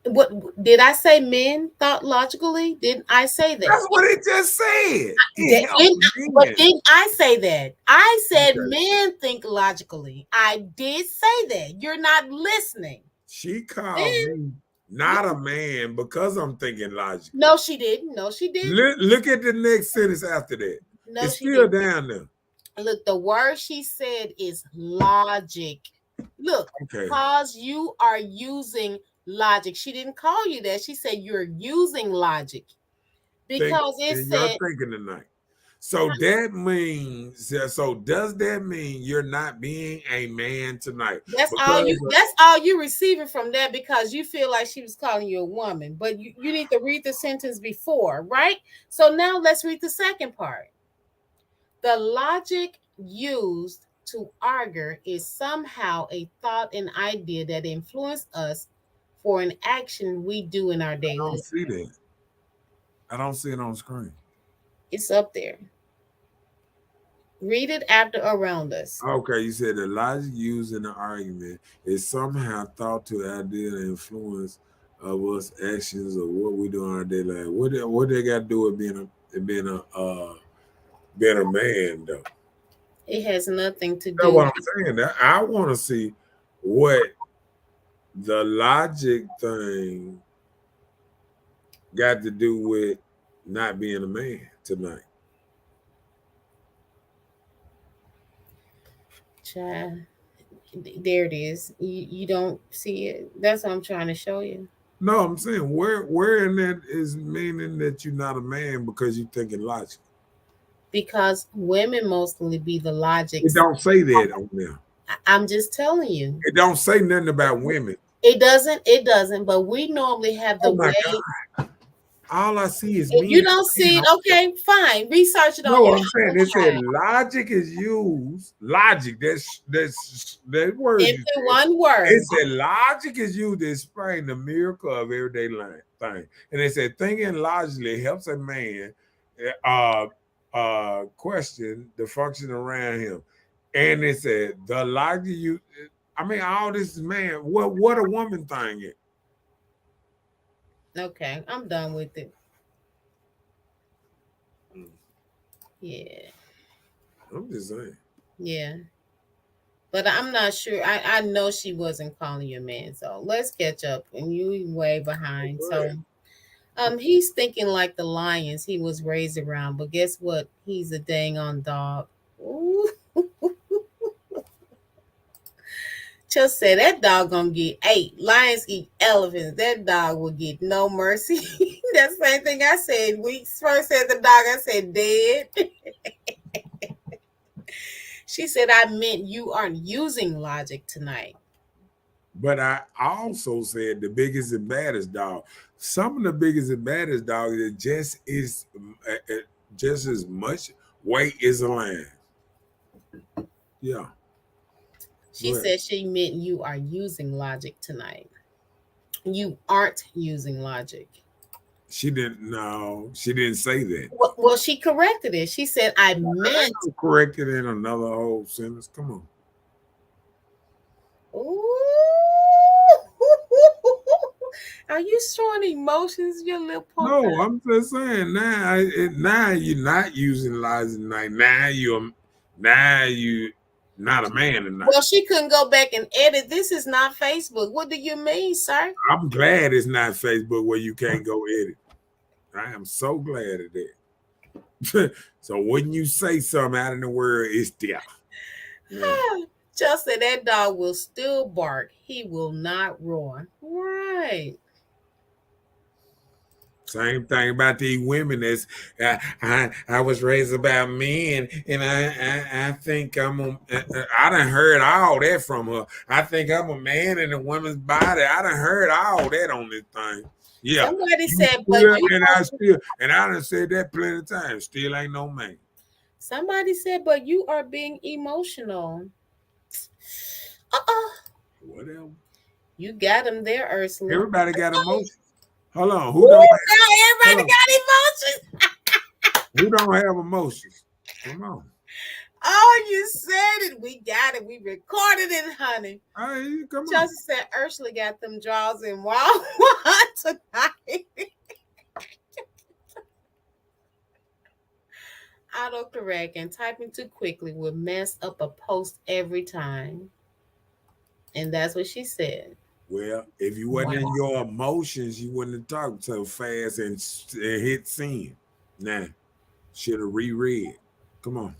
what did I say? Men thought logically? Didn't I say that? That's what it just said. It helped But men. didn't I say that? I said Okay. men think logically. I did say that. You're not listening. She called me not a man because I'm thinking logic. No, she didn't. No, she didn't. Look at the next sentence after that. No, It's she still didn't. down there. Look, the word she said is logic. Look, Okay. because you are using logic. She didn't call you that. She said you're using logic. Because it You're said thinking tonight. So that means, so does that mean you're not being a man tonight? that's all you receiving from that, because you feel like she was calling you a woman. But you need to read the sentence before, right? So now let's read the second part. The logic used to argue is somehow a thought and idea that influence us for an action we do in our I daily don't life. see that. I don't see it on the screen. It's up there. Read it after around us. Okay, you said the logic used in the argument is somehow thought to idea and influence of us actions or what we do in our daily life. What they got to do with being a man though? It has nothing to That's do. what I'm saying. I want to see what the logic thing got to do with not being a man tonight. Child, there it is. You don't see it. That's what I'm trying to show you. No, I'm saying where in that is meaning that you're not a man because you're thinking logic. Because women mostly be the logic. It don't say that on there. I'm just telling you. It don't say nothing about women. It doesn't. But we normally have the Oh my way. God. All I see is If men. you don't see it, okay, fine. Research it on No, your what I'm saying, it said own. logic is used. Logic, that word you Into said. one word. It said logic is used to explain the miracle of everyday life thing. And it said thinking logically helps a man question the function around him. And it said the logic you all this is man, what a woman thing is. Okay, I'm done with it. Yeah. I'm just saying. Yeah. But I'm not sure. I know she wasn't calling you a man. So let's catch up. And you way behind. So he's thinking like the lions he was raised around. But guess what? He's a dang on dog. Ooh. Just say that dog gonna get 8. Lions eat elephants. That dog will get no mercy. That same thing I said. Weeks first said the dog. I said dead. She said I meant you aren't using logic tonight. But I also said the biggest and baddest dog. Some of the biggest and baddest dogs that just as much weight as a lion. Yeah. She said she meant you are using logic tonight. You aren't using logic. She didn't say that. Well, she corrected it. She said I meant. Corrected in another whole sentence. Come on. Ooh. Are you showing emotions in your lip poker? No, I'm just saying now you're not utilizing like now you not a man tonight. Well, she couldn't go back and edit. This is not Facebook. What do you mean, sir? I'm glad it's not Facebook where you can't go edit. I am so glad of that. So when you say something out in the world, it's there. Yeah. Just said that dog will still bark. He will not roar. Right. Same thing about these women. That's I was raised about men, and I think I done heard all that from her. I think I'm a man in a woman's body. I done heard all that on this thing. Yeah. Somebody said, but you and I done said that plenty of times. Still ain't no man. Somebody said, but you are being emotional. Whatever. You got him there, Ursula. Everybody got emotions. Hold on. Who don't? Now everybody got emotions. Who don't have emotions? Come on. Oh, you said it. We got it. We recorded it, honey. Hey, come on. Justin said Ursula got them draws in Walmart tonight. Autocorrect and typing too quickly will mess up a post every time. And that's what she said. Well, if you wasn't in your emotions, you wouldn't have talked so fast and hit send. Nah, should have reread. Come on.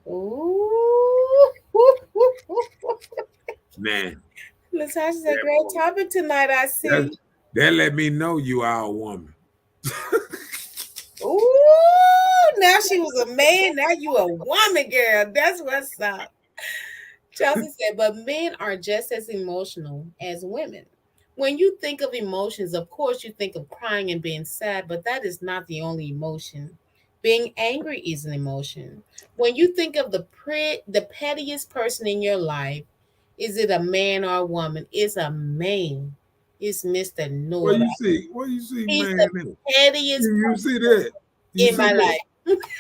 Ooh. Nah. Latasha said, great topic tonight, I see. That let me know you are a woman. Ooh, now she was a man, now you a woman, girl. That's what's up. Chelsea said, but men are just as emotional as women. When you think of emotions, of course, you think of crying and being sad, but that is not the only emotion. Being angry is an emotion. When you think of the pettiest person in your life, is it a man or a woman? It's a man. It's Mr. Nora. What you see, He's man? the pettiest You see that? in my life.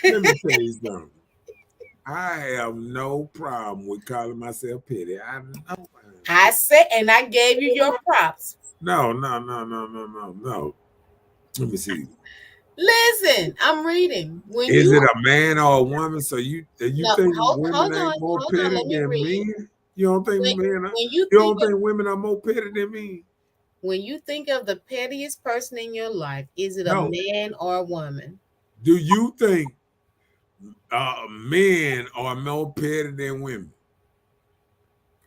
Let me tell you something. I have no problem with calling myself petty. I said, and I gave you your props. No. Let me see. Listen, I'm reading. Is it a man or a woman? So you think women ain't more petty than men? You don't think you don't think women are more petty than men? When you think of the pettiest person in your life, is it a man or a woman? Do you think men are more petty than women?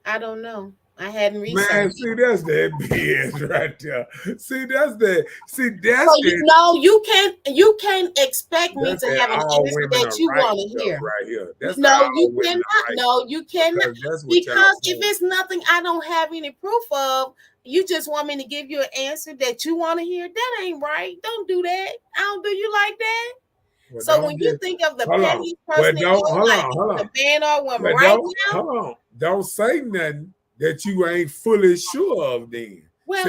I don't know. I hadn't researched. Man, see, that's that BS right there. See, that's that. See, that's so you can't expect me to have an answer that you want to hear. Right here. That's you cannot. Right. No, you cannot. Because if it's nothing I don't have any proof of, you just want me to give you an answer that you want to hear. That ain't right. Don't do that. I don't do you like that. Well, so when you think of the pettiest person in your life, it's a man or a woman, right now. Hold on. Don't say nothing that you ain't fully sure of then. Well,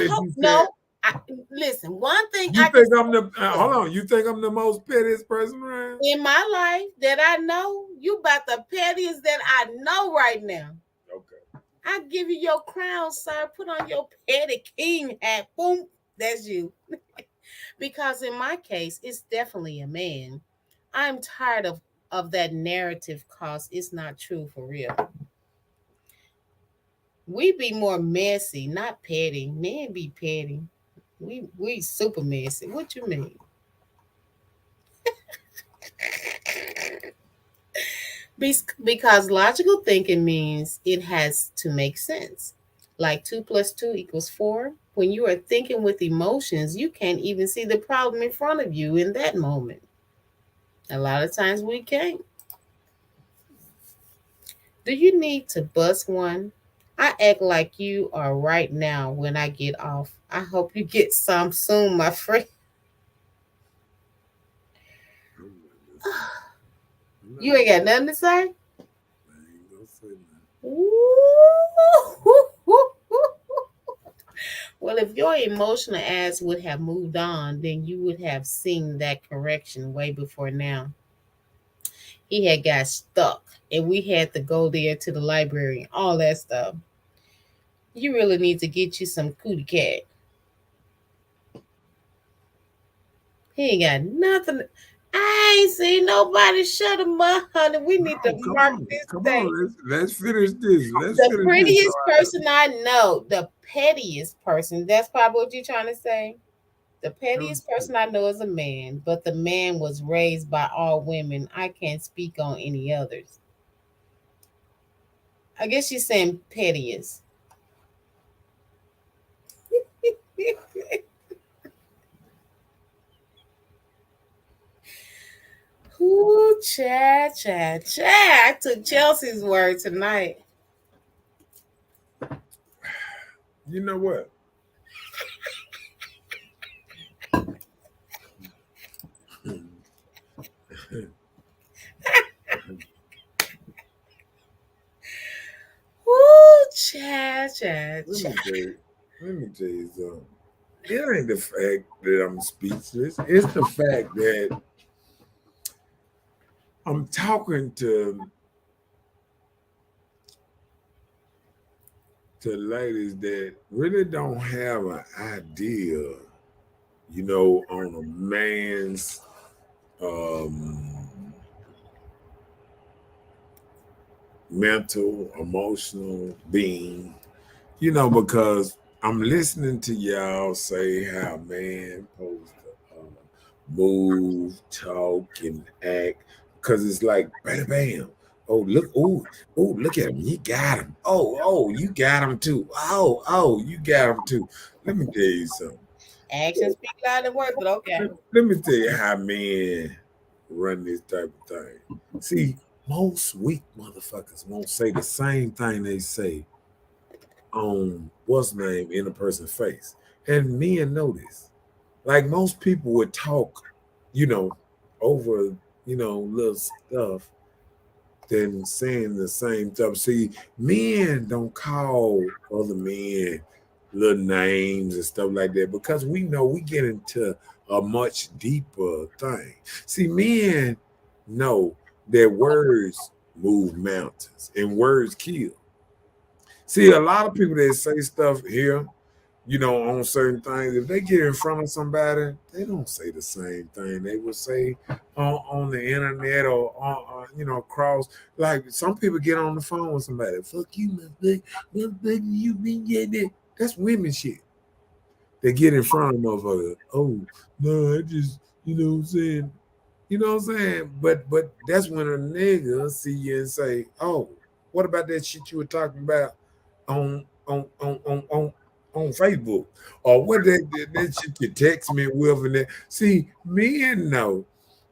listen, one thing you think I'm the hold on, you think I'm the most pettiest person around? In my life that I know, you about the pettiest that I know right now. Okay. I give you your crown, sir. Put on your petty king hat. Boom. That's you. Because in my case, it's definitely a man. I'm tired of that narrative cause it's not true for real. We be more messy, not petty. Men be petty. We super messy. What you mean? Because logical thinking means it has to make sense. Like 2 + 2 = 4. When you are thinking with emotions, you can't even see the problem in front of you in that moment. A lot of times we can't. Do you need to bust one? I act like you are right now when I get off. I hope you get some soon, my friend. You ain't got nothing to say? I ain't gonna say nothing. Well, if your emotional ass would have moved on, then you would have seen that correction way before now. He had got stuck, and we had to go there to the library, all that stuff. You really need to get you some cootie cat. He ain't got nothing. I ain't seen nobody shut him up, honey. We need to No, mark this come day. on. Let's finish this. Let's The finish this. prettiest person I know, the pettiest person. That's probably what you're trying to say. The pettiest person I know is a man, but the man was raised by all women. I can't speak on any others. I guess she's saying pettiest. Ooh, Chad, Chad, Chad. I took Chelsea's word tonight. You know what? Ooh, Chad, Chad, Chad. Let me tell you something. It ain't the fact that I'm speechless. It's the fact that I'm talking to ladies that really don't have an idea, on a man's mental, emotional being, because I'm listening to y'all say how a man supposed to move, talk, and act, because it's like bam, bam. Oh, look at him. You got him. Oh, you got him too. Oh, you got him too. Let me tell you something. Actions speak louder than words, but okay. Let me tell you how men run this type of thing. See, most weak motherfuckers won't say the same thing they say on what's name in a person's face. And men know this. Like most people would talk, over, little stuff than saying the same stuff. See, men don't call other men little names and stuff like that because we know we get into a much deeper thing. See, men know that words move mountains and words kill. See, a lot of people that say stuff here, on certain things, if they get in front of somebody, they don't say the same thing they would say on the internet or on, across. Like some people get on the phone with somebody, fuck you, motherfucker, you been getting it. That's women shit. They get in front of a motherfucker. Oh, no, I just, what I'm saying. You know what I'm saying? But that's when a nigga see you and say, oh, what about that shit you were talking about on Facebook? Or what that shit you text me with and that. See, men know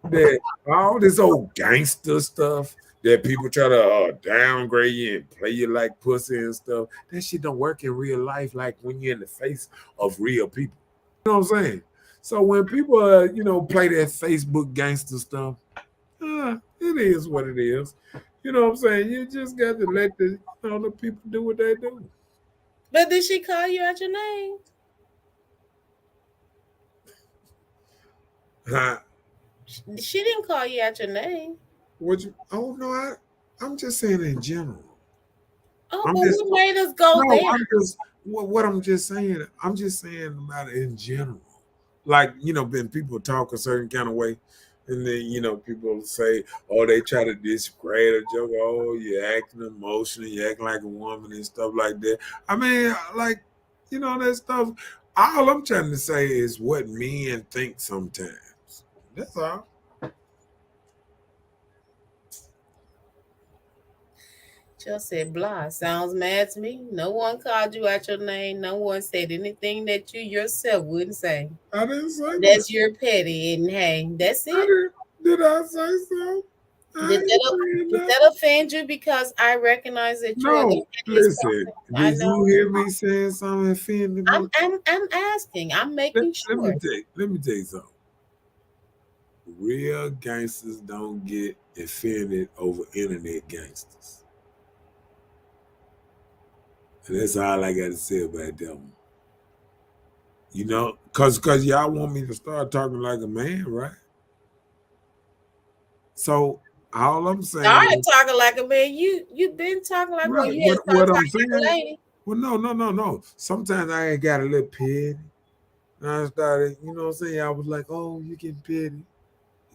that all this old gangster stuff that people try to downgrade you and play you like pussy and stuff, that shit don't work in real life like when you're in the face of real people. You know what I'm saying? So when people, play that Facebook gangster stuff, it is what it is. You know what I'm saying? You just got to let the people do what they do. But did she call you out your name? She didn't call you out your name. Oh no, I'm just saying in general. Oh, I'm but just what made us go no, there? I'm just what I'm just saying. I'm just saying about it in general. Like, when people talk a certain kind of way, and then, people say, oh, they try to discredit a joke. Oh, you're acting emotional, you acting like a woman and stuff like that. I mean, like, that stuff. All I'm trying to say is what men think sometimes. That's all. Just said blah. Sounds mad to me. No one called you out your name. No one said anything that you yourself wouldn't say. I didn't say That's that. your petty, and hey, that's I it. did I say so? I Did ain't that saying did that. that offend you? Because I recognize that you are the No, pettiest listen. person I Did you know. hear me saying something offending me? I'm asking. I'm making sure. Let me tell you something. Real gangsters don't get offended over internet gangsters. And that's all I got to say about that one. Cause y'all want me to start talking like a man, right? So all I'm saying Started is talking like a man. You been talking like one. right. You had to start What I'm talking like a saying? lady. Well, no. Sometimes I ain't got a little petty. And I started, you know what I'm saying? I was like, oh, you getting petty.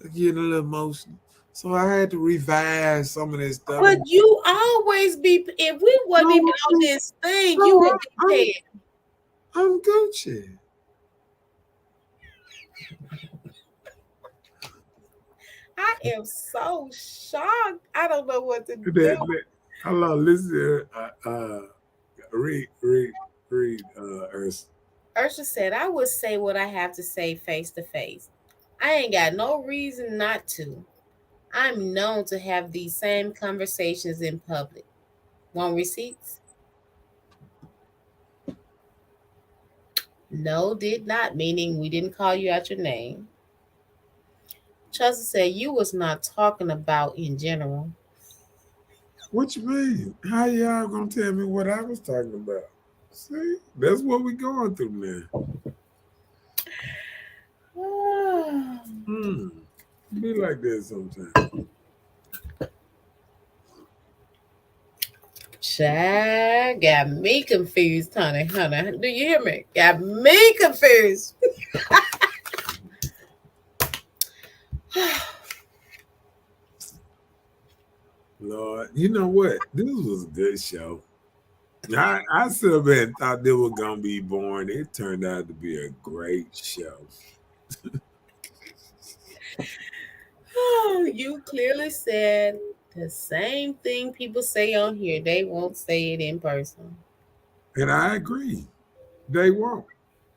You're getting a little emotional. So I had to revise some of this stuff. But you always be, if we wasn't No, even on this thing, you no, would be petty. I'm Gucci. I am so shocked. I don't know what to do. Hello, listen. Read, Ernst. Ursula said, I would say what I have to say face to face. I ain't got no reason not to. I'm known to have these same conversations in public. Want receipts? No, did not, meaning we didn't call you out your name. Chelsea said you was not talking about in general. What you mean? How y'all gonna tell me what I was talking about? See, that's what we going through now. Be like this sometimes. Child, got me confused, honey. Do you hear me? Got me confused. Lord, you know what? This was a good show. I sit up and thought they were gonna be boring. It turned out to be a great show. You clearly said the same thing people say on here. They won't say it in person. And I agree. They won't.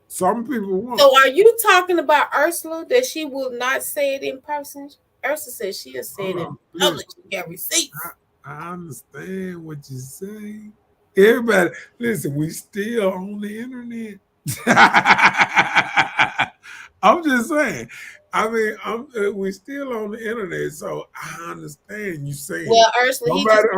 Some people won't. So are you talking about Ursula that she will not say it in person? Ursula says she'll say it in public. She got receipts. I understand what you're saying. Everybody, listen, we still on the internet. I'm just saying. I mean, we still on the internet, so I understand you saying. Well, Ursula, somebody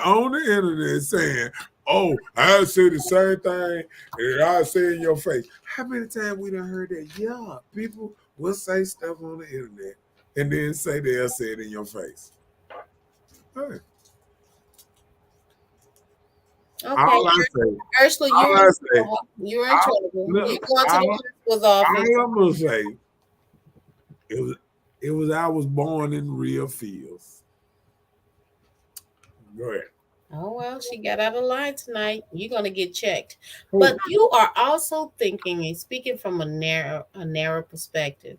on the internet saying, "Oh, I say the same thing that I say in your face." How many times we done heard that? Yeah, people will say stuff on the internet and then say they'll say it in your face. Hey. Okay, All I say, Ursula, you're in trouble. You're going to the principal's office. I'm gonna say it was I was born in real fields. Go ahead. Oh well, she got out of line tonight. You're gonna get checked. But you are also thinking and speaking from a narrow perspective.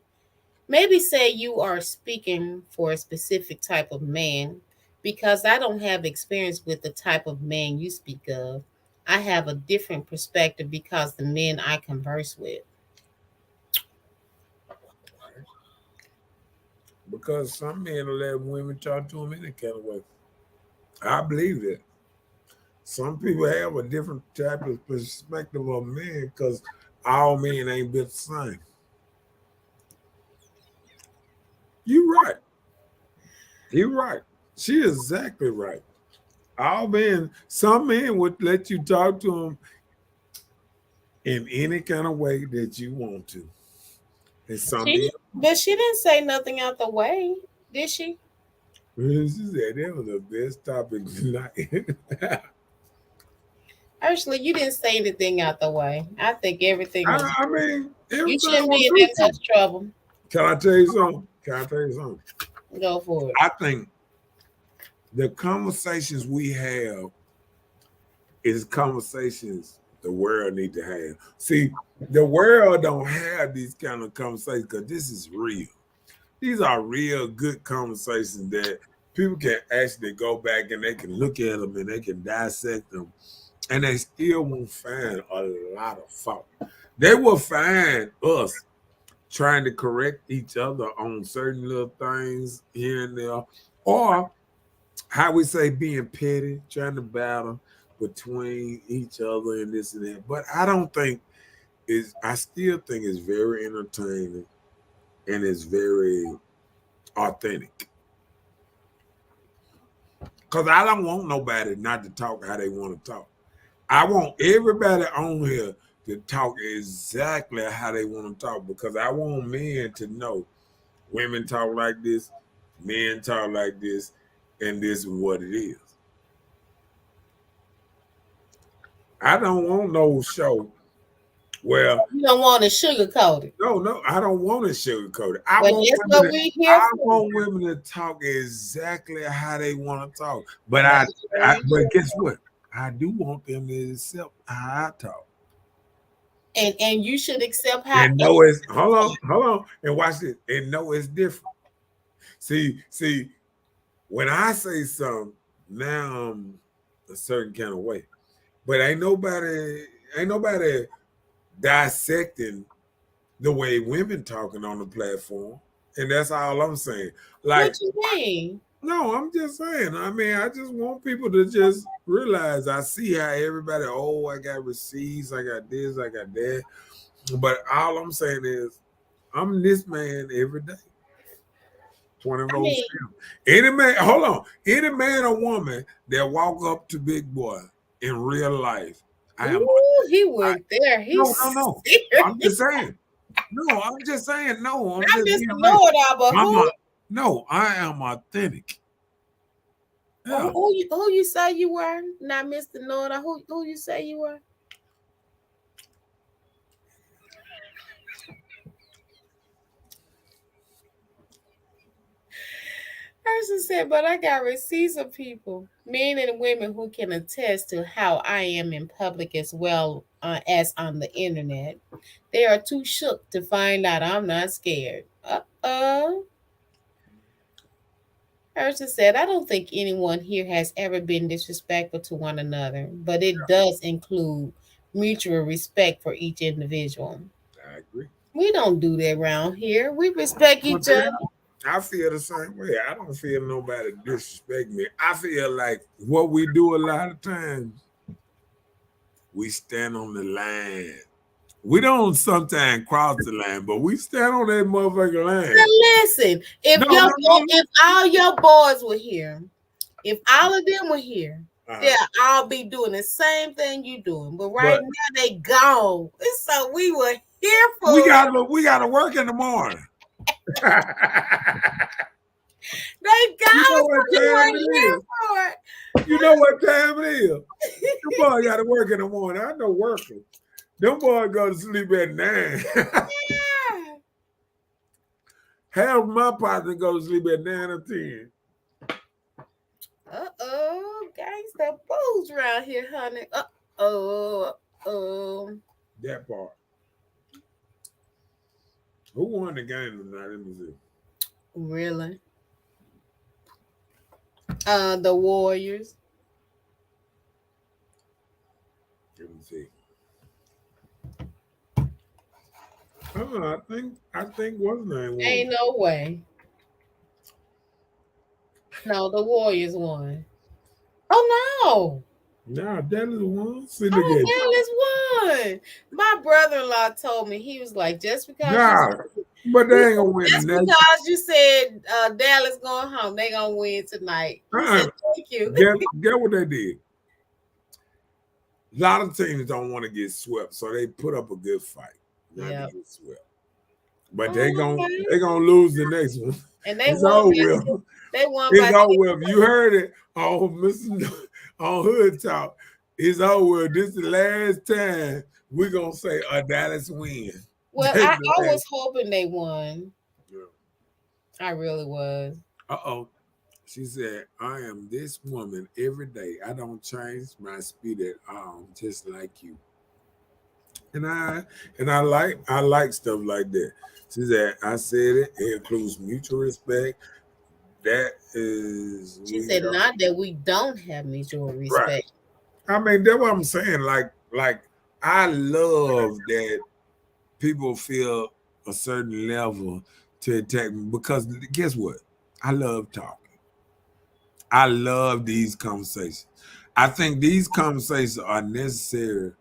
Maybe say you are speaking for a specific type of man, because I don't have experience with the type of man you speak of. I have a different perspective because the men I converse with. Because some men will let women talk to them any kind of way. I believe that. Some people have a different type of perspective of men because all men ain't built the same. You're right. You're right. She is exactly right. All men, some men would let you talk to them in any kind of way that you want to. And but she didn't say nothing out the way, did she? She said that was the best topic tonight. Actually, you didn't say anything out the way. I think everything. I mean, you shouldn't be in that much trouble. Can I tell you something? Go for it. I think the conversations we have is conversations the world need to have. See, the world don't have these kind of conversations because this is real. These are real good conversations that people can actually go back and they can look at them and they can dissect them, and they still won't find a lot of fault. They will find us trying to correct each other on certain little things here and there, or how we say being petty, trying to battle between each other and this and that. But I still think it's very entertaining and it's very authentic. Because I don't want nobody not to talk how they want to talk. I want everybody on here to talk exactly how they want to talk, because I want men to know women talk like this, men talk like this, and this is what it is. I don't want no show Well, You don't want to sugarcoat it. no, I don't want to sugarcoat it. I But want that's women what we to, here I for. want women to talk exactly how they want to talk. But but guess what? I do want them to accept how I talk. And you should accept how. And know it's hold on, and watch this. And know it's different. See, when I say something, now I'm a certain kind of way. But ain't nobody dissecting the way women talking on the platform. And that's all I'm saying. Like, What you mean? no, I'm just saying. I mean, I just want people to just realize I see how everybody, oh, I got receipts, I got this, I got that. But all I'm saying is I'm this man every day. 24/7. Any man, hold on. Any man or woman that walk up to Big Boy in real life, I am. Ooh, he went there. No. Serious. I'm just saying. No, I'm just saying. No, I'm I just just being know real. it all, but who? No, I am authentic. Yeah. Who you say you were? Not Mr. Norda. Who you say you were? Person said, but I got receipts of people, men and women, who can attest to how I am in public as well as on the internet. They are too shook to find out I'm not scared. Person said, I don't think anyone here has ever been disrespectful to one another, but it does include mutual respect for each individual. I agree. We don't do that around here. We respect each other. I feel the same way. I don't feel nobody disrespect me. I feel like what we do a lot of times, we stand on the line. We don't sometimes cross the line, but we stand on that motherfucking line. Now listen, if all your boys were here, if all of them were here, they'll all be doing the same thing you doing. But now they gone. So we were here for we gotta work in the morning. They gone. You know what time it is. You know what time it is. You boy gotta work in the morning. I know working. Them boys go to sleep at 9. Yeah. Half my partner go to sleep at 9 or 10. Gangsta booze around here, honey. That part. Who won the game tonight? Let me see. Really? The Warriors. Let me see. I think what's his name won. Ain't no way. No, the Warriors won. Oh no. Nah, Dallas won. Dallas won. My brother-in-law told me, he was like, just because but they ain't gonna win. Just because you said Dallas going home, they gonna win tonight. Said, thank you. Get what they did. A lot of teams don't want to get swept, so they put up a good fight. Not to get swept. But they gonna lose the next one. And they won. They won. It's over. You heard it on on Hood Talk. It's over. This is the last time we're gonna say a Dallas win. Well, I was hoping they won. Yeah. I really was. She said, I am this woman every day. I don't change my speed at all, just like you. And I like stuff like that. She said, I said it includes mutual respect. That is. She said, not that we don't have mutual respect. Right. I mean, that's what I'm saying. Like I love that people feel a certain level to attack me, because guess what? I love talking. I love these conversations. I think these conversations are necessary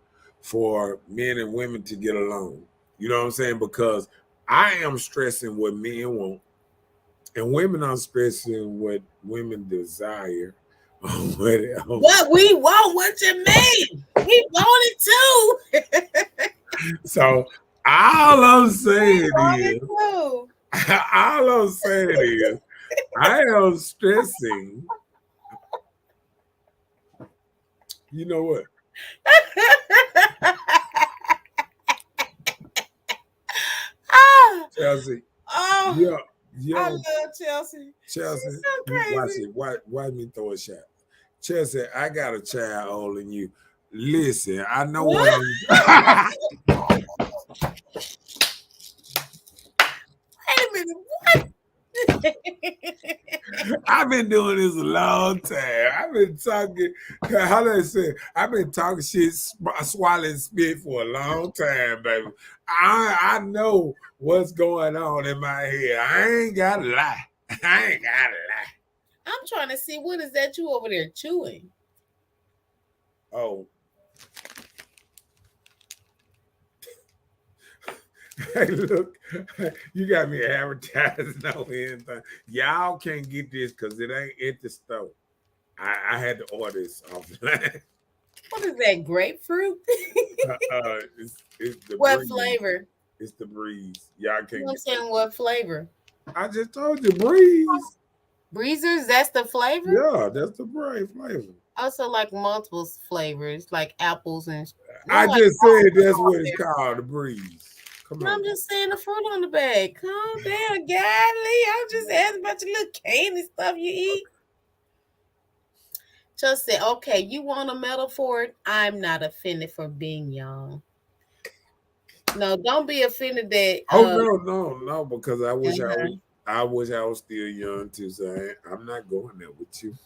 for men and women to get along. You know what I'm saying? Because I am stressing what men want, and women are stressing what women desire. What we want, what you mean? We want it too. So all I'm saying is, I am stressing. You know what? Chelsea. Oh, Yeah, I yeah, love Chelsea. Chelsea. She's so Watch crazy. it. Watch me throw a shot. Chelsea, I got a child older than you. Listen, I know what I'm. Wait a minute. What? I've been doing this a long time. I've been talking, how they say, I've been talking shit, swallowing spit for a long time, baby. I know what's going on in my head. I ain't got to lie. I ain't got to lie. I'm trying to see what is that you over there chewing. Oh. Hey, look, you got me advertising on anything. Y'all can't get this because it ain't at the store. I had to order this offline. What is that? Grapefruit? It's the What breeze. flavor? It's the breeze. Y'all You can't know what I'm get saying? What flavor? I just told you breeze. Breezers, that's the flavor? Yeah, that's the breeze flavor. Also like multiple flavors, like apples and I like just said that's what it's called, the breeze. Come no, on. I'm just saying the fruit on the bag. Calm down, golly. I'm just asking about your little candy stuff you eat. Just say, okay, you want a metaphor? I'm not offended for being young. No, don't be offended that. No, because I wish I was still young too. So I'm not going there with you.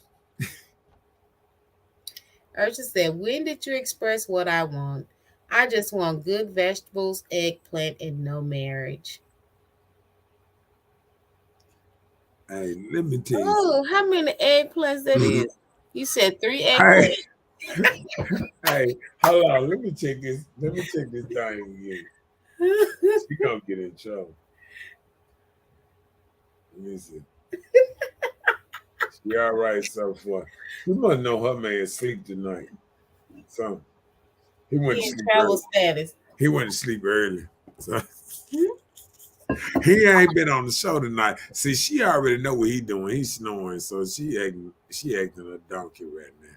Ursula said, when did you express what I want? I just want good vegetables, eggplant, and no marriage. Hey, let me tell you Oh, how many eggplants that is? You said 3 something. eggplants. Hey, hold on. Let me check this. Let me check this thing again. She gonna get in trouble. Let me see. She all right so far. You must know her man sleep tonight. So he went to He in sleep travel early. status. He went to sleep early. So he ain't been on the show tonight. See, she already know what he doing. He's snoring, so she acting a donkey right now.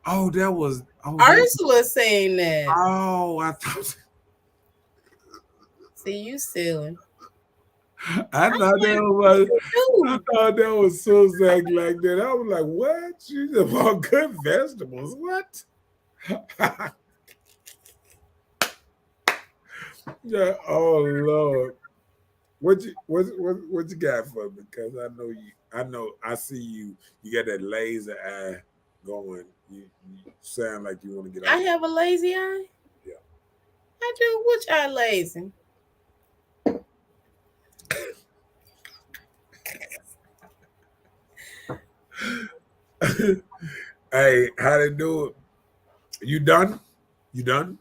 Oh, that was Ursula saying that. I thought See, you silly. I thought that was Suzak like that. I was like, what? She's about good vegetables. What? Yeah, oh Lord. What you got for me? Because I see you got that laser eye going. You sound like you want to get I off. have a lazy eye? Yeah. I do. Which eye lazy? Hey, how they do it? You done? You done?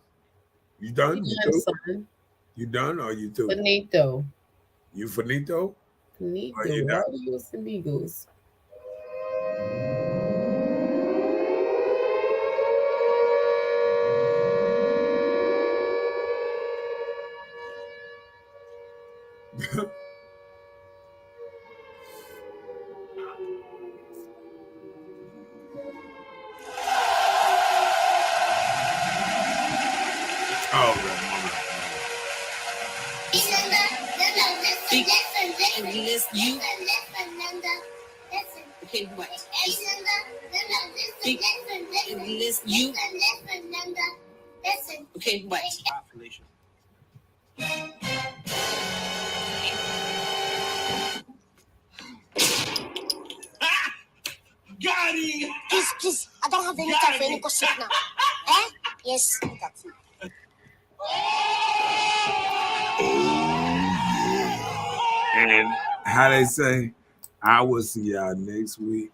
You done? You through? Son. You done or you through? Finito. You finito? Are you Finito. done? Adios amigos. Oh, man. You. Okay, what? You. Okay, what? Population. Got him! Please, I don't have any time for any gossip now. Eh? Yes. And how they say, I will see y'all next week,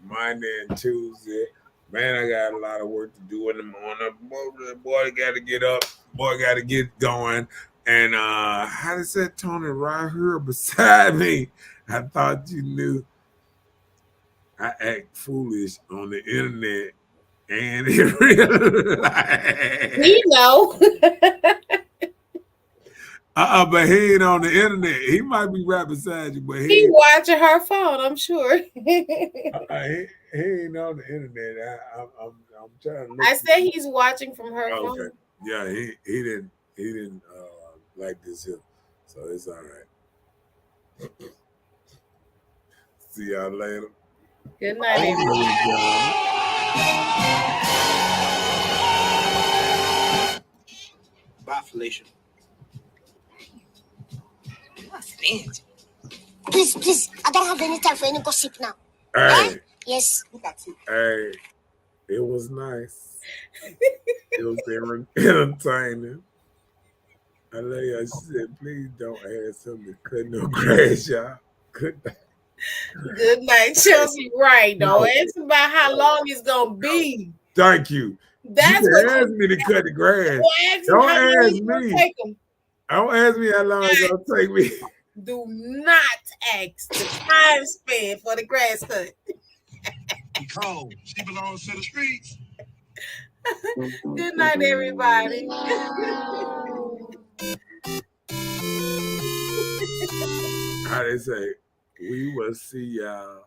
Monday and Tuesday. Man, I got a lot of work to do in the morning. Boy got to get up. Boy got to get going. And how they say, Tony, right here beside me. I thought you knew I act foolish on the internet and in real life. We know. But he ain't on the internet. He might be right beside you, but He watching her phone, I'm sure. he ain't on the internet. I'm trying to look. I said he's watching from her phone. Okay. Yeah, he didn't like this here. So it's all right. See y'all later. Good night, everyone. Bye, Felicia. Please, I don't have any time for any gossip now. Hey, Yes. hey, it was nice. It was entertaining. I love you. I said, please don't ask him to cut no grass, y'all. Good night. Good night, Chelsea. Right. Don't ask about how long it's gonna be. Thank you. That's You what can ask me to cut the grass. Well, ask him Don't how long ask it's gonna me. take him. Don't ask me how long it's gonna take me. Do not ask the time span for the grass cut. Oh, she belongs to the streets. Good night, everybody. How they say, we will see y'all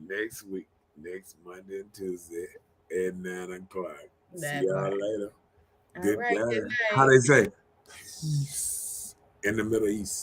next week, next Monday and Tuesday at 9 o'clock. See y'all later. All Good right, night. good night. How they say, peace in the Middle East.